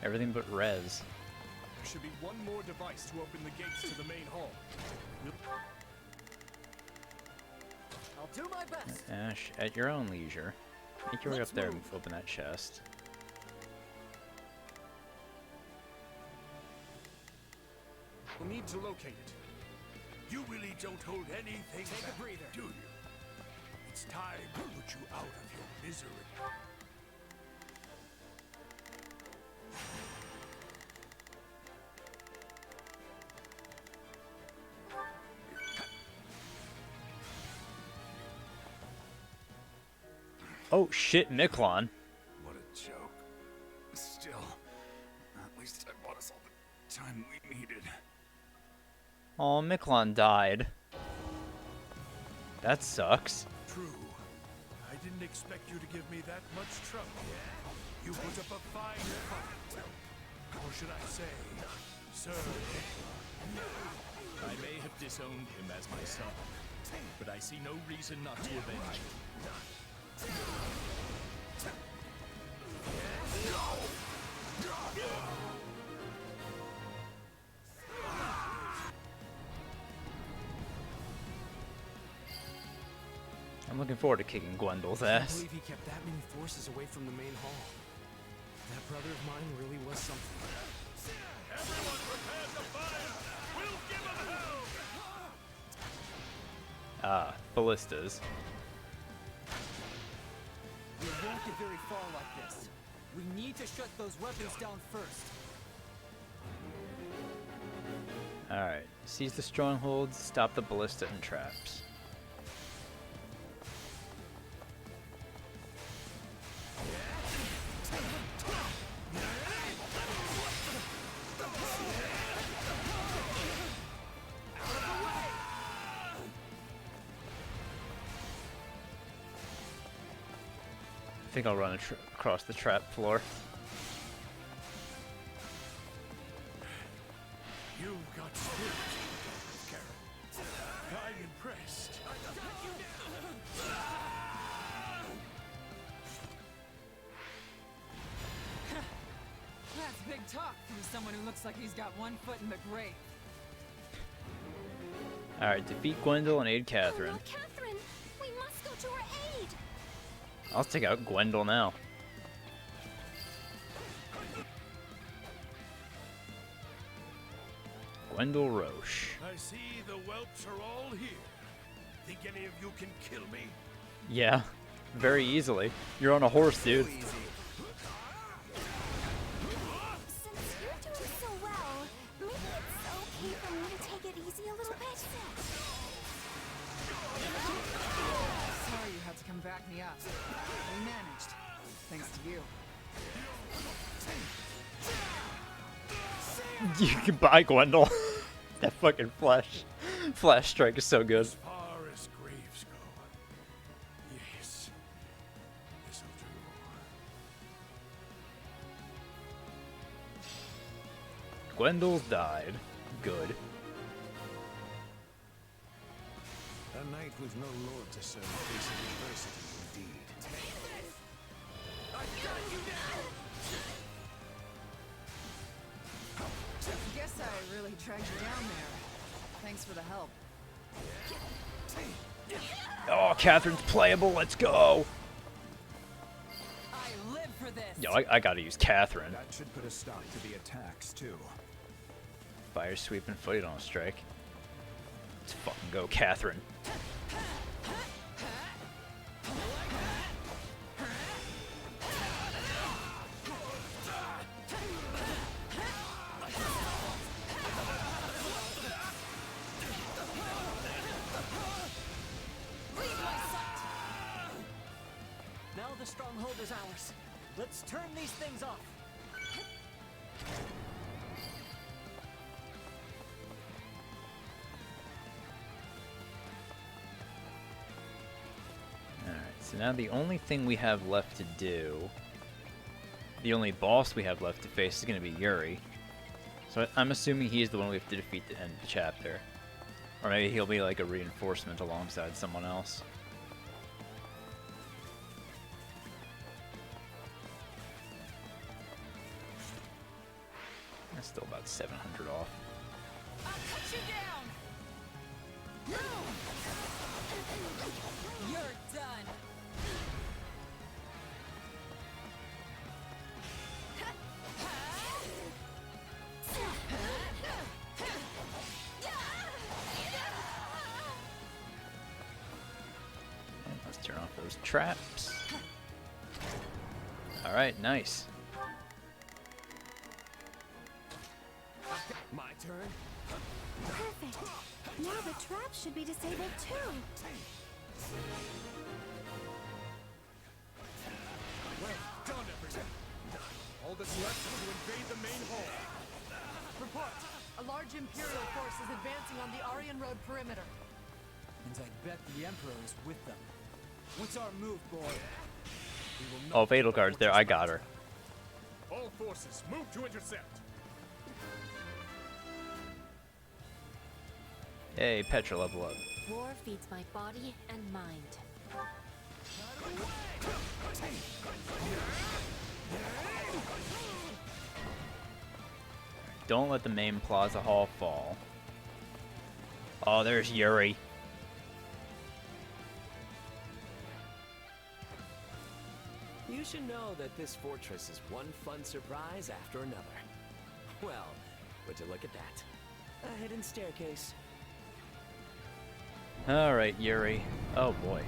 Everything but res. There should be one more device to open the gates to the main hall. I'll do my best. Ash, at your own leisure. Make your way up there and open that chest. We'll need to locate it. You really don't hold anything Take back, a breather. do you? It's time to put you out of your misery. Oh shit, Miklon. What a joke. Still, at least I bought us all the time we needed. Oh, Miklon died. That sucks. True. I didn't expect you to give me that much trouble. You put up a fine fight. Or should I say, Sir I may have disowned him as my son, but I see no reason not to avenge him. I'm looking forward to kicking Gwendel's I can't ass. believe he kept that many forces away from the main hall. That brother of mine really was something. Everyone prepare to fire! We'll give him hell! Ah, ballistas. We won't get very far like this. We need to shut those weapons down first. Alright, seize the strongholds, stop the ballista and traps. I think I'll run across the trap floor. You've got spirit, Karen. I'm impressed. That's big talk from someone who looks like he's got one foot in the grave. Alright, defeat Gwendol and aid Catherine. Oh, no, Catherine! We must go to her aid! I'll take out Gwendol now. Gwendol Roche. I see the whelps are all here. Think any of you can kill me? Yeah, very easily. You're on a horse, dude. Since you're doing so well, maybe it's okay for me to take it easy a little bit? Sorry you had to come back me up. We managed. Thanks to you. You can buy Gwendol. That fucking flash strike is so good. As far as graves go. Yes. This'll do. Gwendol's died. Good. A knight with no lord to serve facing adversity indeed. Guess I really dragged you down there. Thanks for the help. Oh, Catherine's playable. Let's go. I live for this. Yo, I gotta use Catherine. That should put a stop to the attacks, too. Fire sweep and foot on strike. Let's fucking go, Catherine. Now the stronghold is ours. Let's turn these things off. Alright, so now the only thing we have left to do, the only boss we have left to face is going to be Yuri. So I'm assuming he's the one we have to defeat to end the chapter. Or maybe he'll be like a reinforcement alongside someone else. That's still about 700 off. I'll cut you down! You're done! And let's turn off those traps. Alright, nice. My turn. Perfect. Now the trap should be disabled too. Well done, everyone. All that's left is to invade the main hall. Report! A large Imperial force is advancing on the Aryan Road perimeter. And I bet the Emperor is with them. What's our move, boy? Oh, Fatal Guard's there. I got her. All forces, move to intercept. Hey, Petra, level up. War feeds my body and mind. Don't let the main plaza hall fall. Oh, there's Yuri. You should know that this fortress is one fun surprise after another. Well, would you look at that? A hidden staircase. Alright, Yuri. Oh boy.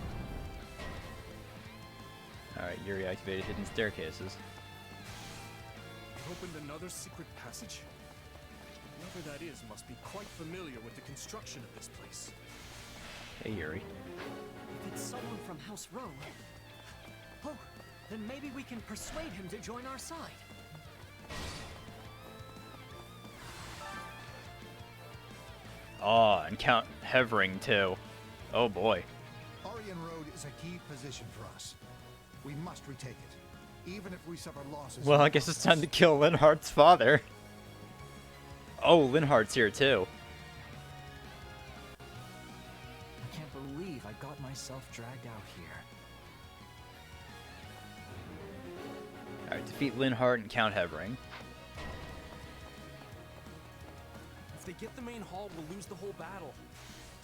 Alright, Yuri activated hidden staircases. Opened another secret passage? Whoever that is must be quite familiar with the construction of this place. Hey, Yuri. If it's someone from House Rowe, oh, then maybe we can persuade him to join our side. Oh, and Count Hevering too. Oh boy. Aryan Road is a key position for us. We must retake it, even if we suffer losses. Well, I guess it's time to kill Linhardt's father. Oh, Linhardt's here too. I can't believe I got myself dragged out here. Alright, defeat Linhardt and Count Hevering. If they get the main hall, we'll lose the whole battle.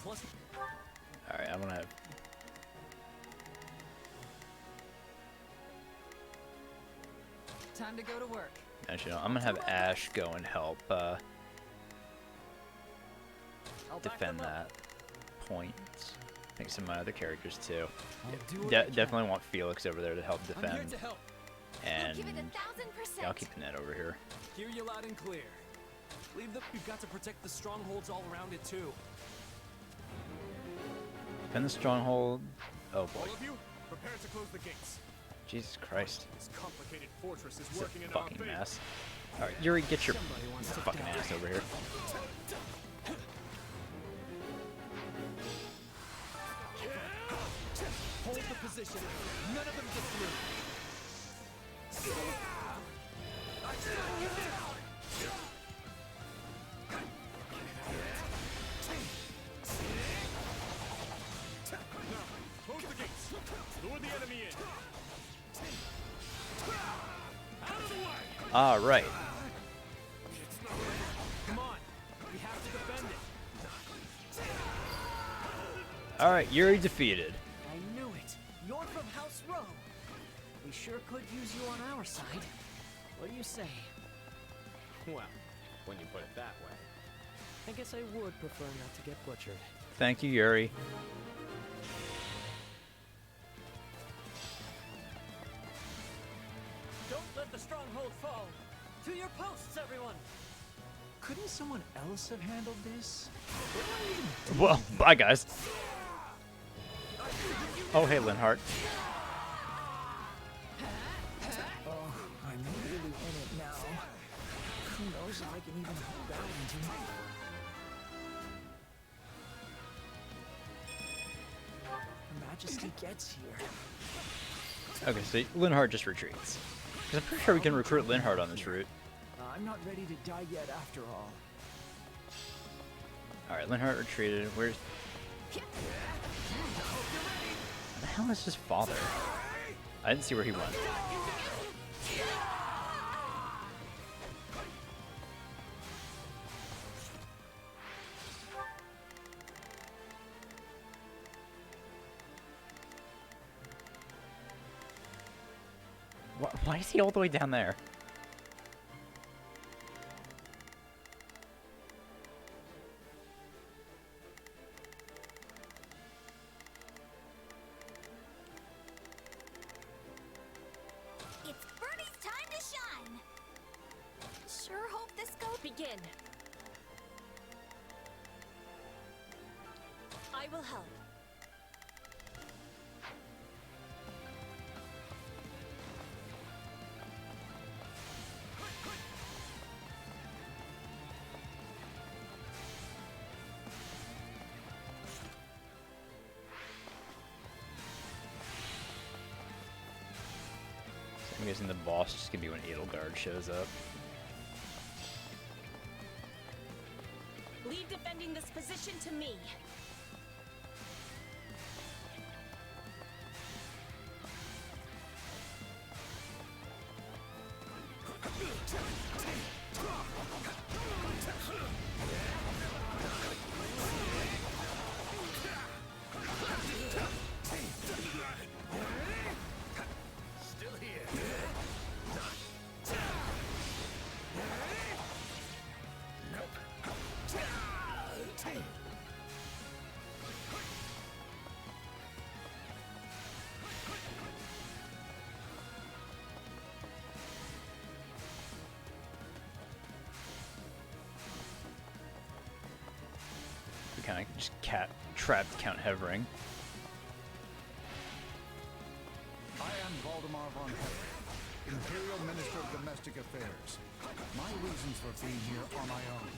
Plus... Alright, I'm gonna have... Time to go to work. Actually, no, I'm gonna have Ash go and help defend that point. I think some of my other characters too. Definitely want Felix over there to help defend. I'm here to help. And Give it 1000%. yeah, I'll keep Ned over here. Hear you loud and clear. Leave them. You've got to protect the strongholds all around it too. Defend the stronghold. Oh boy. All of you, prepare to close the gates. Jesus Christ. This complicated fortress is It's a working in our fucking favor. mess. Alright, Yuri, get your fucking ass over here. Hold the position. None of them get through. Now, close the gates. Lure the enemy in. Out of the way. Alright. Come on. We have to defend it. Alright, Yuri defeated. I knew it. You're from House Rowe. We sure could use you on our side. What do you say? Well, when you put it that way, I guess I would prefer not to get butchered. Thank you, Yuri. Don't let the stronghold fall. To your posts, everyone. Couldn't someone else have handled this? Well, bye guys. Oh, hey, Linhardt. Oh, I'm really in it now. Who knows if I can even hold out until... Her Majesty gets here. Okay, so Linhardt just retreats. Because I'm pretty sure we can recruit Linhardt on this route. I'm not ready to die yet after all. Alright, Linhardt retreated. Where's... Where the hell is his father? I didn't see where he went. Why is he all the way down there? It's Bernie's time to shine. Sure hope this goes. Begin. I will help. I'm guessing the boss is gonna be when Edelgard shows up. Leave defending this position to me. Still here. We kind of just trapped Count Hevering. I am Valdemar von Hevering, Imperial Minister of Domestic Affairs. My reasons for being here are my own.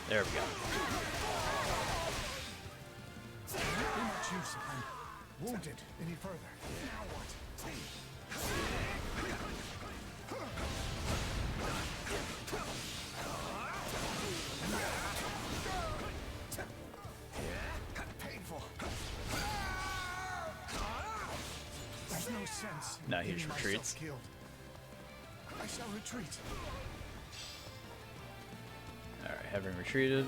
There we go. Not be much use if I'm wounded any further. Now what? Painful. There's no sense in No, he getting just myself retreats. killed. I shall retreat. Alright, Hevering retreated.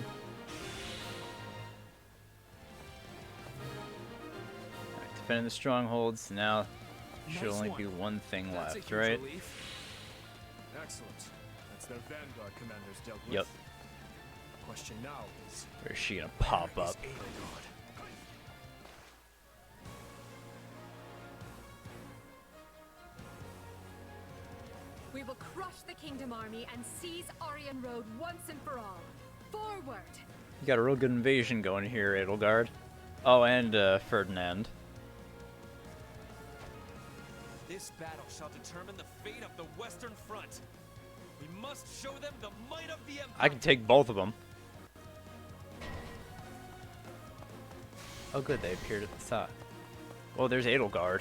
Alright, defending the strongholds. Now should Nice only one. be one thing That's a left, huge right? relief. Excellent. That's their vanguard commanders dealt with. Yep. Question now is, Where's she gonna pop where up? is Edelgard? We will crush the Kingdom Army and seize Aryan Road once and for all. Forward! You got a real good invasion going here, Edelgard. Oh, and Ferdinand. This battle shall determine the fate of the Western Front. We must show them the might of the Empire. I can take both of them. Oh good, they appeared at the side. Oh, there's Edelgard.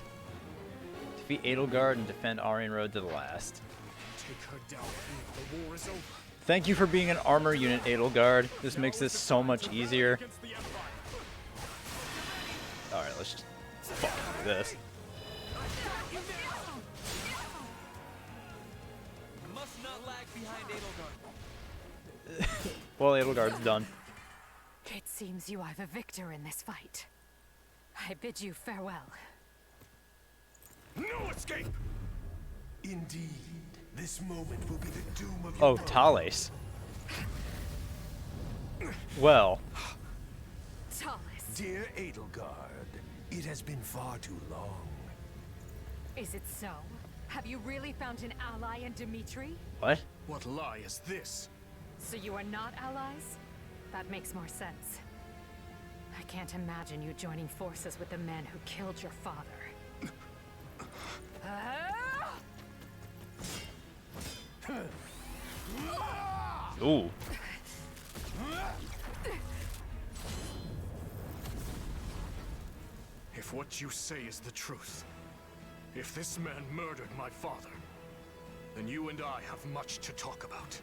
Defeat Edelgard and defend Aryan Road to the last. Take her down here. The war is over. Thank you for being an armor unit, Edelgard. This makes this so much easier. Alright, let's just fucking do this. Must not lag behind Edelgard. Well, Edelgard's done. It seems you are the victor in this fight. I bid you farewell. No escape! Indeed, this moment will be the doom of Oh, your Thales. Well. Thales. Dear Edelgard, it has been far too long. Is it so? Have you really found an ally in Dimitri? What? What lie is this? So you are not allies? That makes more sense. I can't imagine you joining forces with the man who killed your father. Ooh. If what you say is the truth, if this man murdered my father, then you and I have much to talk about.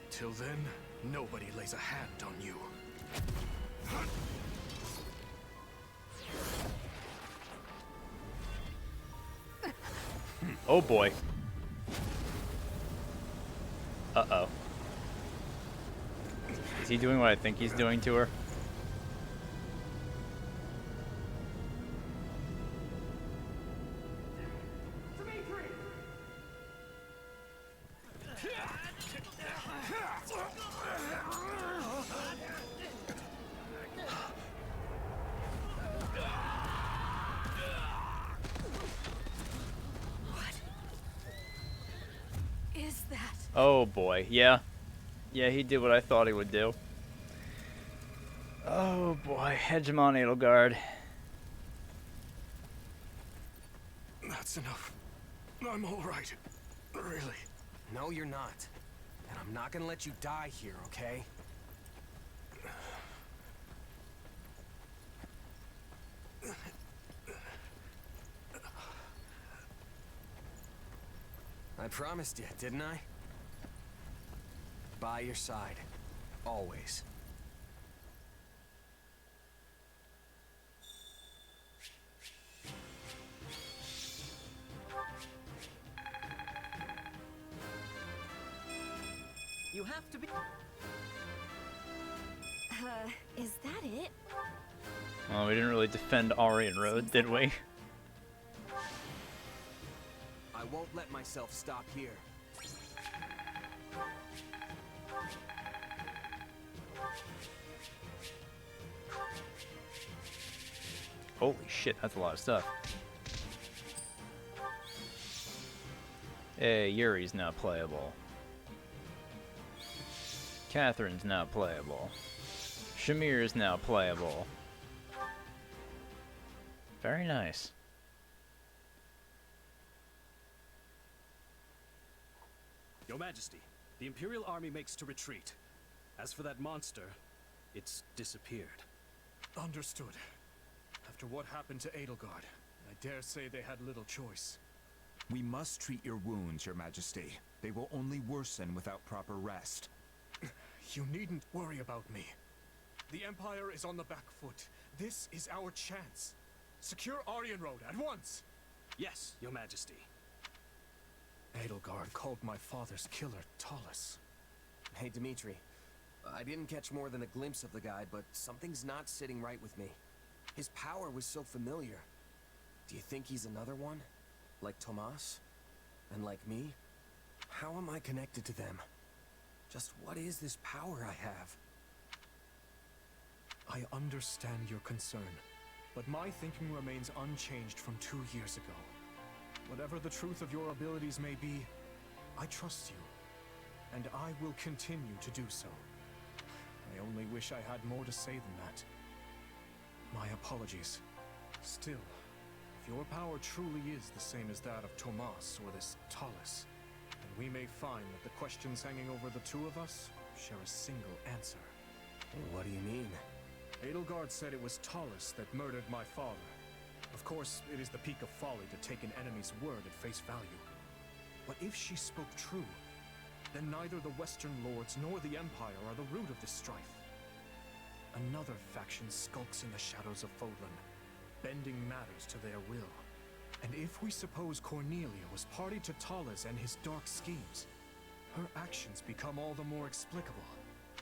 Till then, nobody lays a hand on you. Oh boy. Uh-oh. Is he doing what I think he's doing to her? Oh boy, yeah. Yeah, he did what I thought he would do. Oh boy, Hegemon Edelgard. That's enough. I'm all right. Really. No, you're not. And I'm not gonna let you die here, okay? I promised you, didn't I? By your side. Always. You have to be... Is that it? Well, we didn't really defend Aryan Road, did we? I won't let myself stop here. Holy shit, that's a lot of stuff. Hey, Yuri's now playable. Catherine's now playable. Shamir's now playable. Very nice. Your Majesty, the Imperial army makes to retreat. As for that monster, it's disappeared. Understood. After what happened to Edelgard, I dare say they had little choice. We must treat your wounds, Your Majesty. They will only worsen without proper rest. You needn't worry about me. The Empire is on the back foot. This is our chance. Secure Aryan Road at once! Yes, Your Majesty. Edelgard called my father's killer Talus. Hey, Dimitri. I didn't catch more than a glimpse of the guy, but something's not sitting right with me. His power was so familiar. Do you think he's another one? Like Tomas? And like me? How am I connected to them? Just what is this power I have? I understand your concern, but my thinking remains unchanged from 2 years ago. Whatever the truth of your abilities may be, I trust you, and I will continue to do so. I only wish I had more to say than that. My apologies. Still, if your power truly is the same as that of Tomas or this Talus, then we may find that the questions hanging over the two of us share a single answer. What do you mean? Edelgard said it was Talus that murdered my father. Of course, it is the peak of folly to take an enemy's word at face value. But if she spoke true, then neither the Western Lords nor the Empire are the root of this strife. Another faction skulks in the shadows of Fodlan, bending matters to their will. And if we suppose Cornelia was party to Talus and his dark schemes, her actions become all the more explicable.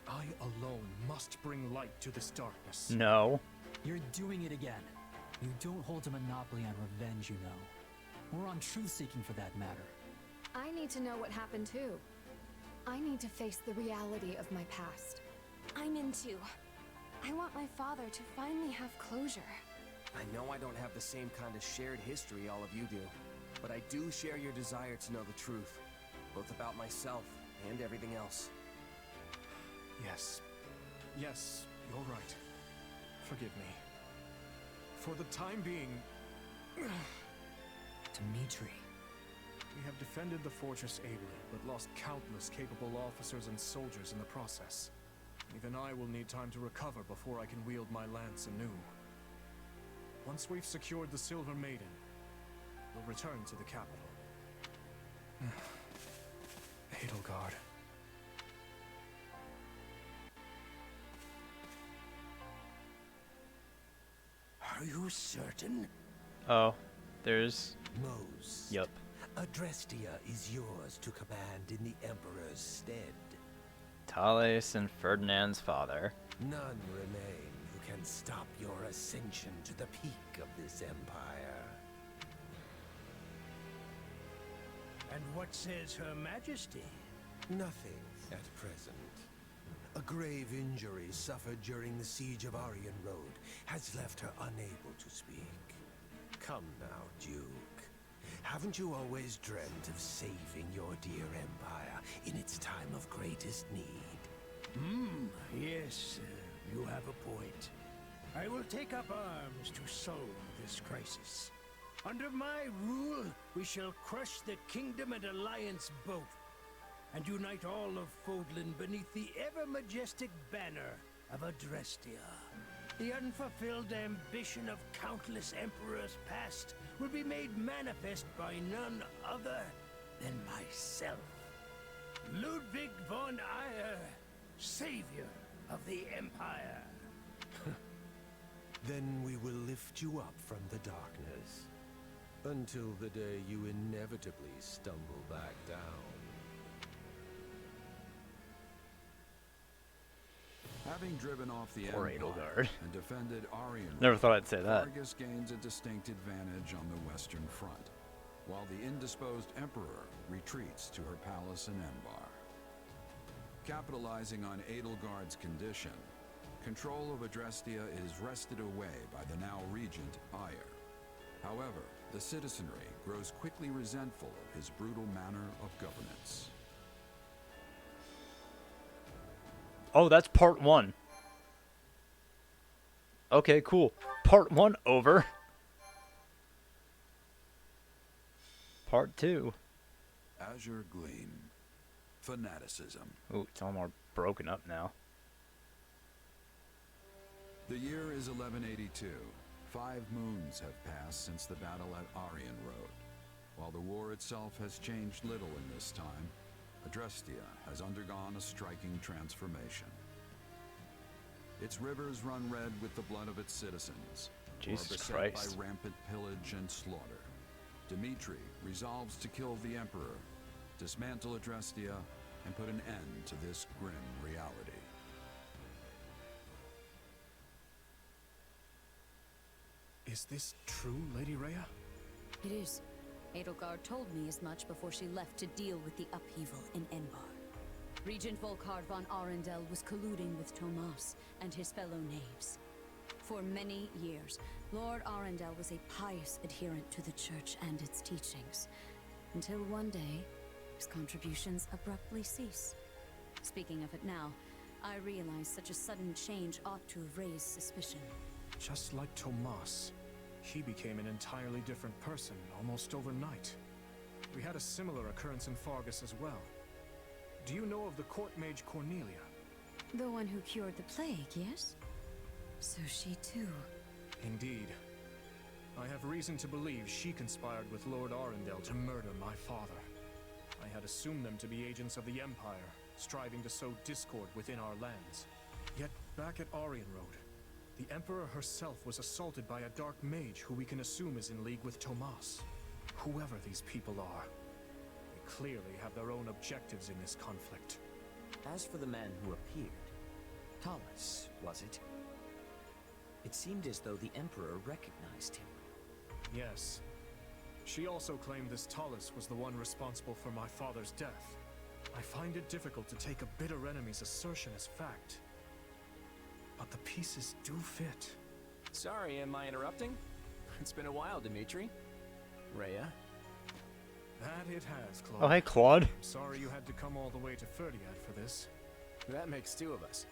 I alone must bring light to this darkness. No. You're doing it again. You don't hold a monopoly on revenge, you know. We're on truth-seeking for that matter. I need to know what happened too. I need to face the reality of my past. I'm in too. I want my father to finally have closure. I know I don't have the same kind of shared history all of you do, but I do share your desire to know the truth, both about myself and everything else. Yes. Yes, you're right. Forgive me. For the time being... Dimitri. We have defended the fortress ably, but lost countless capable officers and soldiers in the process. Even I will need time to recover before I can wield my lance anew. Once we've secured the Silver Maiden, we'll return to the capital. Edelgard. Are you certain? Oh, there's... Most. Yup. Adrestia is yours to command in the Emperor's stead. Thales and Ferdinand's father. None remain who can stop your ascension to the peak of this empire. And what says Her Majesty? Nothing at present. A grave injury suffered during the siege of Aryan Road has left her unable to speak. Come now, Duke. Haven't you always dreamt of saving your dear empire in its time of greatest need? Yes, you have a point. I will take up arms to solve this crisis. Under my rule, we shall crush the Kingdom and Alliance both, and unite all of Fodlan beneath the ever-majestic banner of Adrestia. The unfulfilled ambition of countless emperors past will be made manifest by none other than myself. Ludwig von Eyre, savior of the Empire. Then we will lift you up from the darkness, until the day you inevitably stumble back down. Having driven off the Poor Empire Edelgard. and defended Aryan Never Road, thought I'd say that. Vargas gains a distinct advantage on the Western Front, while the indisposed Emperor retreats to her palace in Embar. Capitalizing on Edelgard's condition, control of Adrestia is wrested away by the now regent Ayr. However, the citizenry grows quickly resentful of his brutal manner of governance. Oh, that's part 1. Okay, cool. Part 1 over. Part 2. Azure Gleam. Fanaticism. Ooh, it's all more broken up now. The year is 1182. 5 moons have passed since the battle at Aryan Road. While the war itself has changed little in this time, Adrestia has undergone a striking transformation. Its rivers run red with the blood of its citizens, who are Jesus beset Christ. by rampant pillage and slaughter. Dmitri resolves to kill the Emperor, dismantle Adrestia, and put an end to this grim reality. Is this true, Lady Rhea? It is. Edelgard told me as much before she left to deal with the upheaval in Enbar. Regent Volkard von Arundel was colluding with Tomas and his fellow knaves. For many years, Lord Arundel was a pious adherent to the Church and its teachings, until one day, his contributions abruptly cease. Speaking of it now, I realize such a sudden change ought to have raised suspicion. Just like Tomas, he became an entirely different person almost overnight. We had a similar occurrence in Fargus as well. Do you know of the court mage Cornelia? The one who cured the plague, yes? So she too. Indeed. I have reason to believe she conspired with Lord Arundel to murder my father. I had assumed them to be agents of the Empire, striving to sow discord within our lands. Yet back at Aryan Road, the Emperor herself was assaulted by a dark mage who we can assume is in league with Tomas. Whoever these people are, they clearly have their own objectives in this conflict. As for the man who appeared, Thomas, was it? It seemed as though the Emperor recognized him. Yes. She also claimed this Talus was the one responsible for my father's death. I find it difficult to take a bitter enemy's assertion as fact. But the pieces do fit. Sorry, am I interrupting? It's been a while, Dmitri. Rhea? That it has, Claude. Oh, hey, Claude. I'm sorry you had to come all the way to Ferdiad for this. That makes 2 of us.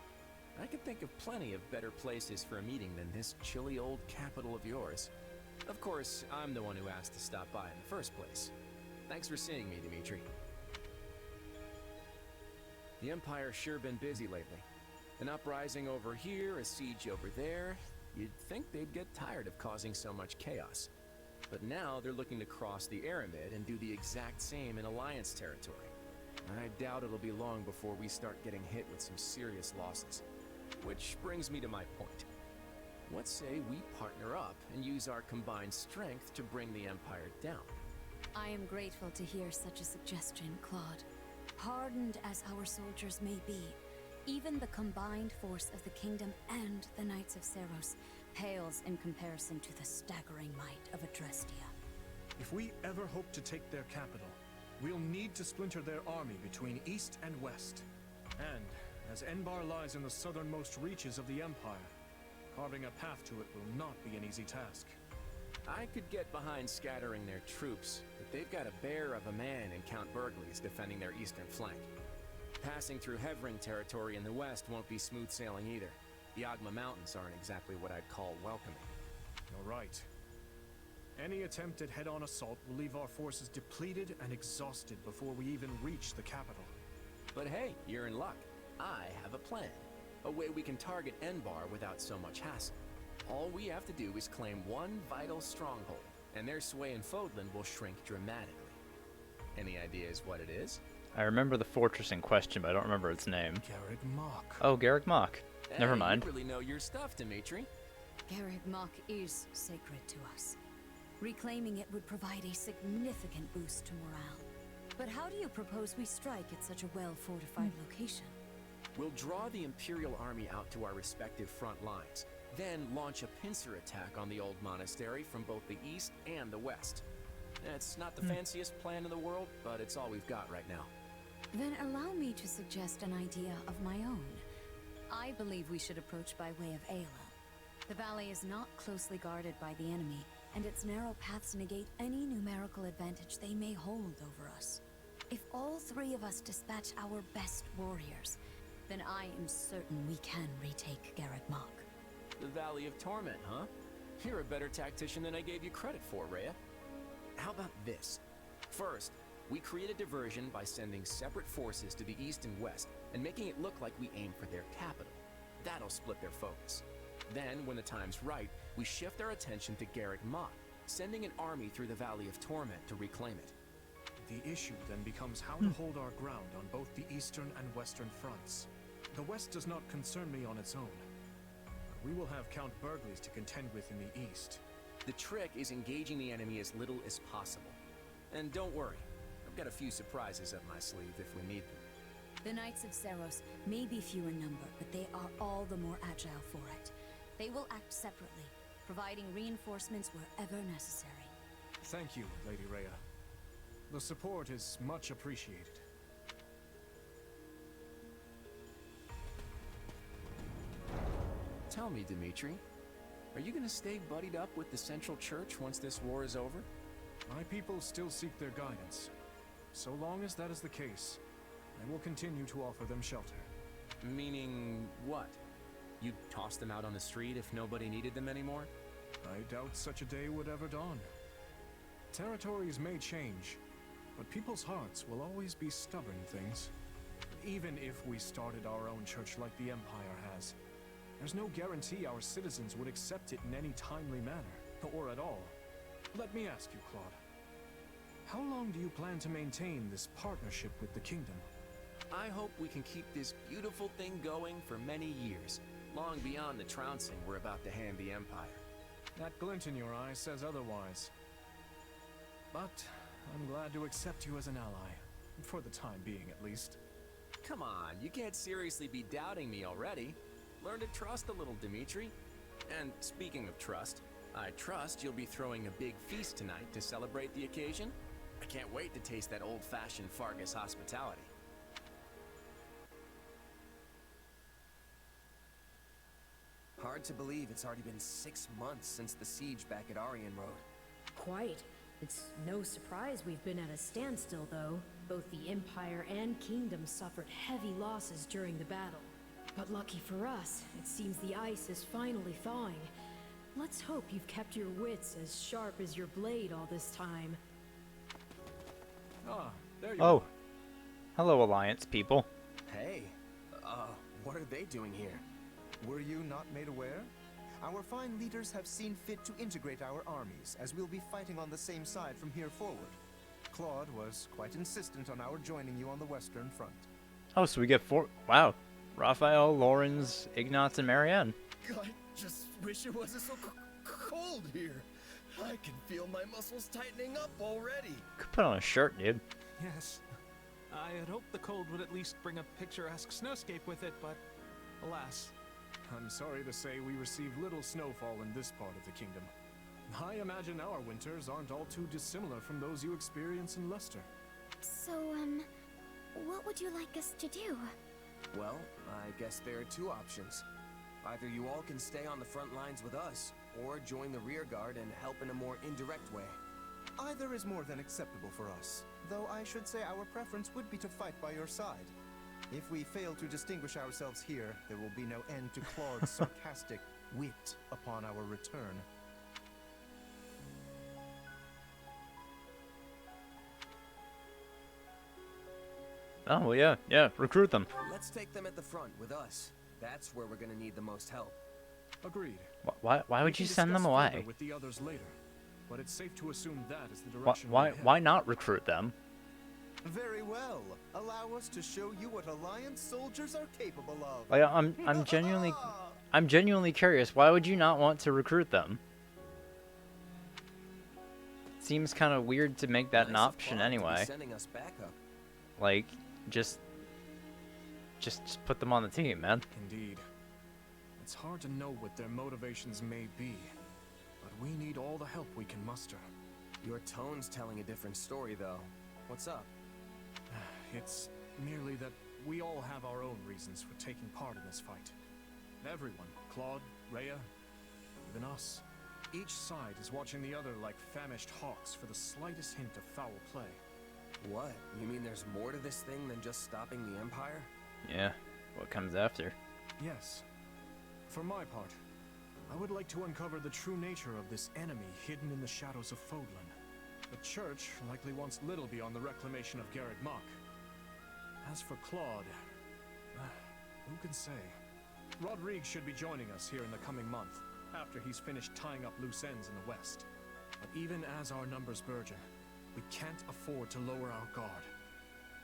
I can think of plenty of better places for a meeting than this chilly old capital of yours. Of course, I'm the one who asked to stop by in the first place. Thanks for seeing me, Dmitri. The Empire's sure been busy lately. An uprising over here, a siege over there. You'd think they'd get tired of causing so much chaos. But now they're looking to cross the Aramid and do the exact same in Alliance territory. I doubt it'll be long before we start getting hit with some serious losses. Which brings me to my point. What say we partner up and use our combined strength to bring the Empire down? I am grateful to hear such a suggestion, Claude. Hardened as our soldiers may be, even the combined force of the Kingdom and the Knights of Seros pales in comparison to the staggering might of Adrestia. If we ever hope to take their capital, we'll need to splinter their army between east and west. And, as Enbar lies in the southernmost reaches of the Empire, carving a path to it will not be an easy task. I could get behind scattering their troops, but they've got a bear of a man in Count Burgley's defending their eastern flank. Passing through Hevring territory in the west won't be smooth sailing either. The Ogma Mountains aren't exactly what I'd call welcoming. You're right. Any attempt at head-on assault will leave our forces depleted and exhausted before we even reach the capital. But hey, you're in luck. I have a plan. A way we can target Enbar without so much hassle. All we have to do is claim one vital stronghold, and their sway in Fodlan will shrink dramatically. Any ideas what it is? I remember the fortress in question, but I don't remember its name. Garreg Mach. Oh, Garreg Mach. Never Hey, mind. You really know your stuff, Dimitri. Garreg Mach is sacred to us. Reclaiming it would provide a significant boost to morale. But how do you propose we strike at such a well-fortified location? We'll draw the Imperial army out to our respective front lines, then launch a pincer attack on the old monastery from both the east and the west. It's not the fanciest plan in the world, but it's all we've got right now. Then allow me to suggest an idea of my own. I believe we should approach by way of Ayla. The valley is not closely guarded by the enemy, and its narrow paths negate any numerical advantage they may hold over us. If all three of us dispatch our best warriors, then I am certain we can retake Garreg Mach. The Valley of Torment, huh? You're a better tactician than I gave you credit for, Rhea. How about this? First, we create a diversion by sending separate forces to the east and west, and making it look like we aim for their capital. That'll split their focus. Then, when the time's right, we shift our attention to Garreg Mach, sending an army through the Valley of Torment to reclaim it. The issue then becomes how to hold our ground on both the eastern and western fronts. The west does not concern me on its own. We will have Count Burgley's to contend with in the east. The trick is engaging the enemy as little as possible. And don't worry, I've got a few surprises up my sleeve if we need them. The Knights of Seros may be few in number, but they are all the more agile for it. They will act separately, providing reinforcements wherever necessary. Thank you, Lady Rhea. The support is much appreciated. Tell me, Dimitri, are you gonna stay buddied up with the Central Church once this war is over? My people still seek their guidance. So long as that is the case, I will continue to offer them shelter. Meaning what? You'd toss them out on the street if nobody needed them anymore? I doubt such a day would ever dawn. Territories may change, but people's hearts will always be stubborn things. Even if we started our own church like the Empire has, there's no guarantee our citizens would accept it in any timely manner, or at all. Let me ask you, Claude. How long do you plan to maintain this partnership with the Kingdom? I hope we can keep this beautiful thing going for many years, long beyond the trouncing we're about to hand the Empire. That glint in your eye says otherwise. But I'm glad to accept you as an ally, for the time being at least. Come on, you can't seriously be doubting me already. Learn to trust a little, Dimitri. And speaking of trust, I trust you'll be throwing a big feast tonight to celebrate the occasion. I can't wait to taste that old-fashioned Fargus hospitality. Hard to believe it's already been 6 months since the siege back at Aryan Road. Quite. It's no surprise we've been at a standstill, though. Both the Empire and Kingdom suffered heavy losses during the battle. But lucky for us, it seems the ice is finally thawing. Let's hope you've kept your wits as sharp as your blade all this time. Ah, there you Oh. are. Hello, Alliance people. Hey, what are they doing here? Were you not made aware? Our fine leaders have seen fit to integrate our armies, as we'll be fighting on the same side from here forward. Claude was quite insistent on our joining you on the Western Front. Oh, so we get 4. Wow. Raphael, Lorenz, Ignatz, and Marianne. I just wish it wasn't so cold here. I can feel my muscles tightening up already. Could put on a shirt, dude. Yes. I had hoped the cold would at least bring a picturesque snowscape with it, but alas. I'm sorry to say we receive little snowfall in this part of the kingdom. I imagine our winters aren't all too dissimilar from those you experience in Leicester. So, what would you like us to do? Well, I guess there are two options. Either you all can stay on the front lines with us, or join the rear guard and help in a more indirect way. Either is more than acceptable for us, though I should say our preference would be to fight by your side. If we fail to distinguish ourselves here, there will be no end to Claude's sarcastic wit upon our return. Oh, well, yeah, recruit them. Let's take them at the front with us. That's where we're gonna need the most help. Agreed. Why would you send them away? With the others later, but it's safe to assume that is the direction Why not recruit them? Very well. Allow us to show you what Alliance soldiers are capable of. Like, I'm genuinely curious. Why would you not want to recruit them? Seems kind of weird to make that an option anyway. Sending us backup. Like, just put them on the team, man. Indeed. It's hard to know what their motivations may be, but we need all the help we can muster. Your tone's telling a different story, though. What's up? It's merely that we all have our own reasons for taking part in this fight. Everyone, Claude, Rhea, even us. Each side is watching the other like famished hawks for the slightest hint of foul play. What? You mean there's more to this thing than just stopping the Empire? Yeah, what comes after? Yes. For my part, I would like to uncover the true nature of this enemy hidden in the shadows of Fodlan. The Church likely wants little beyond the reclamation of Garreg Mach. As for Claude, who can say? Rodrigue should be joining us here in the coming month, after he's finished tying up loose ends in the west. But even as our numbers burgeon, we can't afford to lower our guard.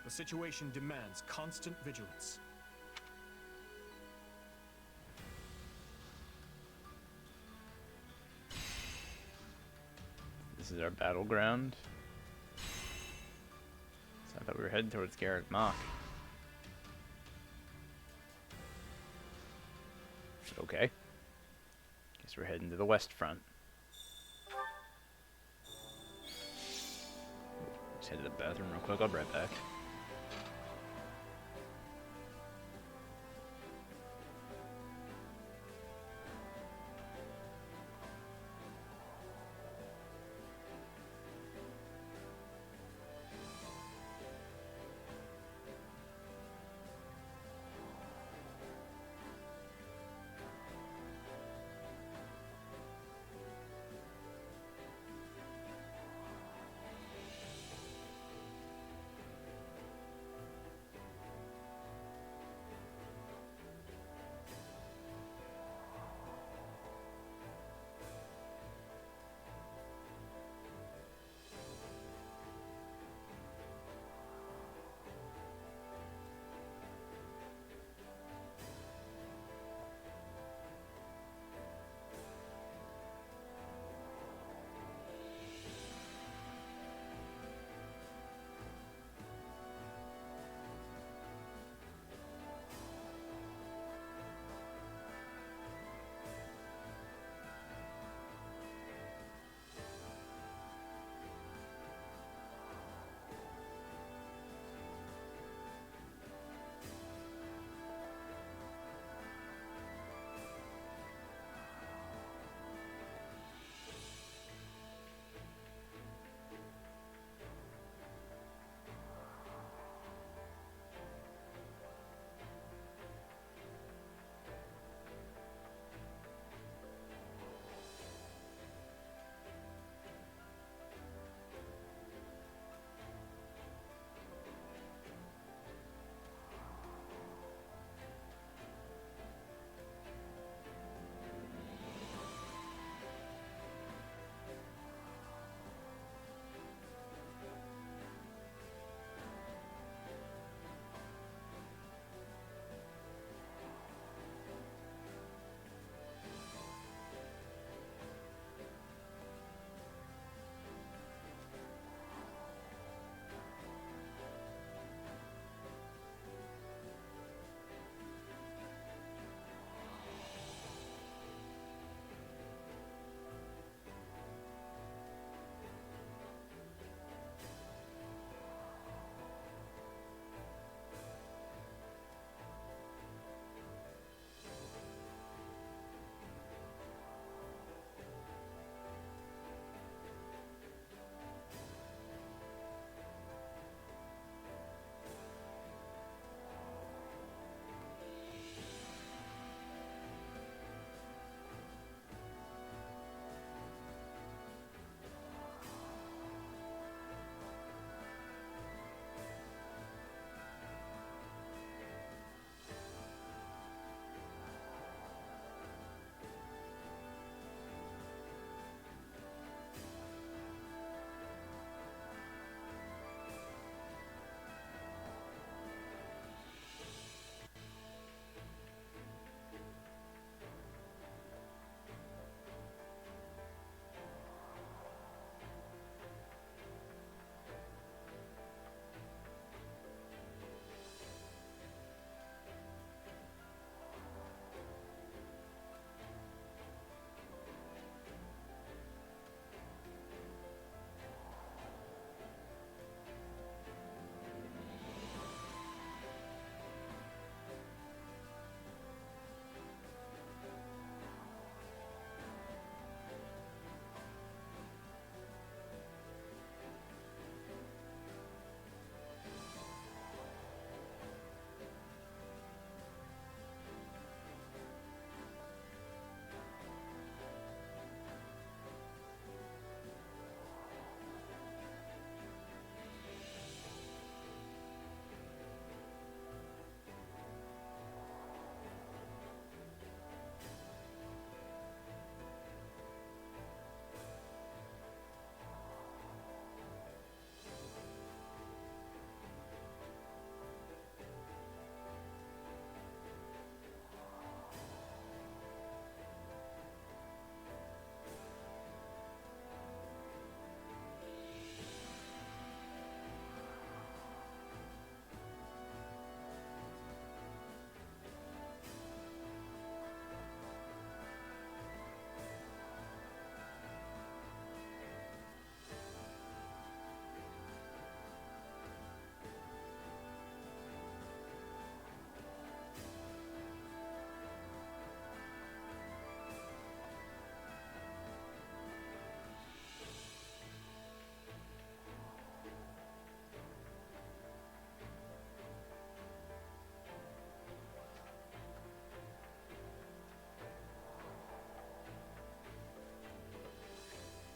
The situation demands constant vigilance. This is our battleground. So I thought we were heading towards Garreg Mach. Okay. Guess we're heading to the west front. Just head to the bathroom real quick. I'll be right back.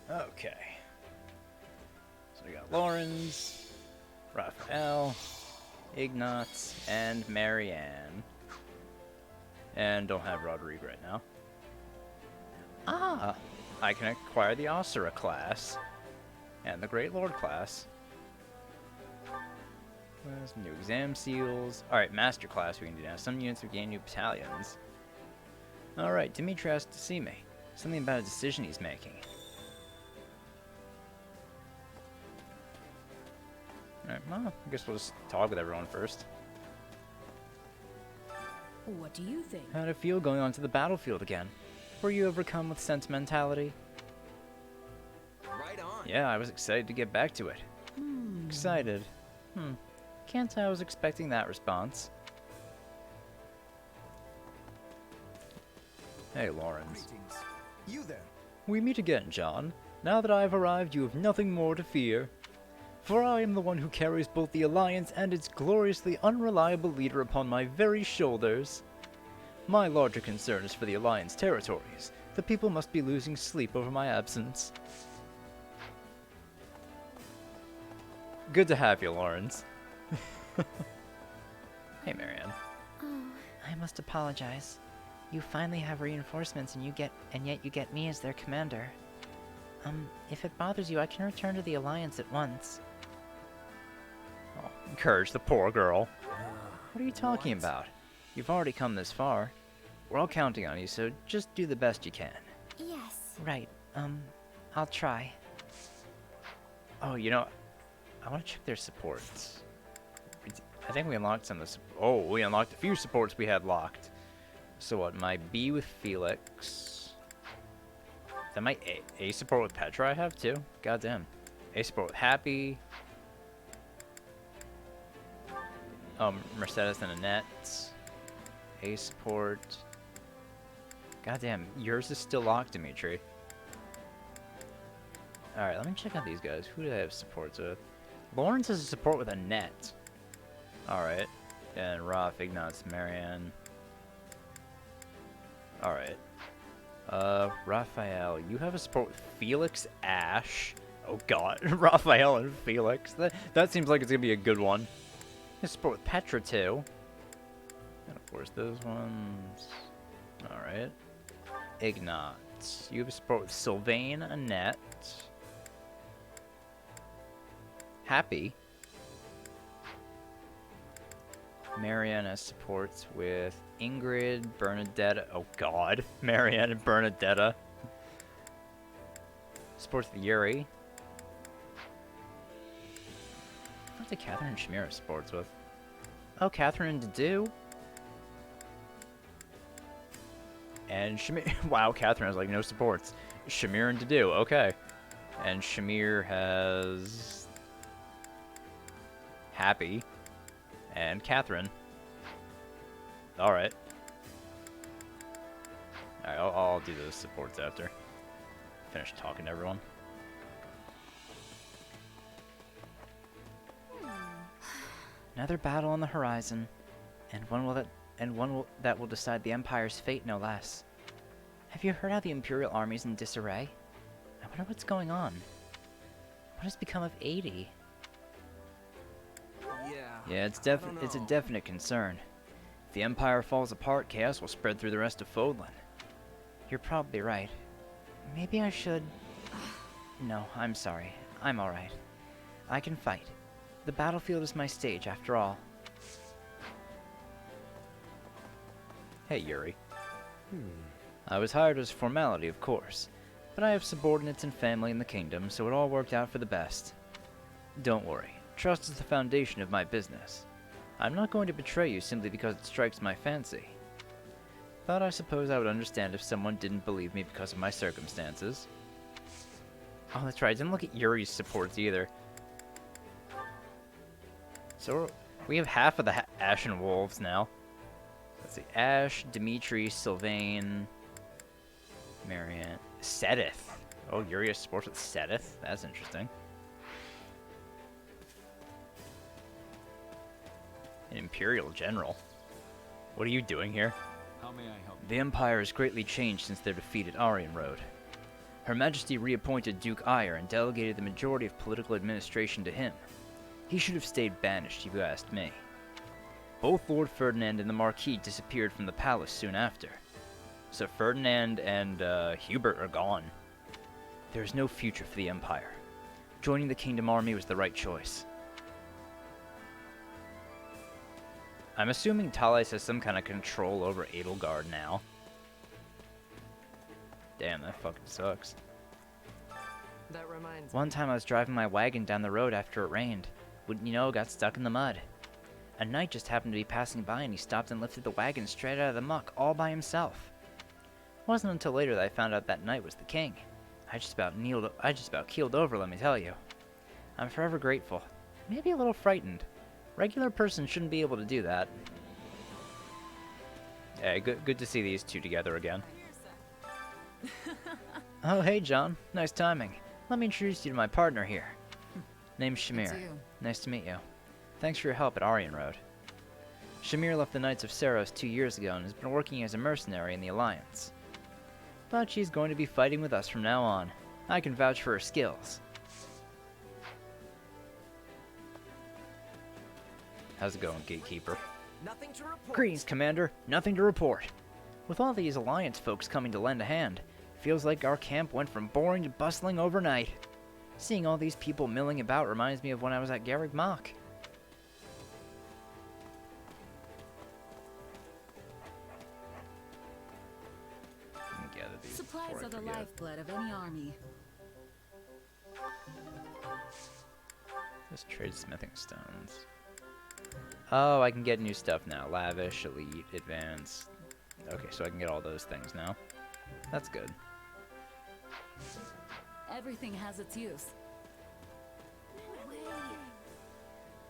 Okay. So we got Lawrence, Raphael, Ignatz, and Marianne. And don't have Rodrigue right now. Ah! I can acquire the Osira class. And the Great Lord class. Some new exam seals. Alright, Master class we can do now. Some units will gain new battalions. Alright, Dimitri has to see me. Something about a decision he's making. Alright, well, I guess we'll just talk with everyone first. What do you think? How'd it feel going onto the battlefield again? Were you overcome with sentimentality? Right on. Yeah, I was excited to get back to it. Excited. Can't say I was expecting that response. Hey, Lawrence. Greetings. You there? We meet again, John. Now that I have arrived, you have nothing more to fear. For I am the one who carries both the Alliance and its gloriously unreliable leader upon my very shoulders. My larger concern is for the Alliance territories. The people must be losing sleep over my absence. Good to have you, Lawrence. Hey, Marianne. Oh, I must apologize. You finally have reinforcements and yet you get me as their commander. If it bothers you, I can return to the Alliance at once. Oh, encourage the poor girl. What are you talking about? You've already come this far. We're all counting on you, so just do the best you can. Yes. Right. I'll try. Oh, you know, I want to check their supports. I think we unlocked some of the... we unlocked a few supports we had locked. So what, my B with Felix... Is that my A support with Petra I have too? Goddamn. A support with Happy. Mercedes and Annette. A support. Goddamn, yours is still locked, Dimitri. Alright, let me check out these guys. Who do I have supports with? Lawrence has a support with Annette. Alright. And Raph, Ignatz, Marianne. Alright. Raphael, you have a support with Felix, Ash. Oh god, Raphael and Felix. That seems like it's gonna be a good one. You support with Petra too. And of course those ones. Alright. Ignatz. You have a support with Sylvain, Annette. Happy. Marianne has supports with Ingrid, Bernadetta. Oh god. Marianne and Bernadetta. Supports with Yuri. What did Catherine and Shamir have supports with? Oh, Catherine and Dedu. And Shamir. Wow, Catherine has like no supports. Shamir and Dedu. Okay. And Shamir has Happy. And Catherine. Alright. Alright, I'll do those supports after. Finish talking to everyone. Another battle on the horizon. And one that will decide the Empire's fate, no less. Have you heard how the Imperial army's in disarray? I wonder what's going on. What has become of 80? Yeah, it's a definite concern. If the Empire falls apart, chaos will spread through the rest of Fodlan. You're probably right. Maybe I should... No, I'm sorry. I'm alright. I can fight. The battlefield is my stage, after all. Hey, Yuri. I was hired as a formality, of course. But I have subordinates and family in the kingdom, so it all worked out for the best. Don't worry. Trust is the foundation of my business. I'm not going to betray you simply because it strikes my fancy. But I suppose I would understand if someone didn't believe me because of my circumstances. Oh, that's right. I didn't look at Yuri's supports either. So we have half of the Ashen Wolves now. Let's see. Ash, Dimitri, Sylvain, Marianne, Sedith. Oh, Yuri has supports with Sedith. That's interesting. An Imperial general. What are you doing here? How may I help you? The Empire has greatly changed since their defeat at Aryan Road. Her Majesty reappointed Duke Ire and delegated the majority of political administration to him. He should have stayed banished, if you asked me. Both Lord Ferdinand and the Marquis disappeared from the palace soon after. So Ferdinand and Hubert are gone. There is no future for the Empire. Joining the Kingdom Army was the right choice. I'm assuming Talais has some kind of control over Edelgard now. Damn, that fucking sucks. That reminds One time I was driving my wagon down the road after it rained. Wouldn't you know, got stuck in the mud. A knight just happened to be passing by and he stopped and lifted the wagon straight out of the muck all by himself. It wasn't until later that I found out that knight was the king. I just about keeled over, let me tell you. I'm forever grateful. Maybe a little frightened. Regular person shouldn't be able to do that. Hey, good to see these two together again. Oh, hey, John. Nice timing. Let me introduce you to my partner here. Name's Shamir. Nice to meet you. Thanks for your help at Aryan Road. Shamir left the Knights of Saros 2 years ago and has been working as a mercenary in the Alliance. But she's going to be fighting with us from now on. I can vouch for her skills. How's it going, Gatekeeper? Nothing to report. Greetings, Commander. Nothing to report. With all these Alliance folks coming to lend a hand, feels like our camp went from boring to bustling overnight. Seeing all these people milling about reminds me of when I was at Garreg Mach. Supplies are the lifeblood of any army. Let's trade smithing stones. Oh, I can get new stuff now. Lavish, elite, advanced. Okay, so I can get all those things now. That's good. Everything has its use.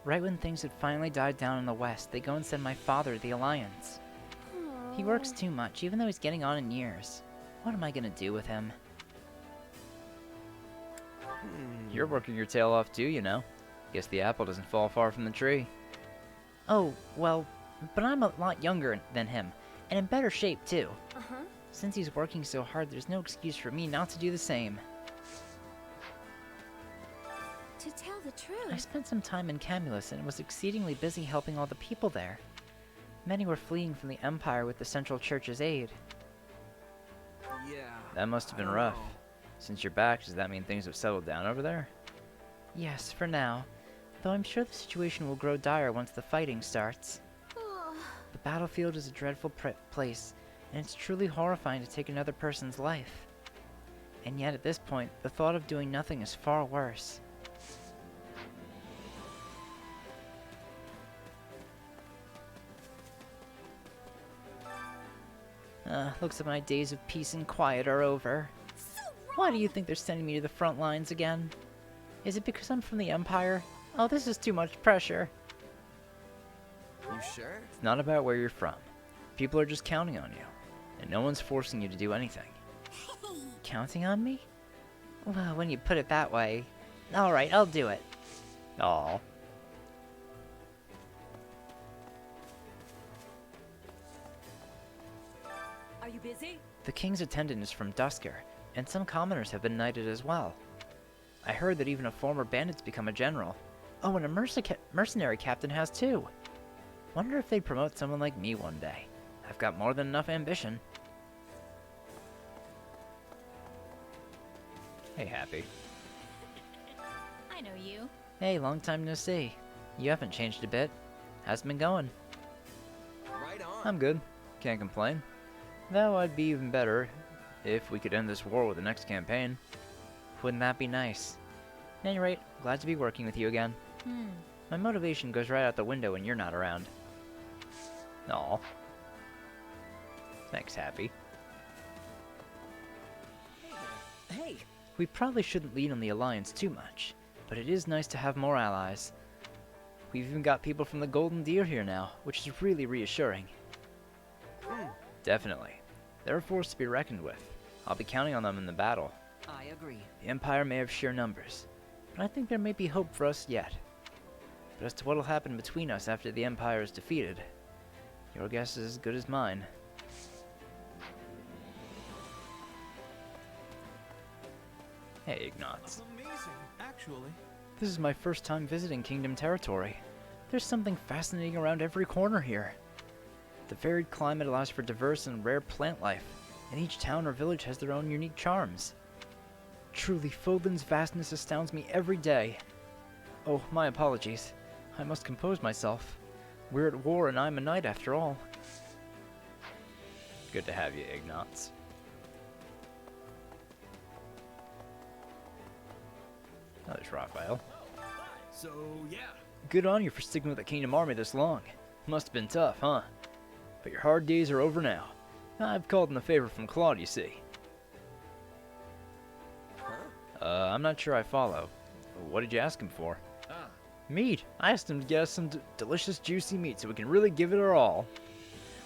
Right when things had finally died down in the west, they go and send my father to the Alliance. He works too much, even though he's getting on in years. What am I gonna do with him? You're working your tail off too, you know. Guess the apple doesn't fall far from the tree. Oh, well, but I'm a lot younger than him, and in better shape too. Since he's working so hard, there's no excuse for me not to do the same. To tell the truth, I spent some time in Camulus and was exceedingly busy helping all the people there. Many were fleeing from the Empire with the Central Church's aid. Yeah. That must have been rough. Since you're back, does that mean things have settled down over there? Yes, for now. Though I'm sure the situation will grow dire once the fighting starts. The battlefield is a dreadful place, and it's truly horrifying to take another person's life. And yet at this point, the thought of doing nothing is far worse. Looks like my days of peace and quiet are over. Why do you think they're sending me to the front lines again? Is it because I'm from the Empire? Oh, this is too much pressure. You sure? It's not about where you're from. People are just counting on you, and no one's forcing you to do anything. Counting on me? Well, when you put it that way. Alright, I'll do it. Aw. Are you busy? The king's attendant is from Dusker, and some commoners have been knighted as well. I heard that even a former bandit's become a general. Oh, and a mercenary captain has too. Wonder if they'd promote someone like me one day. I've got more than enough ambition. Hey, Happy. I know you. Hey, long time no see. You haven't changed a bit. How's it been going? Right on. I'm good. Can't complain. Though I'd be even better if we could end this war with the next campaign. Wouldn't that be nice? At any rate, glad to be working with you again. My motivation goes right out the window when you're not around. Aw. Thanks, Happy. Hey! We probably shouldn't lean on the Alliance too much, but it is nice to have more allies. We've even got people from the Golden Deer here now, which is really reassuring. Definitely. They're a force to be reckoned with. I'll be counting on them in the battle. I agree. The Empire may have sheer numbers, but I think there may be hope for us yet. But as to what'll happen between us after the Empire is defeated, your guess is as good as mine. Hey, Ignatz. Amazing, actually. This is my first time visiting Kingdom territory. There's something fascinating around every corner here. The varied climate allows for diverse and rare plant life, and each town or village has their own unique charms. Truly, Fodlan's vastness astounds me every day. Oh, my apologies. I must compose myself. We're at war and I'm a knight after all. Good to have you, Ignatz. Oh, there's Raphael. So, yeah. Good on you for sticking with the Kingdom Army this long. Must have been tough, huh? But your hard days are over now. I've called in a favor from Claude, you see. I'm not sure I follow. What did you ask him for? Meat. I asked him to get us some delicious, juicy meat so we can really give it our all.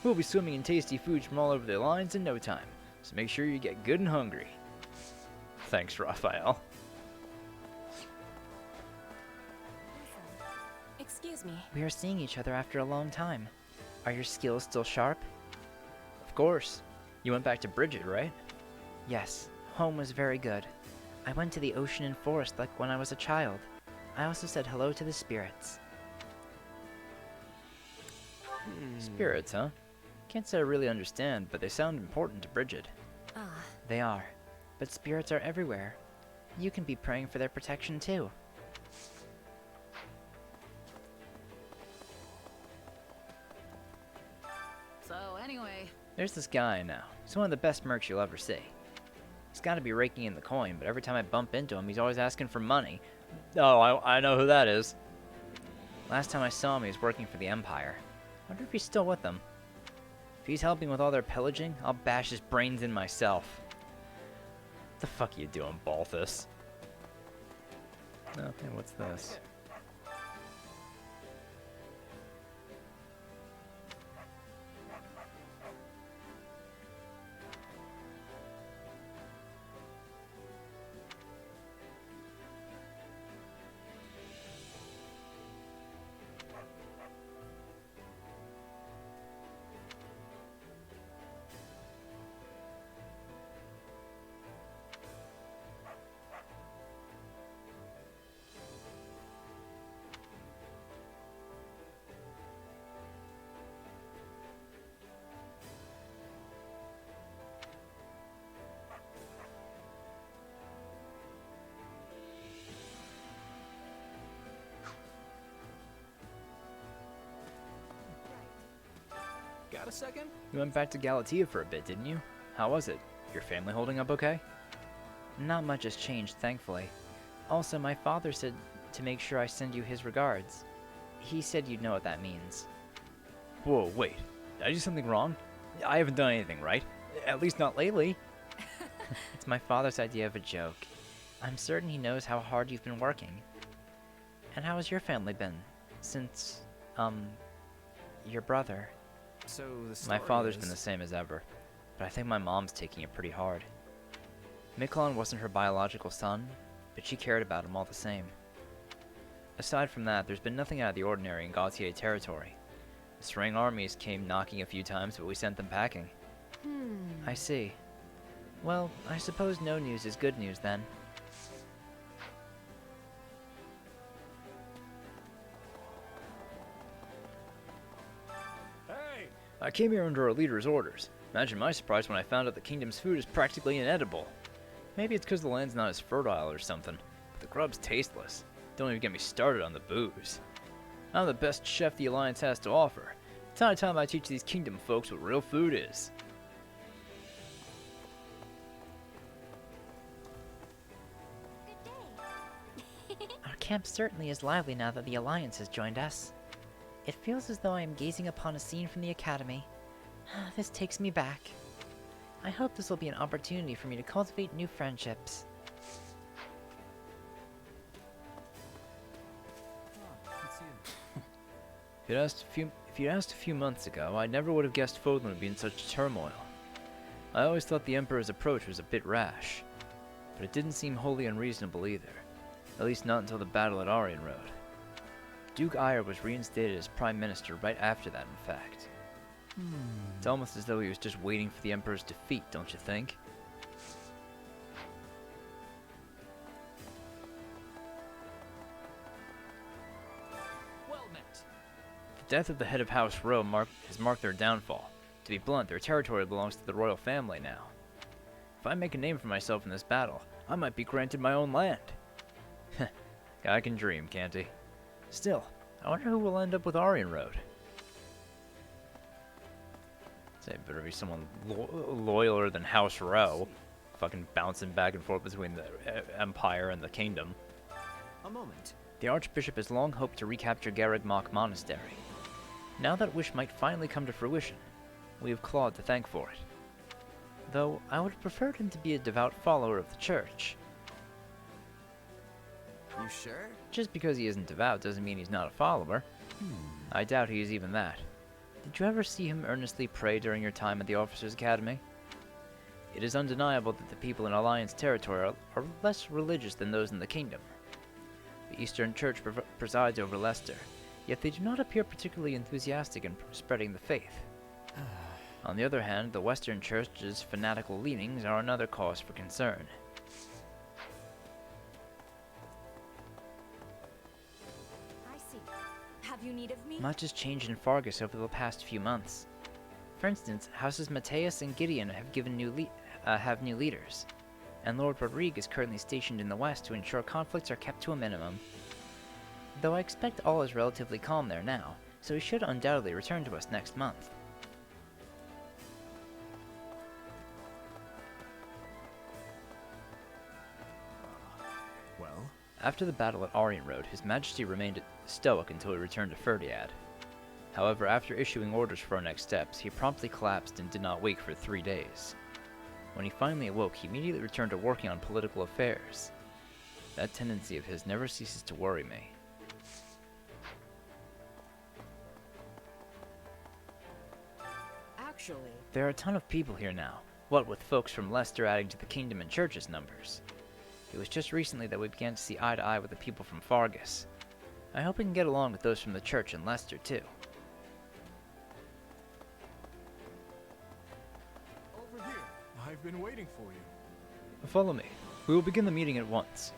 We'll be swimming in tasty foods from all over the Alliance in no time, so make sure you get good and hungry. Thanks, Raphael. Excuse me. We are seeing each other after a long time. Are your skills still sharp? Of course. You went back to Bridget, right? Yes. Home was very good. I went to the ocean and forest like when I was a child. I also said hello to the spirits. Spirits, huh? Can't say I really understand, but they sound important to Bridget. Ah. They are. But spirits are everywhere. You can be praying for their protection too. So, anyway. There's this guy now. He's one of the best mercs you'll ever see. He's got to be raking in the coin, but every time I bump into him, he's always asking for money. Oh, I know who that is. Last time I saw him, he was working for the Empire. Wonder if he's still with them. If he's helping with all their pillaging, I'll bash his brains in myself. What the fuck are you doing, Balthus? Okay, what's this? Got a second? You went back to Galatea for a bit, didn't you? How was it? Your family holding up okay? Not much has changed, thankfully. Also, my father said to make sure I send you his regards. He said you'd know what that means. Whoa, wait. Did I do something wrong? I haven't done anything, right? At least not lately. It's my father's idea of a joke. I'm certain he knows how hard you've been working. And how has your family been? Since, your brother. So the My father's been the same as ever, but I think my mom's taking it pretty hard. Miklon wasn't her biological son, but she cared about him all the same. Aside from that, there's been nothing out of the ordinary in Gautier territory. The Serang armies came knocking a few times, but we sent them packing. I see. Well, I suppose no news is good news then. I came here under our leader's orders. Imagine my surprise when I found out the kingdom's food is practically inedible. Maybe it's because the land's not as fertile or something, but the grub's tasteless. Don't even get me started on the booze. I'm the best chef the Alliance has to offer. It's high time I teach these kingdom folks what real food is. Our camp certainly is lively now that the Alliance has joined us. It feels as though I am gazing upon a scene from the Academy. This takes me back. I hope this will be an opportunity for me to cultivate new friendships. If you'd asked a few months ago, I never would have guessed Fodlan would be in such turmoil. I always thought the Emperor's approach was a bit rash, but it didn't seem wholly unreasonable either. At least not until the battle at Aryan Road. Duke Ire was reinstated as Prime Minister right after that, in fact. It's almost as though he was just waiting for the Emperor's defeat, don't you think? death of the head of House Rowe has marked their downfall. To be blunt, their territory belongs to the royal family now. If I make a name for myself in this battle, I might be granted my own land. Guy can dream, can't he? Still, I wonder who will end up with Aryan Road. Say, better be someone loyaler than House Rowe. Fucking bouncing back and forth between the Empire and the Kingdom. A moment. The Archbishop has long hoped to recapture Garreg Mach Monastery. Now that wish might finally come to fruition, we have Claude to thank for it. Though, I would have preferred him to be a devout follower of the Church. You sure? Just because he isn't devout doesn't mean he's not a follower. I doubt he is even that. Did you ever see him earnestly pray during your time at the Officers' Academy? It is undeniable that the people in Alliance territory are less religious than those in the Kingdom. The Eastern Church presides over Leicester, yet they do not appear particularly enthusiastic in spreading the faith. On the other hand, the Western Church's fanatical leanings are another cause for concern. I see. Have you need of me? Much has changed in Fargus over the past few months. For instance, Houses Mateus and Gideon have new leaders, and Lord Rodrigue is currently stationed in the west to ensure conflicts are kept to a minimum. Though I expect all is relatively calm there now, so he should undoubtedly return to us next month. Well? After the battle at Aryan Road, His Majesty remained stoic until he returned to Ferdiad. However, after issuing orders for our next steps, he promptly collapsed and did not wake for 3 days. When he finally awoke, he immediately returned to working on political affairs. That tendency of his never ceases to worry me. Actually, There are a ton of people here now, what with folks from Leicester adding to the Kingdom and Church's numbers. It was just recently that we began to see eye to eye with the people from Fargus. I hope we can get along with those from the Church and Leicester too. Over here. I've been waiting for you. Follow me. We will begin the meeting at once.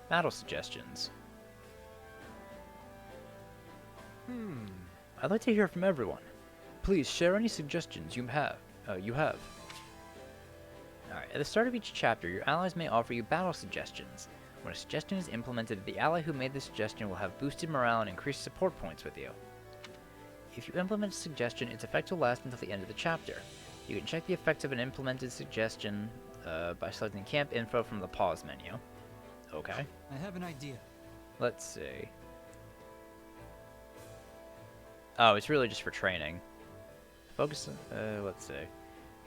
Battle suggestions. I'd like to hear from everyone. Please share any suggestions you have. Alright, at the start of each chapter, your allies may offer you battle suggestions. When a suggestion is implemented, the ally who made the suggestion will have boosted morale and increased support points with you. If you implement a suggestion, its effect will last until the end of the chapter. You can check the effects of an implemented suggestion by selecting Camp Info from the Pause menu. Okay. I have an idea. Let's see. Oh, it's really just for training. Focus, let's see.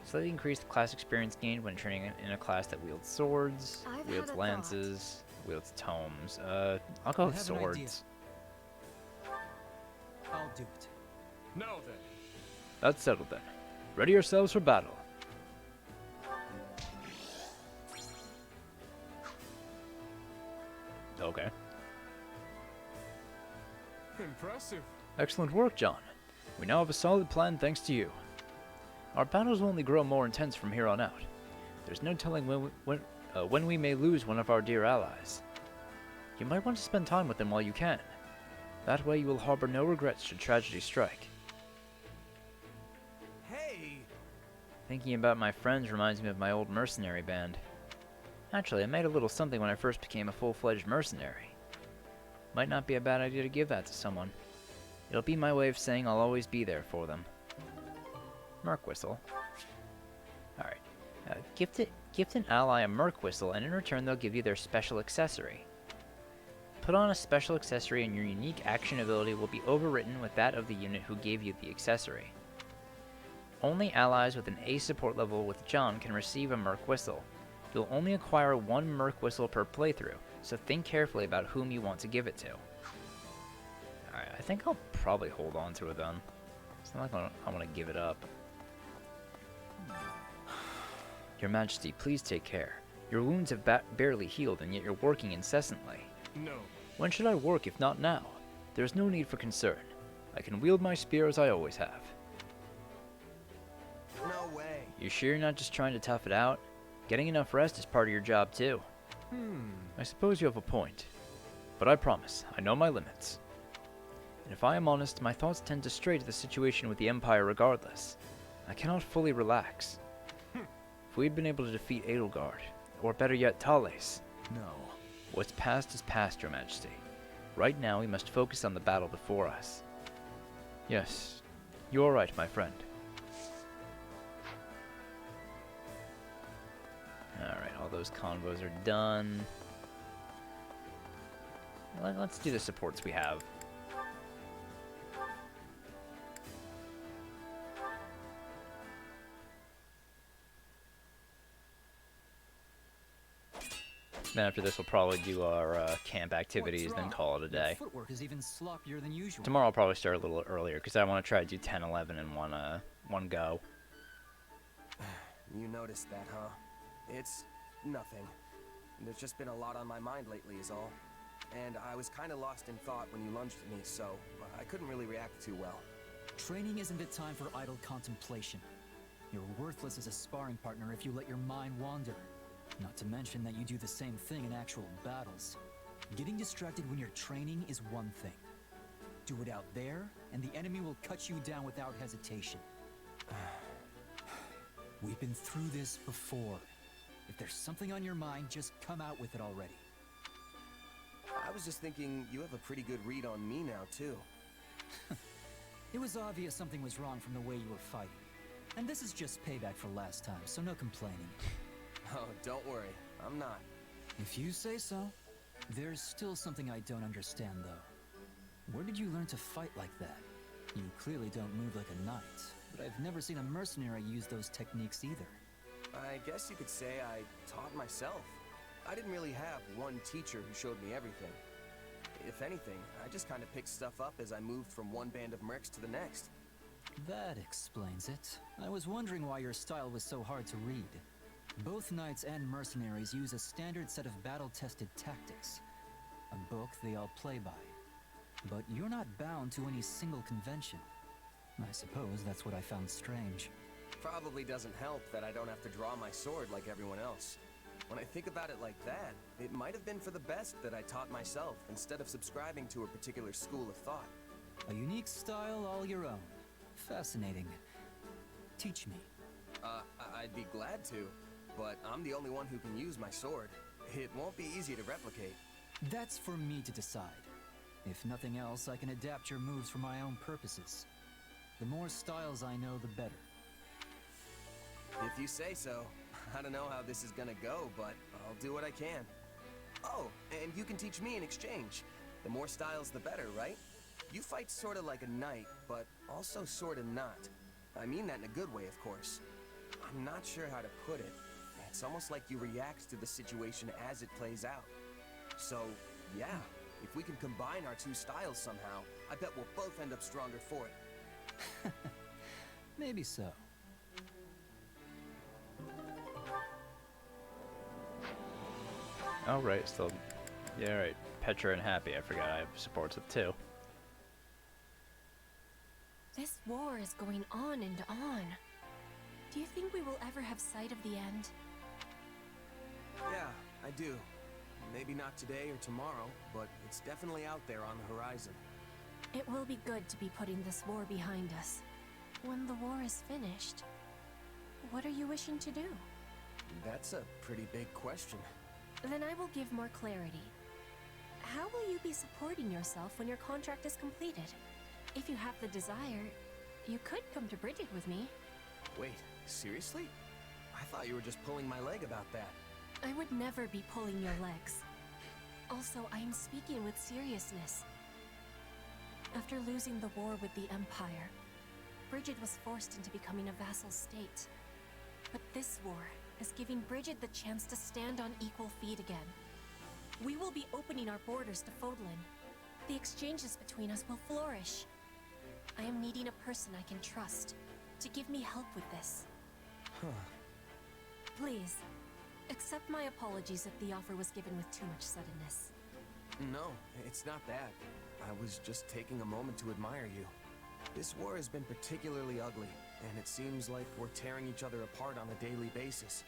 Slightly increased class experience gained when training in a class that wields swords, wields lances, wields tomes. I'll go with swords. I'll do it. Now then. That's settled then. Ready yourselves for battle. Okay. Impressive. Excellent work, John. We now have a solid plan thanks to you. Our battles will only grow more intense from here on out. There's no telling when we may lose one of our dear allies. You might want to spend time with them while you can. That way you will harbor no regrets should tragedy strike. Hey! Thinking about my friends reminds me of my old mercenary band. Actually, I made a little something when I first became a full-fledged mercenary. Might not be a bad idea to give that to someone. It'll be my way of saying I'll always be there for them. Merc Whistle. Alright. Gift an ally a Merc Whistle, and in return they'll give you their special accessory. Put on a special accessory and your unique action ability will be overwritten with that of the unit who gave you the accessory. Only allies with an A support level with John can receive a Merc Whistle. You'll only acquire one Merc Whistle per playthrough, so think carefully about whom you want to give it to. Alright, I think I'll probably hold on to it then. It's not like I want to give it up. Your Majesty, please take care. Your wounds have barely healed, and yet you're working incessantly. No. When should I work if not now? There's no need for concern. I can wield my spear as I always have. No way. You sure you're not just trying to tough it out? Getting enough rest is part of your job too. I suppose you have a point. But I promise, I know my limits. And if I am honest, my thoughts tend to stray to the situation with the Empire regardless. I cannot fully relax. If we had been able to defeat Edelgard, or better yet, Thales. No. What's past is past, Your Majesty. Right now, we must focus on the battle before us. Yes, you are right, my friend. Alright, all those convos are done. Let's do the supports we have. Then after this, we'll probably do our camp activities, then call it a day. Your footwork is even sloppier than usual. Tomorrow I'll probably start a little earlier, because I want to try to do 10, 11 in one go. You noticed that, huh? It's nothing. There's just been a lot on my mind lately is all. And I was kind of lost in thought when you lunged at me, so I couldn't really react too well. Training isn't a time for idle contemplation. You're worthless as a sparring partner if you let your mind wander. Not to mention that you do the same thing in actual battles. Getting distracted when you're training is one thing. Do it out there, and the enemy will cut you down without hesitation. We've been through this before. If there's something on your mind, just come out with it already. I was just thinking you have a pretty good read on me now, too. It was obvious something was wrong from the way you were fighting. And this is just payback for last time, so no complaining. Oh, don't worry. I'm not. If you say so. There's still something I don't understand, though. Where did you learn to fight like that? You clearly don't move like a knight, but I've never seen a mercenary use those techniques either. I guess you could say I taught myself. I didn't really have one teacher who showed me everything. If anything, I just kind of picked stuff up as I moved from one band of mercs to the next. That explains it. I was wondering why your style was so hard to read. Both knights and mercenaries use a standard set of battle-tested tactics. A book they all play by. But you're not bound to any single convention. I suppose that's what I found strange. Probably doesn't help that I don't have to draw my sword like everyone else. When I think about it like that, it might have been for the best that I taught myself instead of subscribing to a particular school of thought. A unique style all your own. Fascinating. Teach me. I'd be glad to, but I'm the only one who can use my sword. It won't be easy to replicate. That's for me to decide. If nothing else, I can adapt your moves for my own purposes. The more styles I know, the better. If you say so. I don't know how this is gonna go, but I'll do what I can. Oh, and you can teach me in exchange. The more styles, the better, right? You fight sorta like a knight, but also sorta not. I mean that in a good way, of course. I'm not sure how to put it. It's almost like you react to the situation as it plays out. So, yeah, if we can combine our two styles somehow, I bet we'll both end up stronger for it. Maybe so. Oh, right, still. Yeah, right. Petra and Happy, I forgot I have supports with 2. This war is going on and on. Do you think we will ever have sight of the end? Yeah, I do. Maybe not today or tomorrow, but it's definitely out there on the horizon. It will be good to be putting this war behind us. When the war is finished, what are you wishing to do? That's a pretty big question. Then I will give more clarity. How will you be supporting yourself when your contract is completed? If you have the desire, you could come to Bridget with me. Wait, seriously? I thought you were just pulling my leg about that. I would never be pulling your legs. Also, I am speaking with seriousness. After losing the war with the Empire, Bridget was forced into becoming a vassal state. But this war is giving Bridget the chance to stand on equal feet again. We will be opening our borders to Fodlan. The exchanges between us will flourish. I am needing a person I can trust to give me help with this. Please, accept my apologies if the offer was given with too much suddenness. No, it's not that. I was just taking a moment to admire you. This war has been particularly ugly, and it seems like we're tearing each other apart on a daily basis.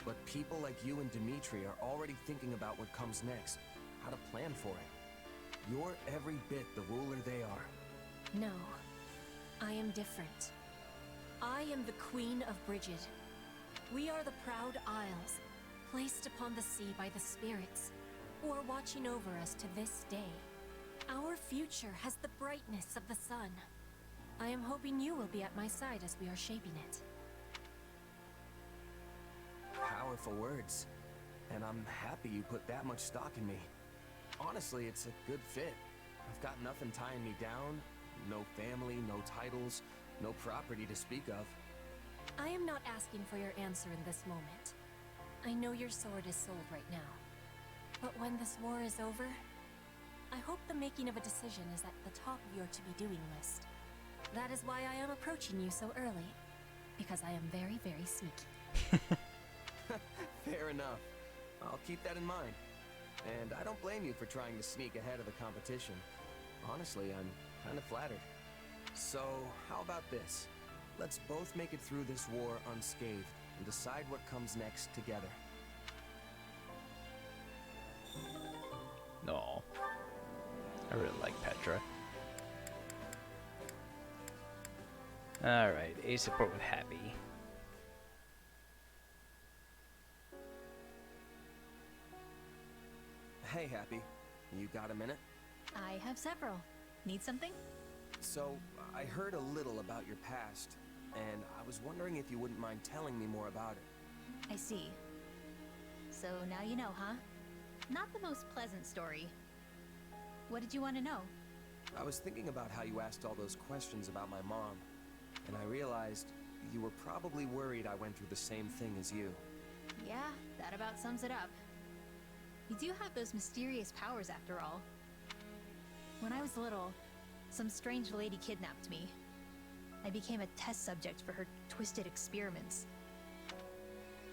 But people like you and Dimitri are already thinking about what comes next, how to plan for it. You're every bit the ruler they are. No, I am different. I am the Queen of Brigid. We are the proud Isles, placed upon the sea by the spirits, who are watching over us to this day. Our future has the brightness of the sun. I am hoping you will be at my side as we are shaping it. Powerful words. And I'm happy you put that much stock in me. Honestly, it's a good fit. I've got nothing tying me down. No family, no titles, no property to speak of. I am not asking for your answer in this moment. I know your sword is sold right now. But when this war is over, I hope the making of a decision is at the top of your to-be-doing list. That is why I am approaching you so early. Because I am very, very sneaky. Fair enough. I'll keep that in mind. And I don't blame you for trying to sneak ahead of the competition. Honestly, I'm kind of flattered. So, how about this? Let's both make it through this war unscathed and decide what comes next together. No. I really like Petra. Alright, A support with Happy. Hey, Happy. You got a minute? I have several. Need something? So, I heard a little about your past, and I was wondering if you wouldn't mind telling me more about it. I see. So now you know, huh? Not the most pleasant story. What did you want to know? I was thinking about how you asked all those questions about my mom, and I realized you were probably worried I went through the same thing as you. Yeah, that about sums it up. You do have those mysterious powers after all. When I was little, some strange lady kidnapped me. I became a test subject for her twisted experiments.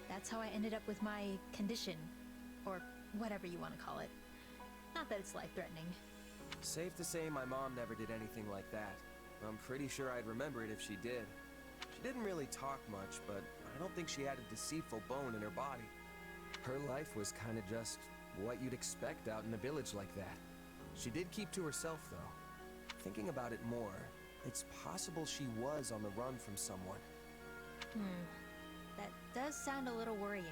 That's how I ended up with my condition, or whatever you want to call it. Not that it's life-threatening. Safe to say my mom never did anything like that. I'm pretty sure I'd remember it if she did. She didn't really talk much, but I don't think she had a deceitful bone in her body. Her life was kind of just what you'd expect out in a village like that. She did keep to herself, though. Thinking about it more, it's possible she was on the run from someone. That does sound a little worrying.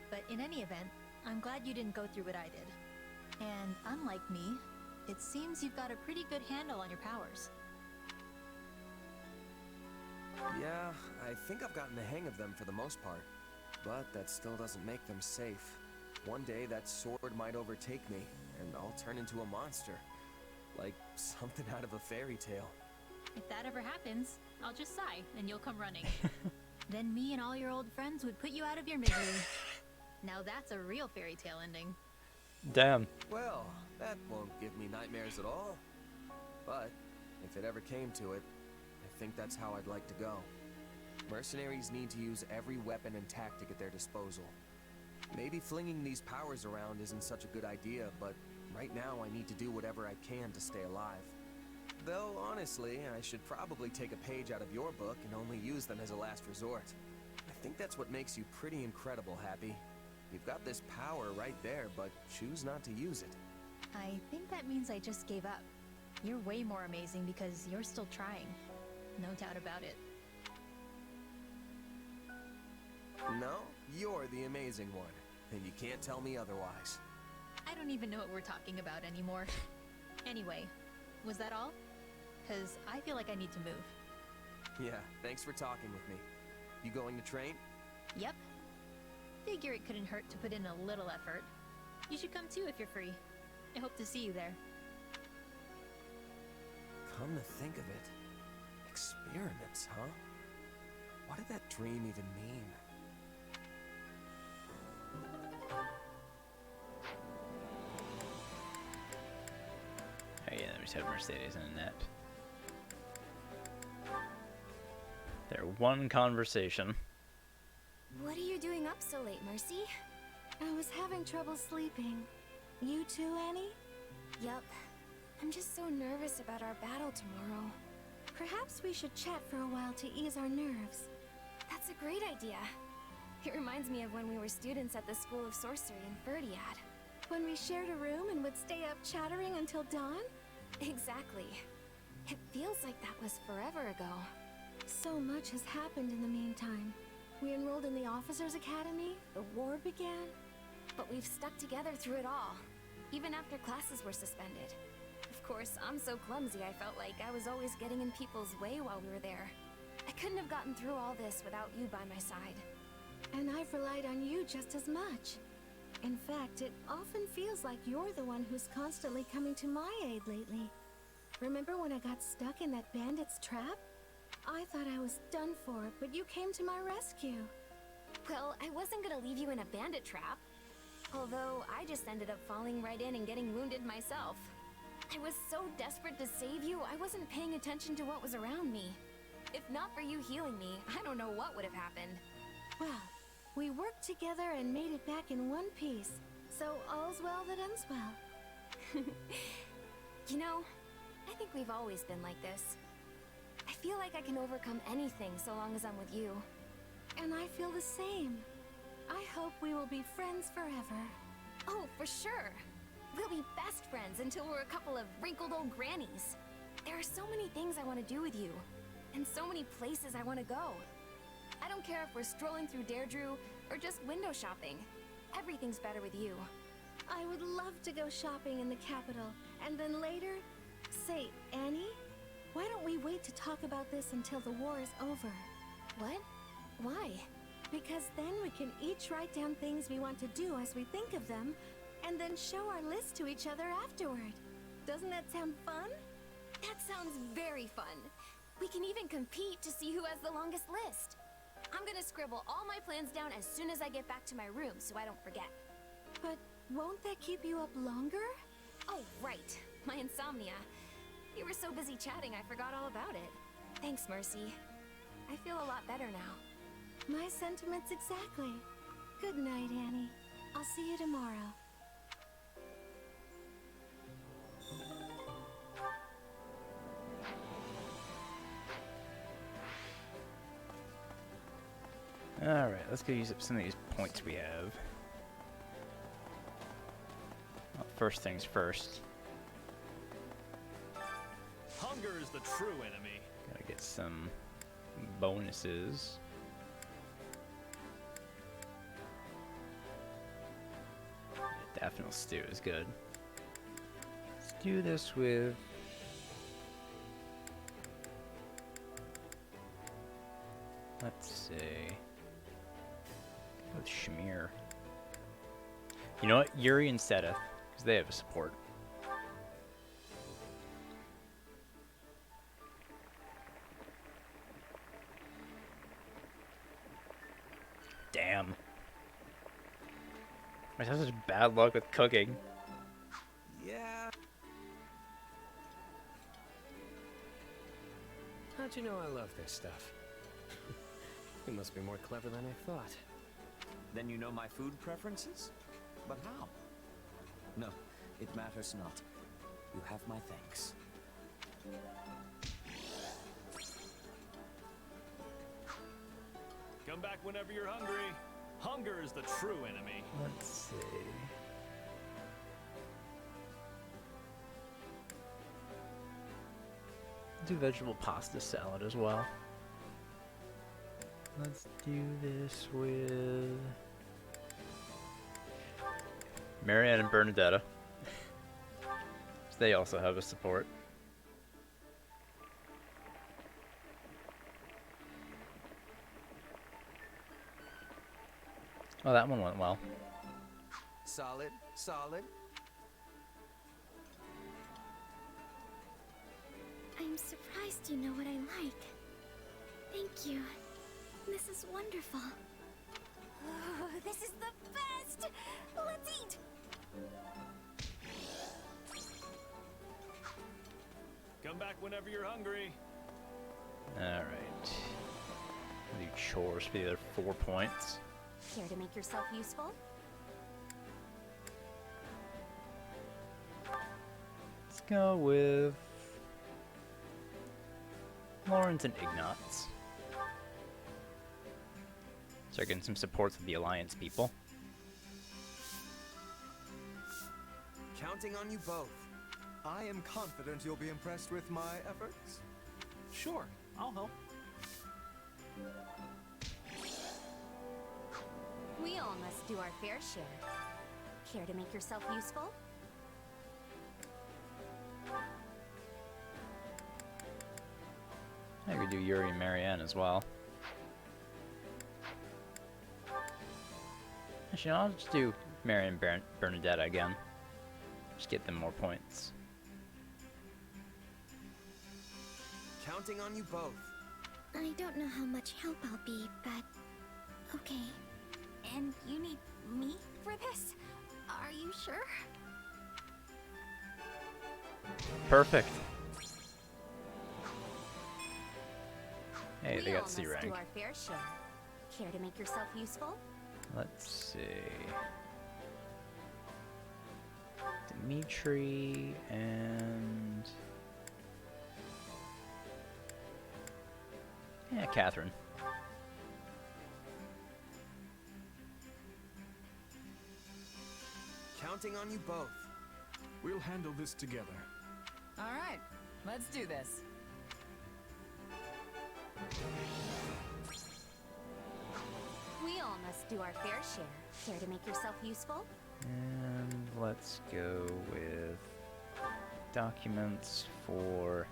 But in any event, I'm glad you didn't go through what I did. And unlike me, it seems you've got a pretty good handle on your powers. Yeah, I think I've gotten the hang of them for the most part. But that still doesn't make them safe. One day that sword might overtake me, and I'll turn into a monster. Like something out of a fairy tale. If that ever happens, I'll just sigh and you'll come running. Then me and all your old friends would put you out of your misery. Now that's a real fairy tale ending. Damn. Well, that won't give me nightmares at all. But if it ever came to it, I think that's how I'd like to go. Mercenaries need to use every weapon and tactic at their disposal. Maybe flinging these powers around isn't such a good idea, but right now I need to do whatever I can to stay alive. Though, honestly, I should probably take a page out of your book and only use them as a last resort. I think that's what makes you pretty incredible, Happy. You've got this power right there, but choose not to use it. I think that means I just gave up. You're way more amazing because you're still trying. No doubt about it. No, you're the amazing one, and you can't tell me otherwise. I don't even know what we're talking about anymore. Anyway, was that all? 'Cause I feel like I need to move. Yeah, thanks for talking with me. You going to train? Yep. Figure it couldn't hurt to put in a little effort. You should come too if you're free. I hope to see you there. Come to think of it, experiments, huh? What did that dream even mean? Oh yeah, we just have Mercedes and Annette. Their one conversation. What are you doing up so late, Mercy? I was having trouble sleeping. You too, Annie? Yup. I'm just so nervous about our battle tomorrow. Perhaps we should chat for a while to ease our nerves. That's a great idea. It reminds me of when we were students at the School of Sorcery in Ferdiad. when we shared a room and would stay up chattering until dawn? Exactly. It feels like that was forever ago. So much has happened in the meantime. We enrolled in the Officers' Academy, the war began. But we've stuck together through it all, even after classes were suspended. Of course, I'm so clumsy I felt like I was always getting in people's way while we were there. I couldn't have gotten through all this without you by my side. And I've relied on you just as much. In fact, it often feels like you're the one who's constantly coming to my aid lately. Remember when I got stuck in that bandit's trap? I thought I was done for, but you came to my rescue. Well, I wasn't gonna leave you in a bandit trap. Although, I just ended up falling right in and getting wounded myself. I was so desperate to save you, I wasn't paying attention to what was around me. If not for you healing me, I don't know what would have happened. Well, we worked together and made it back in one piece. So all's well that ends well. You know, I think we've always been like this. I feel like I can overcome anything so long as I'm with you. And I feel the same. I hope we will be friends forever. Oh, for sure. We'll be best friends until we're a couple of wrinkled old grannies. There are so many things I want to do with you, and so many places I want to go. I don't care if we're strolling through Deirdre or just window shopping. Everything's better with you. I would love to go shopping in the capital, and then later... Say, Annie? Why don't we wait to talk about this until the war is over? What? Why? Because then we can each write down things we want to do as we think of them, and then show our list to each other afterward. Doesn't that sound fun? That sounds very fun. We can even compete to see who has the longest list. I'm gonna scribble all my plans down as soon as I get back to my room so I don't forget. But won't that keep you up longer? Oh, right. My insomnia. You were so busy chatting I forgot all about it. Thanks, Mercy. I feel a lot better now. My sentiments exactly. Good night, Annie. I'll see you tomorrow. Alright, let's go use up some of these points we have. Well, first things first. Hunger is the true enemy. Gotta get some bonuses. Daffodil stew is good. Let's do this with... Let's see... with Shamir. You know what? Yuri and Sedith, because they have a support. Damn. I have such bad luck with cooking. Yeah. How'd you know I love this stuff? You must be more clever than I thought. Then you know my food preferences? But how? No, it matters not. You have my thanks. Come back whenever you're hungry. Hunger is the true enemy. Let's see. Do vegetable pasta salad as well. Let's do this with Marianne and Bernadetta. They also have a support. Oh, that one went well. Solid, solid. I'm surprised you know what I like. Thank you. This is wonderful. Oh, this is the best! Let's eat! Come back whenever you're hungry. Alright. Do chores for the other 4 points. Care to make yourself useful? Let's go with Lawrence and Ignatz. Start getting some supports with the Alliance people. Counting on you both. I am confident you'll be impressed with my efforts. Sure, I'll help. We all must do our fair share. Care to make yourself useful? I could do Yuri and Marianne as well. Actually, no, I'll just do Mary and Bernadette again. Just get them more points. Counting on you both. I don't know how much help I'll be, but okay. And you need me for this? Are you sure? Perfect. Hey, We they all got C must rank. do our fair share. Care to make yourself useful? Let's see. Dimitri and... yeah, Catherine. Counting on you both. We'll handle this together. All right, let's do this. We all must do our fair share. Care to make yourself useful? And let's go with documents for...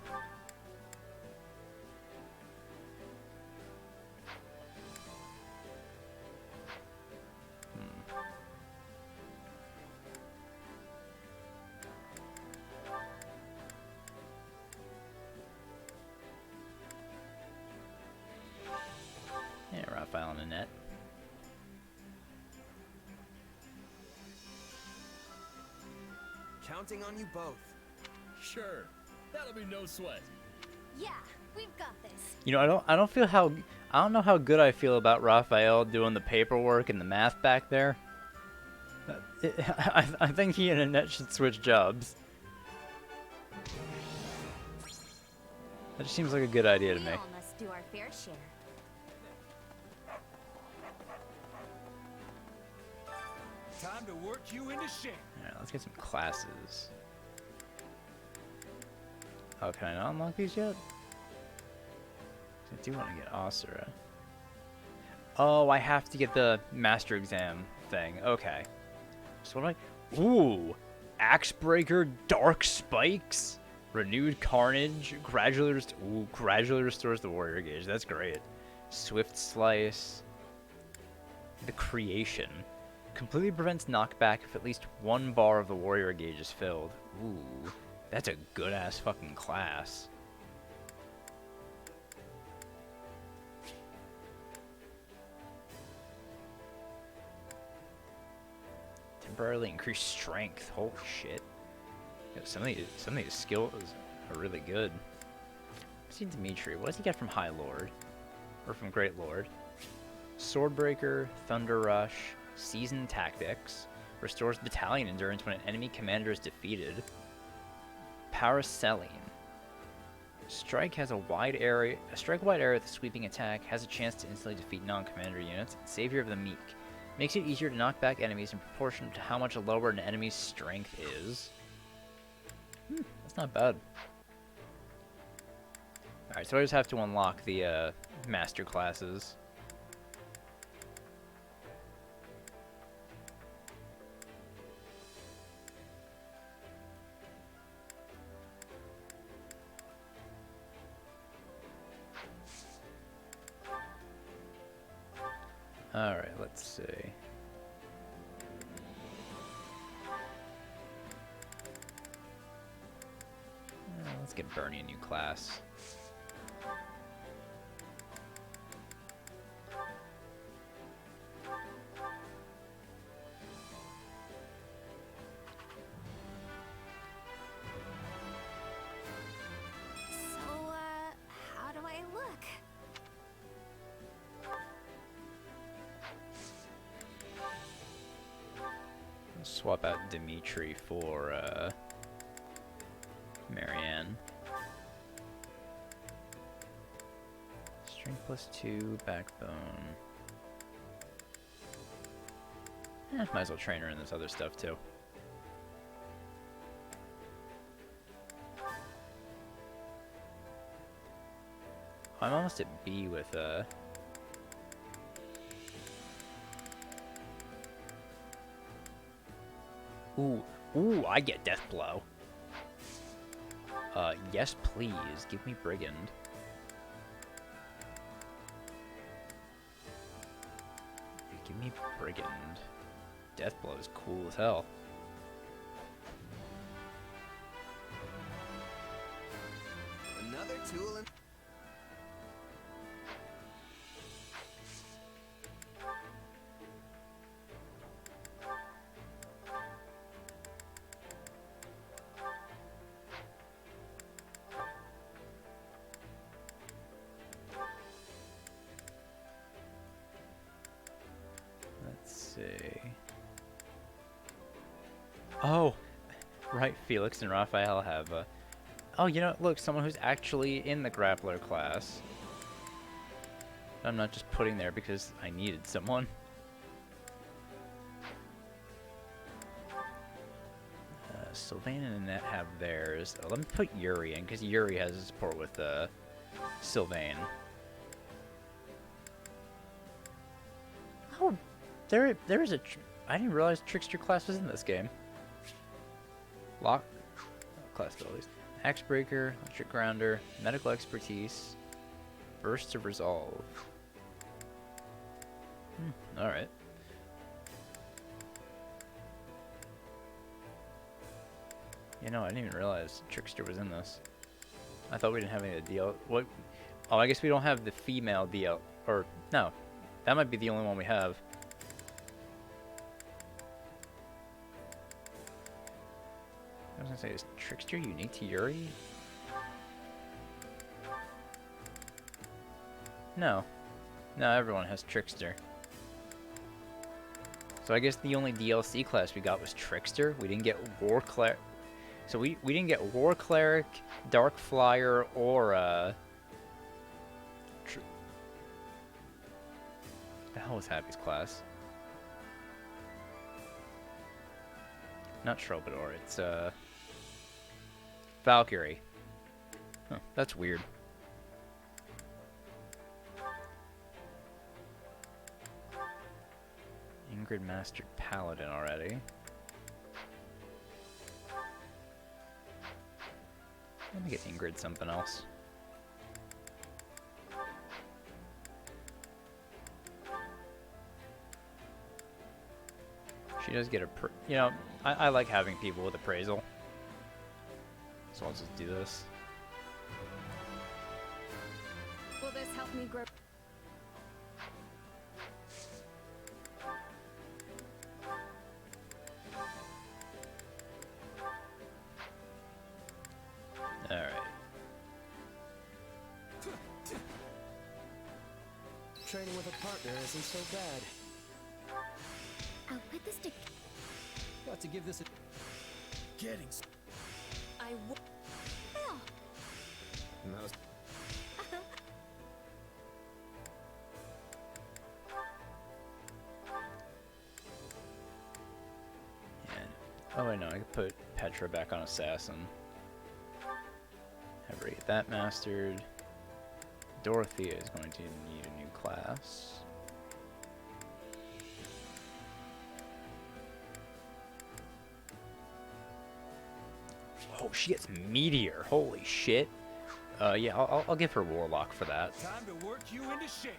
yeah, Raphael and Annette. Counting on you both. Sure, that'll be no sweat. Yeah, we've got this. You know, I don't know how good I feel about Raphael doing the paperwork and the math back there. I think he and Annette should switch jobs. That just seems like a good idea to We me. all must do our fair share. Time to work you into shape. Alright, let's get some classes. Oh, can I not unlock these yet? I do want to get Asura. Oh, I have to get the master exam thing. Okay. So what am I... ooh! Axebreaker, Dark Spikes, Renewed Carnage, gradually restores the warrior gauge. That's great. Swift Slice. The Creation. Completely prevents knockback if at least one bar of the warrior gauge is filled. Ooh, that's a good-ass fucking class. Temporarily increased strength. Holy shit. Yeah, some of these skills are really good. See Dimitri. What does he get from High Lord? Or from Great Lord? Swordbreaker, Thunder Rush, Seasoned Tactics, restores battalion endurance when an enemy commander is defeated. Paraselline. Strike has a wide area with a sweeping attack, has a chance to instantly defeat non-commander units. Savior of the Meek. Makes it easier to knock back enemies in proportion to how much lower an enemy's strength is. That's not bad. Alright, so I just have to unlock the master classes. Alright, let's see. Let's get Bernie a new class. So, how do I look? Swap out Dimitri for Marianne. Strength +2, backbone. Might as well train her in this other stuff too. I'm almost at B with Ooh, I get Death Blow. Yes please, give me Brigand. Give me Brigand. Death Blow is cool as hell. Another tool in... Let's see. Oh, right. Felix and Raphael have oh, you know, look, someone who's actually in the grappler class. I'm not just putting there because I needed someone. Sylvain and Annette have theirs. Let me put Yuri in because Yuri has a support with Sylvain. Oh, there is a. I didn't realize Trickster class was in this game. Lock class abilities: Axe Breaker, Electric Grounder, Medical Expertise, Burst of Resolve. All right. You know, I didn't even realize Trickster was in this. I thought we didn't have any of the DL. What? Oh, I guess we don't have the female DL. Or no, that might be the only one we have. I was gonna say, is Trickster unique to Yuri? No. No, everyone has Trickster. So I guess the only DLC class we got was Trickster. We didn't get War Cleric. So we didn't get War Cleric, Dark Flyer, or the hell was Happy's class? Not Troubadour, it's Valkyrie. Huh, that's weird. Ingrid mastered Paladin already. Let me get Ingrid something else. She does get a, you know, I like having people with appraisal. So I'll just do this. Will this help me grow? Alright. Training with a partner isn't so bad. I'll put this to... Got to give this a... Getting... I will... Most... Oh wait, no, I could put Petra back on Assassin. Have her get that mastered. Dorothea is going to need a new class. Oh, she gets Meteor. Holy shit. Yeah, I'll give her Warlock for that. Time to work you into shape.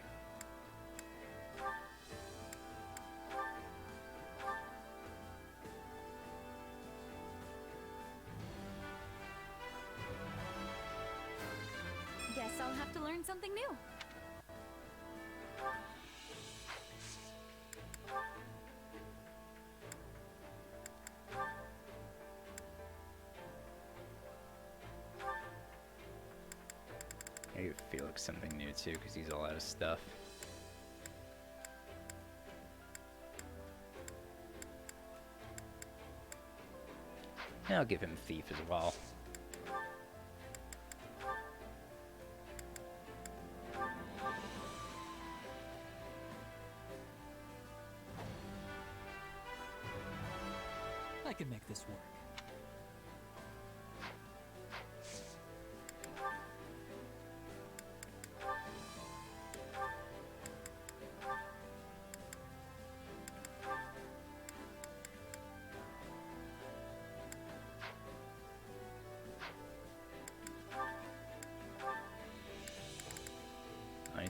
Guess I'll have to learn something new. I give Felix something new too, because he's all out of stuff. And I'll give him Thief as well. I can make this work.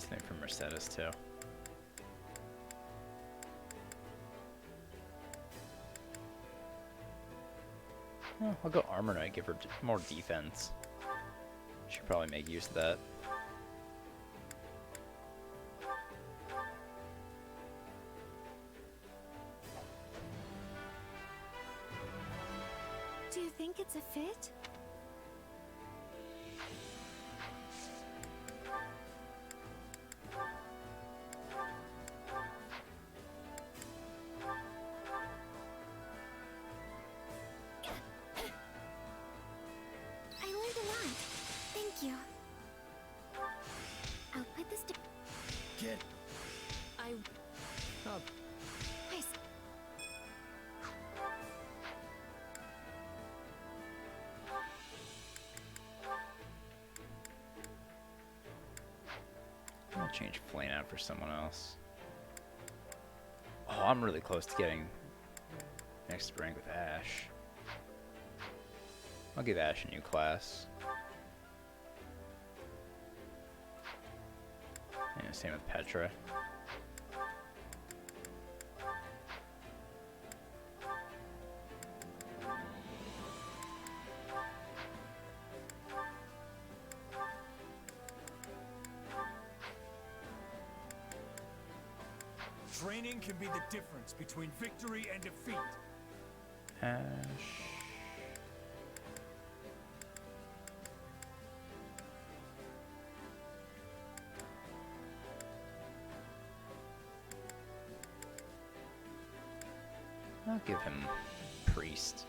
something from Mercedes too. Oh, I'll go Armor Knight, give her more defense. Should probably make use of that. Do you think it's a fit? I learned a lot. Thank you. I'll put this to... Kid. Oh, Nice. I'll change Flame out for someone else. Oh, I'm really close to getting next rank with Ash. I'll give Ash a new class. And same with Petra. Training can be the difference between victory and defeat. Ash. I'll give him Priest.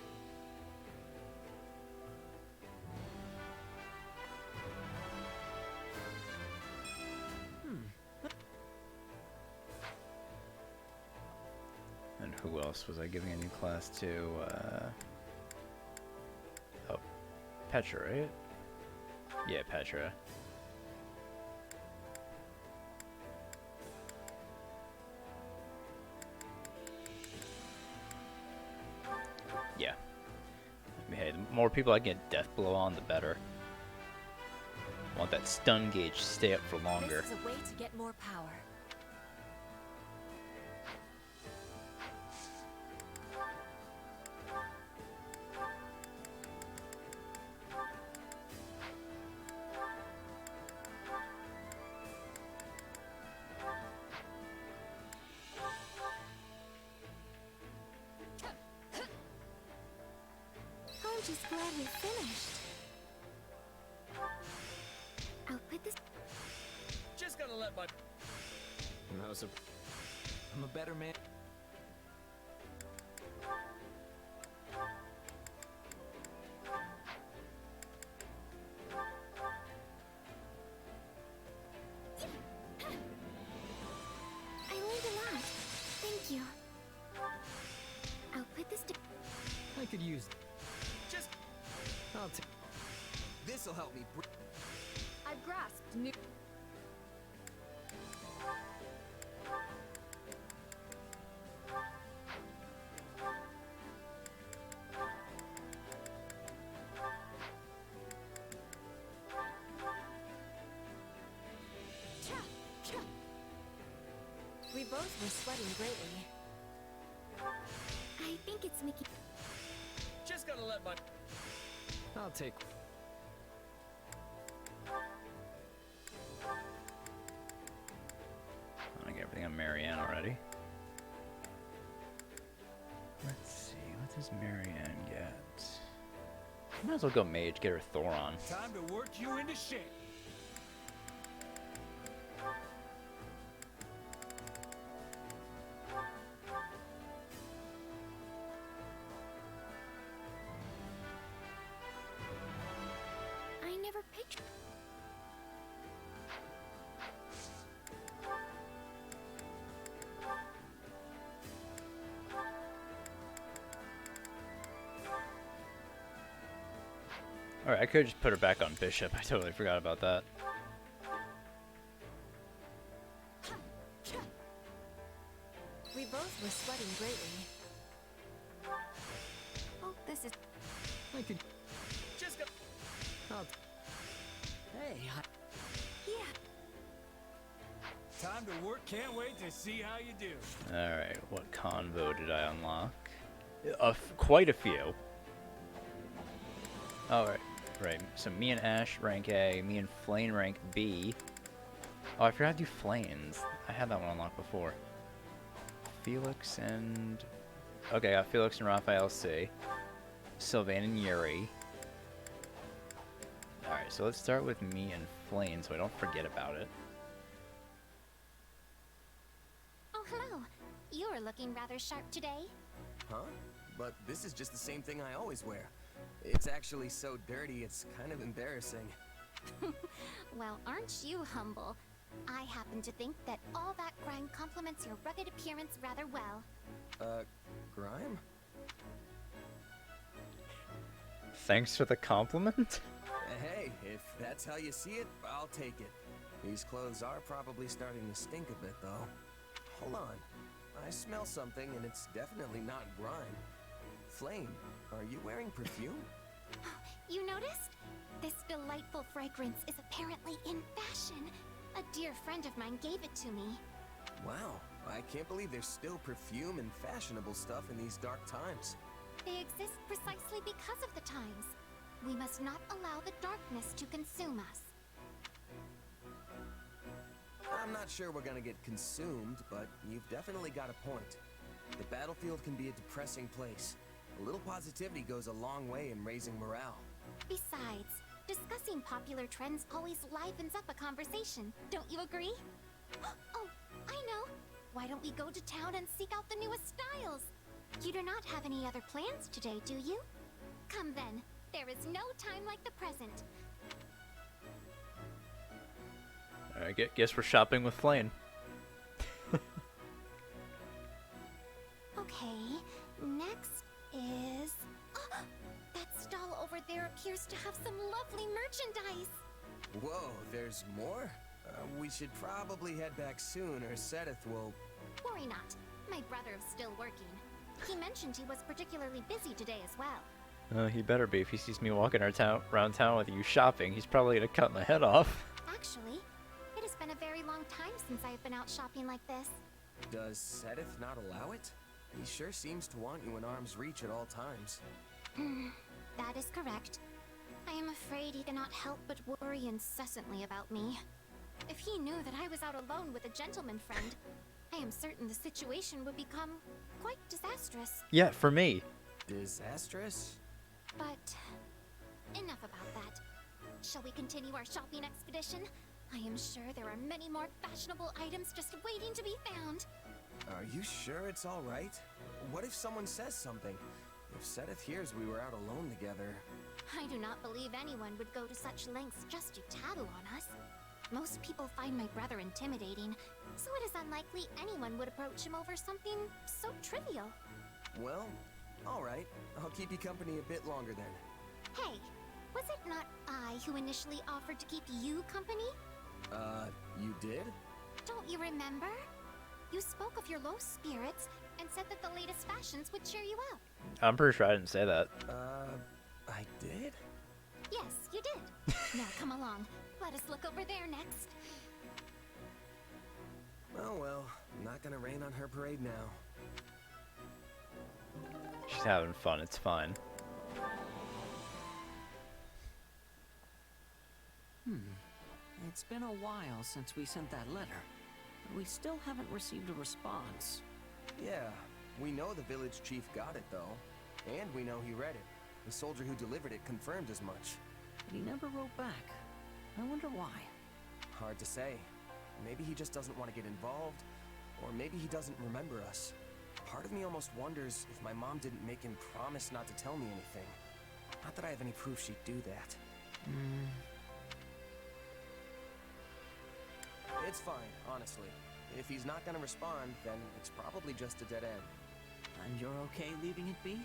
And who else was I giving a new class to? Oh, Petra, right? Yeah, Petra. Yeah. I mean, hey, the more people I get Death Blow on, the better. I want that stun gauge to stay up for longer. This is a way to get more power. I'm just glad we finished. I'll put this... Just gonna let my... No, so I'm a better man. I learned a lot. Thank you. I'll put this to... I could use. Just... I'll take. This'll help me. I've grasped new... We both were sweating greatly. I think it's making... Just gonna let my... I'll take. I get everything on Marianne already. Let's see, what does Marianne get? Might as well go Mage, get her Thoron. Time to work you into shape. I never picked... Alright, I could just put her back on Bishop. I totally forgot about that. We both were sweating greatly. Oh, this is... I could. Just go... I'll. Hey, Yeah. time to work. Can't wait to see how you do. Alright, what convo did I unlock? Quite a few. Alright, right. So me and Ash rank A, me and Flane rank B. Oh, I forgot to do Flanes. I had that one unlocked before. Felix and... Okay, I got Felix and Raphael C. Sylvain and Yuri. Alright, so let's start with me and Flane so I don't forget about it. Oh, hello. You are looking rather sharp today. Huh? But this is just the same thing I always wear. It's actually so dirty, it's kind of embarrassing. Well, aren't you humble? I happen to think that all that grime complements your rugged appearance rather well. Grime? Thanks for the compliment? Hey, if that's how you see it, I'll take it. These clothes are probably starting to stink a bit, though. Hold on. I smell something, and it's definitely not grime. Flame, are you wearing perfume? You noticed? This delightful fragrance is apparently in fashion. A dear friend of mine gave it to me. Wow, I can't believe there's still perfume and fashionable stuff in these dark times. They exist precisely because of the times. We must not allow the darkness to consume us. I'm not sure we're gonna get consumed, but you've definitely got a point. The battlefield can be a depressing place. A little positivity goes a long way in raising morale. Besides, discussing popular trends always livens up a conversation. Don't you agree? Oh, I know. Why don't we go to town and seek out the newest styles? You do not have any other plans today, do you? Come then. There is no time like the present. Alright, guess we're shopping with Flane. Okay, next is... Oh, that stall over there appears to have some lovely merchandise. Whoa, there's more? We should probably head back soon, or Sedith will... Worry not. My brother is still working. He mentioned he was particularly busy today as well. He better be if he sees me walking around town with you shopping. He's probably gonna cut my head off. Actually, it has been a very long time since I've been out shopping like this. Does Sedith not allow it? He sure seems to want you in arm's reach at all times. That is correct. I am afraid he cannot help but worry incessantly about me. If he knew that I was out alone with a gentleman friend, I am certain the situation would become quite disastrous. Yeah, for me. Disastrous? But enough about that. Shall we continue our shopping expedition? I am sure there are many more fashionable items just waiting to be found. Are you sure it's all right? What if someone says something? If Sedith hears we were out alone together... I do not believe anyone would go to such lengths just to tattle on us. Most people find my brother intimidating, so it is unlikely anyone would approach him over something so trivial. Well, all right. I'll keep you company a bit longer then. Hey, was it not I who initially offered to keep you company? You did? Don't you remember? You spoke of your low spirits and said that the latest fashions would cheer you up. I'm pretty sure I didn't say that. I did? Yes, you did. Now come along. Let us look over there next. Oh well, not gonna rain on her parade now. She's having fun, it's fine. It's been a while since we sent that letter. We still haven't received a response. Yeah, we know the village chief got it though. And we know he read it. The soldier who delivered it confirmed as much. But he never wrote back. I wonder why. Hard to say. Maybe he just doesn't want to get involved, or maybe he doesn't remember us. Part of me almost wonders if my mom didn't make him promise not to tell me anything. Not that I have any proof she'd do that. It's fine, honestly. If he's not gonna respond, then it's probably just a dead end. And you're okay leaving it be?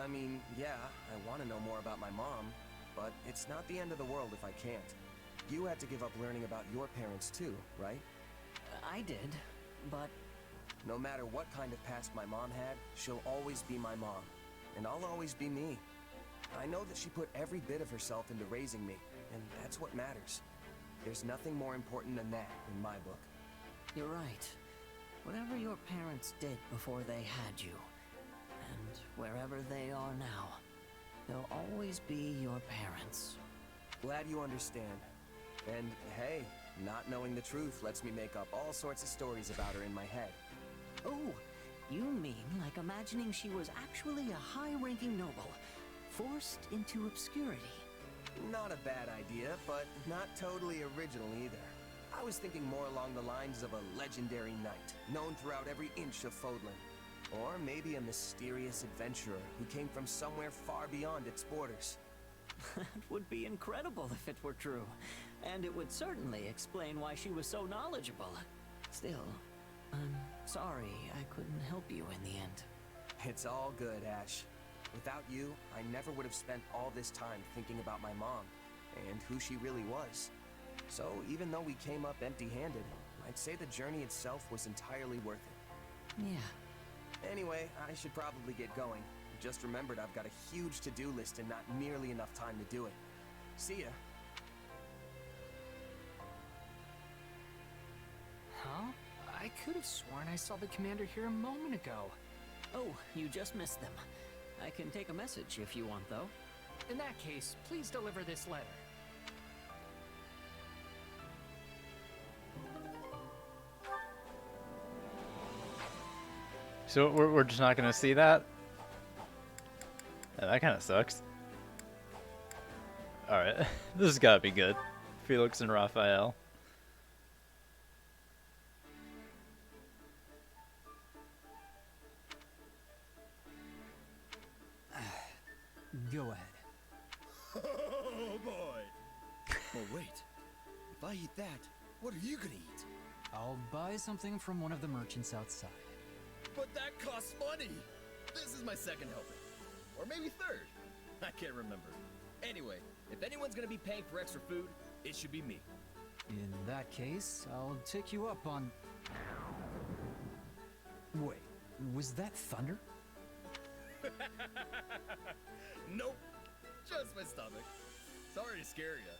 I mean, yeah, I want to know more about my mom, but it's not the end of the world if I can't. You had to give up learning about your parents too, right? I did, but... No matter what kind of past my mom had, she'll always be my mom. And I'll always be me. I know that she put every bit of herself into raising me, and that's what matters. There's nothing more important than that in my book. You're right. Whatever your parents did before they had you, and wherever they are now, they'll always be your parents. Glad you understand. And hey, not knowing the truth lets me make up all sorts of stories about her in my head. Oh, you mean like imagining she was actually a high-ranking noble, forced into obscurity? Not a bad idea, but not totally original either. I was thinking more along the lines of a legendary knight, known throughout every inch of Fodlan. Or maybe a mysterious adventurer who came from somewhere far beyond its borders. That would be incredible if it were true, and it would certainly explain why she was so knowledgeable. Still, I'm sorry I couldn't help you in the end. It's all good, Ash. Without you, I never would have spent all this time thinking about my mom, and who she really was. So even though we came up empty-handed, I'd say the journey itself was entirely worth it. Yeah. Anyway, I should probably get going. Just remembered I've got a huge to-do list and not nearly enough time to do it. See ya. Huh? I could have sworn I saw the commander here a moment ago. Oh, you just missed them. I can take a message if you want, though. In that case, please deliver this letter. So we're just not gonna see that? Yeah, that kind of sucks. Alright, this has gotta be good. Felix and Raphael. Go ahead. Oh boy! Oh wait, if I eat that, what are you gonna eat? I'll buy something from one of the merchants outside. But that costs money! This is my second helping. Or maybe third. I can't remember. Anyway, if anyone's gonna be paying for extra food, it should be me. In that case, I'll take you up on... Wait, was that thunder? Nope. Just my stomach. Sorry to scare ya.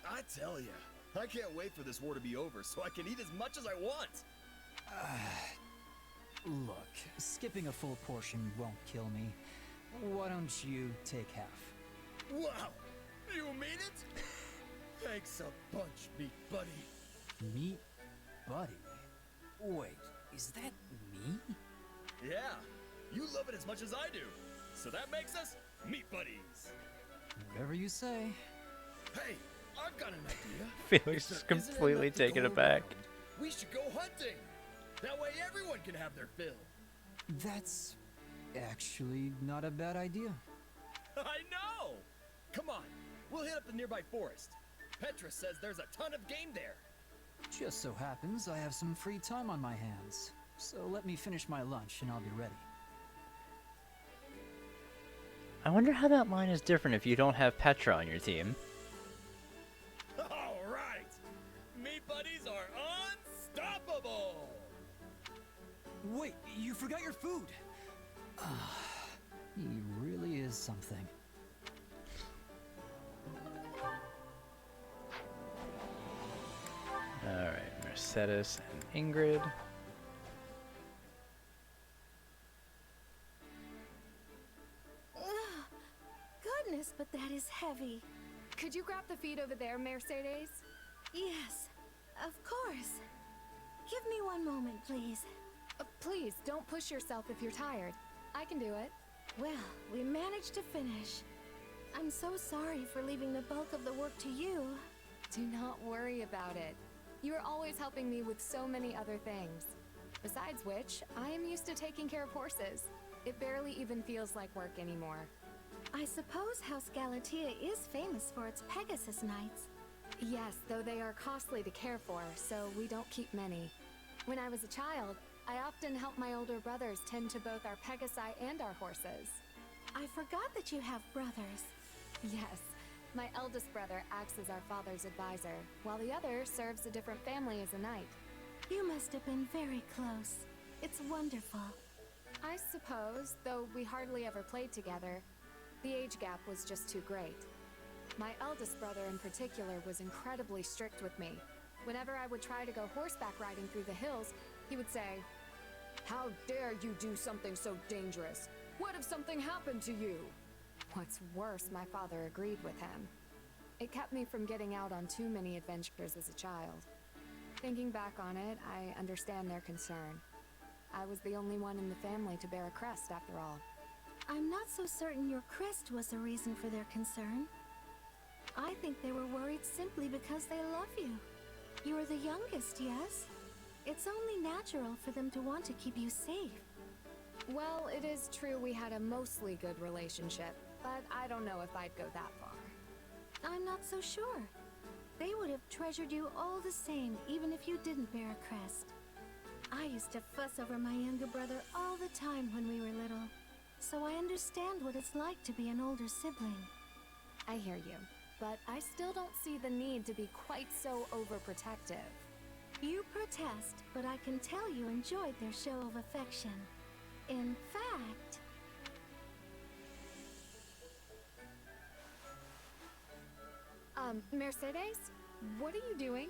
I tell ya, I can't wait for this war to be over so I can eat as much as I want. Look, skipping a full portion won't kill me. Why don't you take half? Wow! You mean it? Thanks a bunch, meat buddy. Meat buddy? Wait, is that me? Yeah, you love it as much as I do. So that makes us meat buddies. Whatever you say. Hey, I've got an idea. Felix is completely taken aback. We should go hunting. That way everyone can have their fill. That's actually not a bad idea. I know! Come on, we'll hit up the nearby forest. Petra says there's a ton of game there. Just so happens I have some free time on my hands. So let me finish my lunch and I'll be ready. I wonder how that line is different if you don't have Petra on your team. All right! Meat buddies are unstoppable! Wait, you forgot your food! He really is something. Alright, Mercedes and Ingrid. Goodness, but that is heavy. Could you grab the feet over there, Mercedes? Yes, of course. Give me one moment, please. Please, don't push yourself if you're tired. I can do it. Well, we managed to finish. I'm so sorry for leaving the bulk of the work to you. Do not worry about it. You are always helping me with so many other things. Besides which, I am used to taking care of horses. It barely even feels like work anymore. I suppose House Galatea is famous for its Pegasus Knights. Yes, though they are costly to care for, so we don't keep many. When I was a child, I often helped my older brothers tend to both our Pegasi and our horses. I forgot that you have brothers. Yes, my eldest brother acts as our father's advisor, while the other serves a different family as a knight. You must have been very close. It's wonderful. I suppose, though we hardly ever played together. The age gap was just too great. My eldest brother in particular was incredibly strict with me. Whenever I would try to go horseback riding through the hills, he would say, "How dare you do something so dangerous? What if something happened to you?" What's worse, my father agreed with him. It kept me from getting out on too many adventures as a child. Thinking back on it, I understand their concern. I was the only one in the family to bear a crest, after all. I'm not so certain your crest was the reason for their concern. I think they were worried simply because they love you. You are the youngest, yes? It's only natural for them to want to keep you safe. Well, it is true we had a mostly good relationship, but I don't know if I'd go that far. I'm not so sure. They would have treasured you all the same, even if you didn't bear a crest. I used to fuss over my younger brother all the time when we were little, so I understand what it's like to be an older sibling. I hear you, but I still don't see the need to be quite so overprotective. You protest, but I can tell you enjoyed their show of affection. In fact... Mercedes? What are you doing?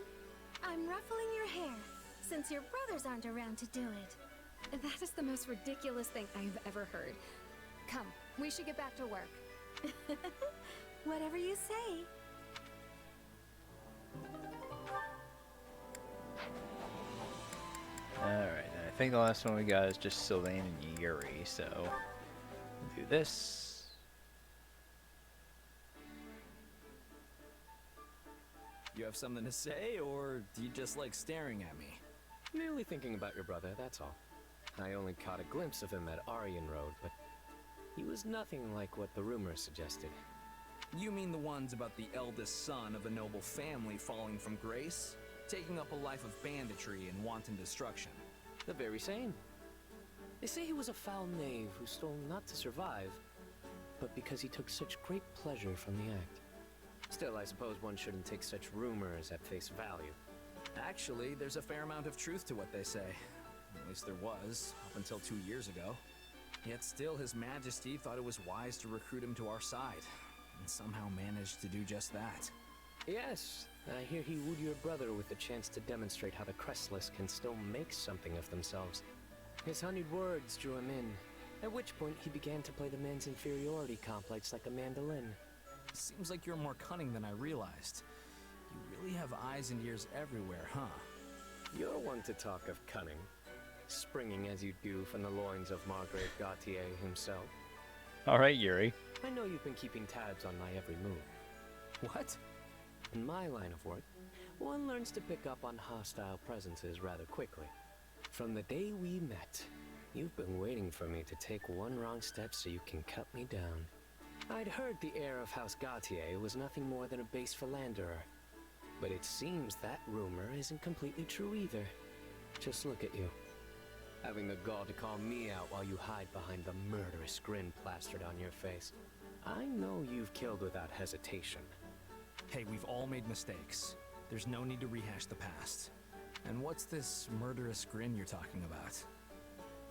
I'm ruffling your hair, since your brothers aren't around to do it. That is the most ridiculous thing I've ever heard. Come, we should get back to work. Whatever you say. Alright, I think the last one we got is just Sylvain and Yuri, so we'll do this. You have something to say, or do you just like staring at me? Merely thinking about your brother, that's all. I only caught a glimpse of him at Aryan Road, but he was nothing like what the rumors suggested. You mean the ones about the eldest son of a noble family falling from grace? Taking up a life of banditry and wanton destruction? The very same. They say he was a foul knave who stole not to survive, but because he took such great pleasure from the act. Still, I suppose one shouldn't take such rumors at face value. Actually, there's a fair amount of truth to what they say. At least there was, up until 2 years ago. Yet still, His Majesty thought it was wise to recruit him to our side, and somehow managed to do just that. Yes, I hear he wooed your brother with the chance to demonstrate how the Crestless can still make something of themselves. His honeyed words drew him in, at which point he began to play the man's inferiority complex like a mandolin. Seems like you're more cunning than I realized. You really have eyes and ears everywhere, huh? You're one to talk of cunning, springing as you do from the loins of Margrave Gautier himself. Alright, Yuri. I know you've been keeping tabs on my every move. What? In my line of work, one learns to pick up on hostile presences rather quickly. From the day we met, you've been waiting for me to take one wrong step so you can cut me down. I'd heard the heir of House Gautier was nothing more than a base philanderer. But it seems that rumor isn't completely true either. Just look at you. Having the gall to call me out while you hide behind the murderous grin plastered on your face. I know you've killed without hesitation. Hey, we've all made mistakes. There's no need to rehash the past. And what's this murderous grin you're talking about?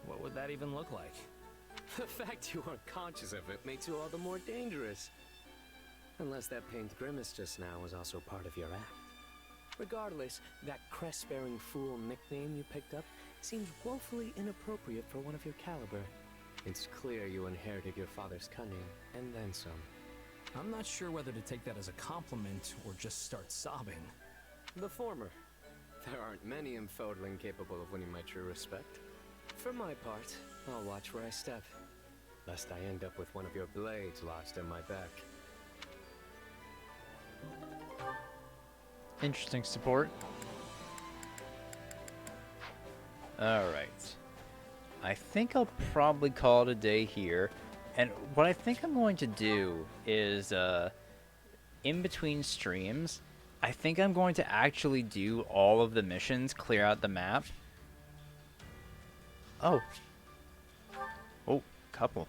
What would that even look like? The fact you aren't conscious of it makes you all the more dangerous. Unless that pained grimace just now was also part of your act. Regardless, that crest-bearing fool nickname you picked up seems woefully inappropriate for one of your caliber. It's clear you inherited your father's cunning, and then some. I'm not sure whether to take that as a compliment or just start sobbing. The former. There aren't many in Fodling capable of winning my true respect. For my part, I'll watch where I step, lest I end up with one of your blades lodged in my back. Interesting support. Alright. I think I'll probably call it a day here. And what I think I'm going to do is, in between streams, I think I'm going to actually do all of the missions, clear out the map. Oh. Oh, couple.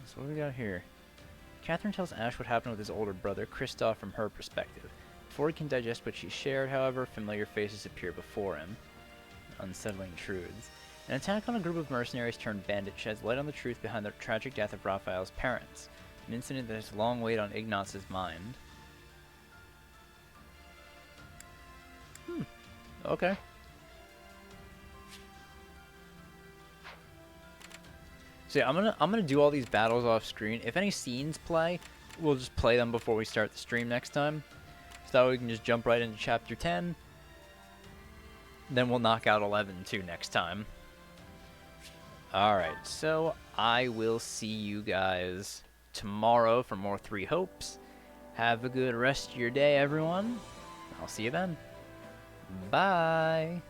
So what do we got here? Catherine tells Ash what happened with his older brother, Kristoff, from her perspective. Before he can digest what she shared, however, familiar faces appear before him. Unsettling truths. An attack on a group of mercenaries turned bandit sheds light on the truth behind the tragic death of Raphael's parents. An incident that has long weighed on Ignaz's mind. Okay. So yeah, I'm gonna do all these battles off screen. If any scenes play, we'll just play them before we start the stream next time. So that way we can just jump right into chapter 10. Then we'll knock out 11 too next time. Alright, so I will see you guys tomorrow for more Three Hopes. Have a good rest of your day, everyone. I'll see you then. Bye.